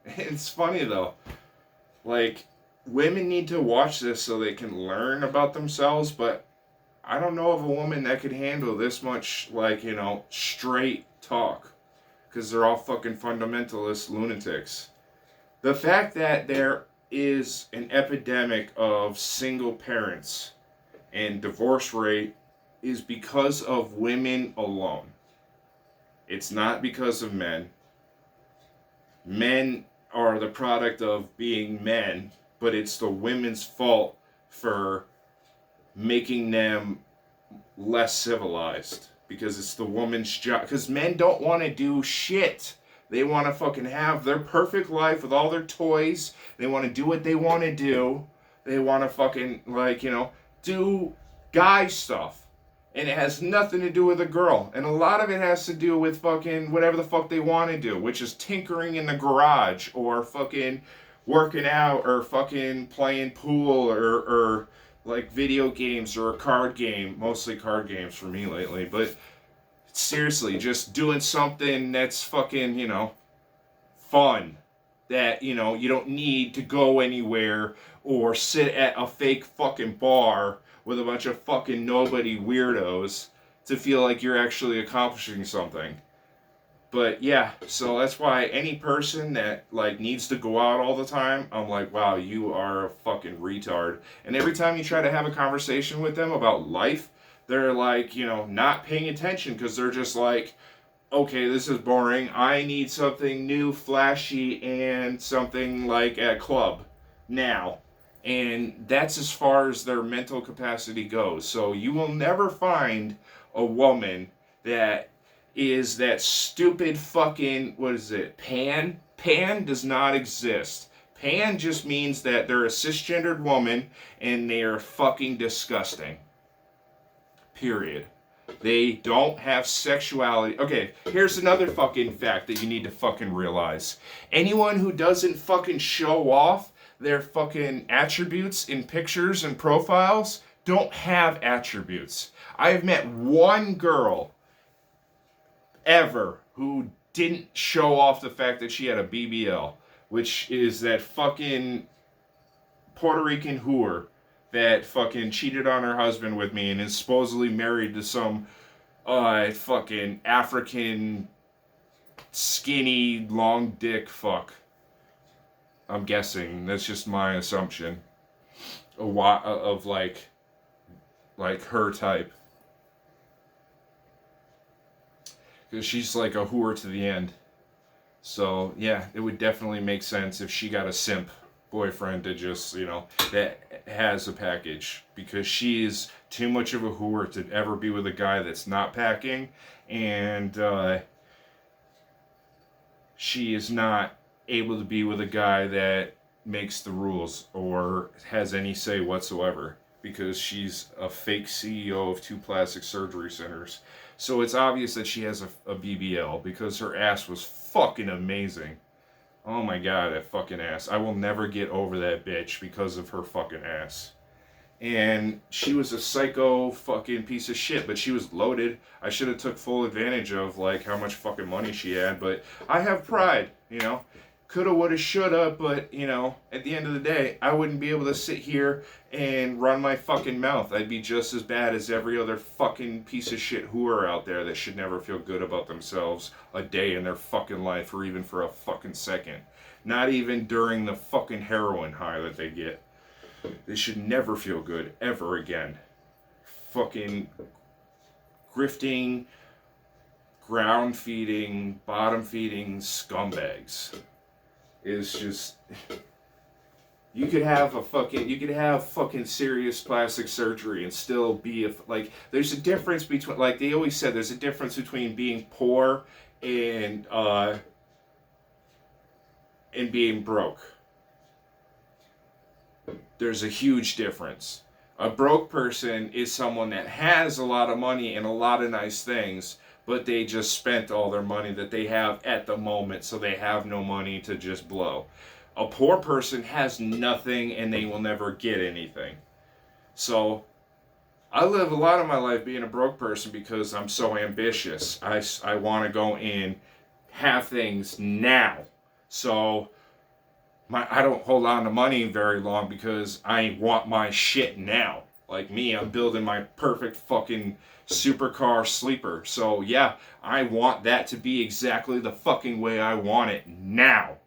it's funny though. Like, women need to watch this so they can learn about themselves, but I don't know of a woman that could handle this much, like, straight talk. Because they're all fucking fundamentalist lunatics. The fact that there is an epidemic of single parents and divorce rate is because of women alone. It's not because of men. Men are the product of being men, but it's the women's fault for making them less civilized. Because it's the woman's job. Because men don't want to do shit. They want to fucking have their perfect life with all their toys. They want to do what they want to do. They want to fucking, like, do guy stuff. And it has nothing to do with a girl. And a lot of it has to do with fucking whatever the fuck they want to do. Which is tinkering in the garage. Or fucking working out. Or fucking playing pool. Or like video games or a card game. Mostly card games for me lately. But seriously, just doing something that's fucking, fun. That, you don't need to go anywhere or sit at a fake fucking bar with a bunch of fucking nobody weirdos to feel like you're actually accomplishing something. But yeah, so that's why any person that, like, needs to go out all the time, I'm like, wow, you are a fucking retard. And every time you try to have a conversation with them about life, they're like, not paying attention because they're just like, okay, this is boring. I need something new, flashy, and something like a club now. And that's as far as their mental capacity goes. So you will never find a woman that is that stupid fucking, what is it, pan? Pan does not exist. Pan just means that they're a cisgendered woman and they're fucking disgusting. Period. They don't have sexuality. Okay, here's another fucking fact that you need to fucking realize. Anyone who doesn't fucking show off their fucking attributes in pictures and profiles don't have attributes. I've met one girl ever who didn't show off the fact that she had a BBL, which is that fucking Puerto Rican whore that fucking cheated on her husband with me and is supposedly married to some fucking African skinny long dick fuck. I'm guessing. That's just my assumption of like her type. Because she's like a whore to the end. So, yeah, it would definitely make sense if she got a simp boyfriend to just, that has a package. Because she is too much of a whore to ever be with a guy that's not packing. And she is not able to be with a guy that makes the rules or has any say whatsoever. Because she's a fake CEO of 2 plastic surgery centers. So it's obvious that she has a BBL because her ass was fucking amazing. Oh my god, that fucking ass. I will never get over that bitch because of her fucking ass. And she was a psycho fucking piece of shit, but she was loaded. I should have took full advantage of like how much fucking money she had, but I have pride, Coulda, woulda, shoulda, but, at the end of the day, I wouldn't be able to sit here and run my fucking mouth. I'd be just as bad as every other fucking piece of shit whore out there that should never feel good about themselves a day in their fucking life or even for a fucking second. Not even during the fucking heroin high that they get. They should never feel good ever again. Fucking grifting, ground feeding, bottom feeding scumbags. Is just, you could have fucking serious plastic surgery and still be there's a difference between, like they always said, there's a difference between being poor and being broke. There's a huge difference. A broke person is someone that has a lot of money and a lot of nice things, but they just spent all their money that they have at the moment, so they have no money to just blow. A poor person has nothing and they will never get anything. So, I live a lot of my life being a broke person because I'm so ambitious. I want to go and have things now. So, I don't hold on to money very long because I want my shit now. Like me, I'm building my perfect fucking supercar sleeper. So yeah, I want that to be exactly the fucking way I want it now.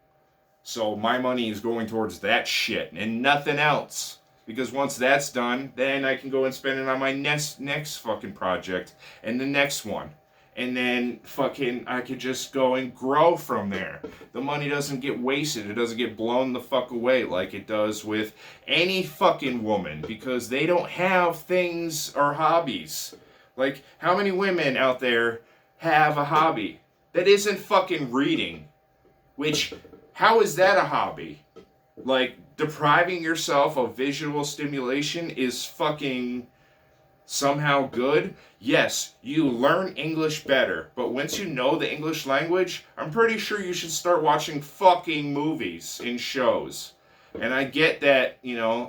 So my money is going towards that shit and nothing else. Because once that's done, then I can go and spend it on my next fucking project and the next one. And then fucking I could just go and grow from there. The money doesn't get wasted. It doesn't get blown the fuck away like it does with any fucking woman. Because they don't have things or hobbies. Like, how many women out there have a hobby that isn't fucking reading? Which, how is that a hobby? Like, depriving yourself of visual stimulation is fucking somehow good? Yes, you learn English better, but once you know the English language, I'm pretty sure you should start watching fucking movies and shows. And I get that,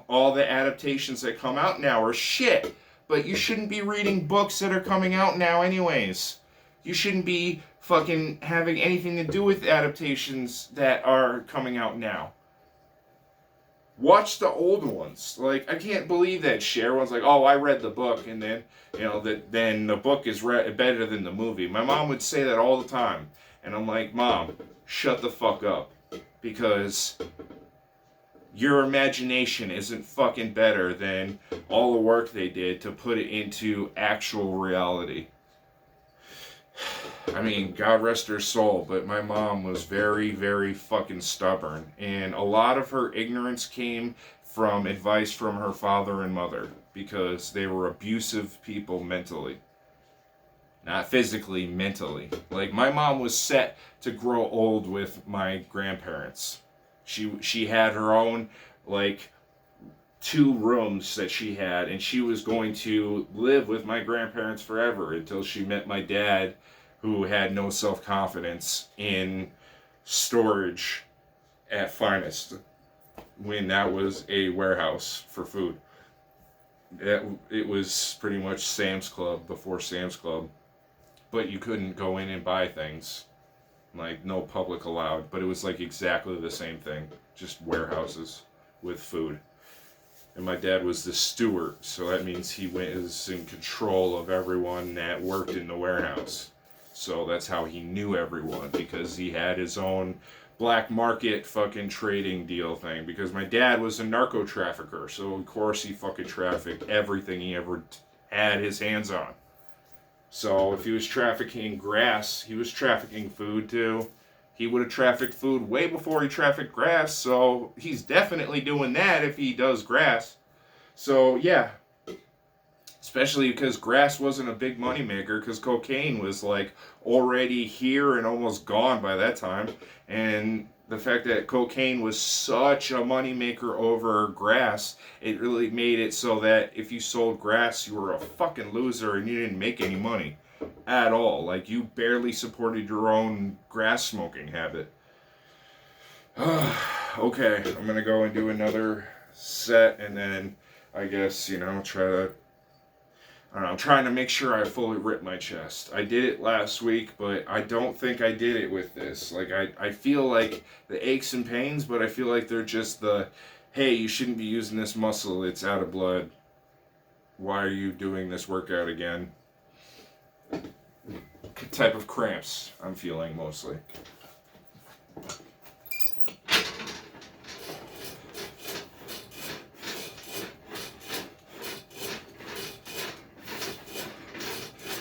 all the adaptations that come out now are shit, but you shouldn't be reading books that are coming out now anyways. You shouldn't be fucking having anything to do with adaptations that are coming out now. Watch the old ones. Like, I can't believe that shit. Everyone's like, oh, I read the book, and then, then the book is better than the movie. My mom would say that all the time. And I'm like, Mom, shut the fuck up. Because your imagination isn't fucking better than all the work they did to put it into actual reality. I mean, God rest her soul, but my mom was very, very fucking stubborn. And a lot of her ignorance came from advice from her father and mother because they were abusive people mentally. Not physically, mentally. Like, my mom was set to grow old with my grandparents. She had her own, 2 rooms that she had, and she was going to live with my grandparents forever until she met my dad, who had no self-confidence in storage at Finest when that was a warehouse for food. It was pretty much Sam's Club before Sam's Club, but you couldn't go in and buy things. Like, no public allowed, but it was like exactly the same thing, just warehouses with food. And my dad was the steward, so that means he was in control of everyone that worked in the warehouse. So that's how he knew everyone, because he had his own black market fucking trading deal thing. Because my dad was a narco trafficker, so of course he fucking trafficked everything he ever had his hands on. So if he was trafficking grass, he was trafficking food too. He would have trafficked food way before he trafficked grass, so he's definitely doing that if he does grass. So yeah, especially because grass wasn't a big moneymaker, because cocaine was like already here and almost gone by that time. And the fact that cocaine was such a moneymaker over grass, it really made it so that if you sold grass, you were a fucking loser and you didn't make any money at all. Like, you barely supported your own grass smoking habit. Okay, I'm gonna go and do another set, and then I guess, try to, I don't know, I'm trying to make sure I fully rip my chest. I did it last week, but I don't think I did it with this. Like, I feel like the aches and pains, but I feel like they're just hey, you shouldn't be using this muscle, it's out of blood. Why are you doing this workout again? Type of cramps I'm feeling mostly.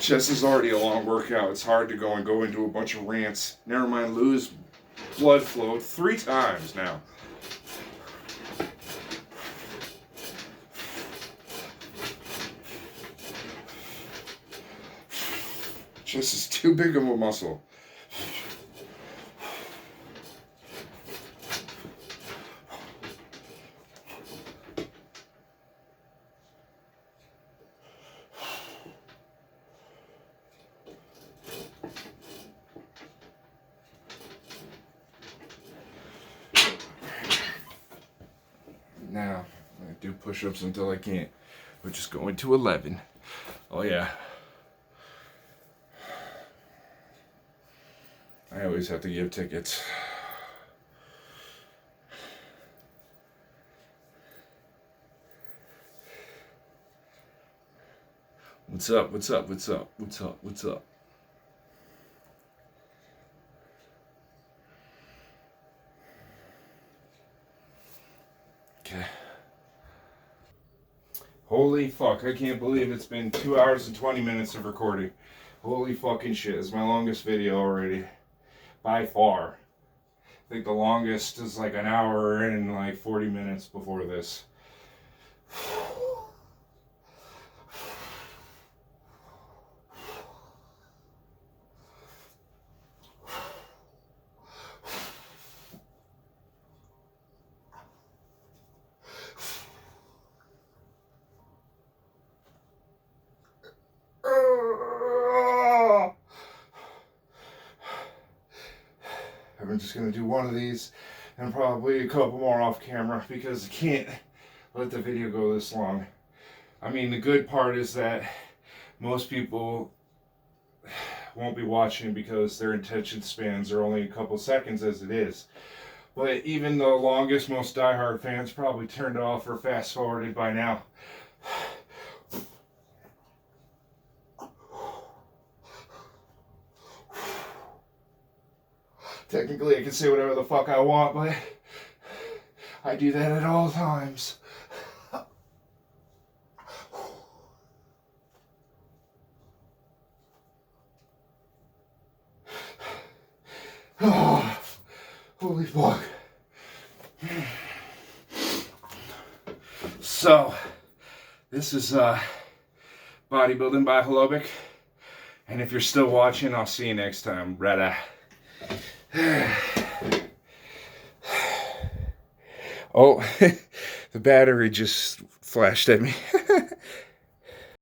Chest is already a long workout. It's hard to go into a bunch of rants. Never mind lose blood flow 3 times now. Chest is too big of a muscle. Now, I do push-ups until I can't. We're just going to 11. Oh yeah. I always have to give tickets. What's up? What's up? What's up? What's up? What's up? Okay. Holy fuck, I can't believe it's been 2 hours and 20 minutes of recording. Holy fucking shit, it's my longest video already. By far. I think the longest is like an hour and like 40 minutes before this. I'm just going to do one of these and probably a couple more off camera because I can't let the video go this long. I mean, the good part is that most people won't be watching because their attention spans are only a couple seconds as it is. But even the longest, most diehard fans probably turned it off or fast forwarded by now. Technically, I can say whatever the fuck I want, but I do that at all times. Oh, holy fuck. So, this is Bodybuilding by Holobic. And if you're still watching, I'll see you next time. Brother. Oh, the battery just flashed at me.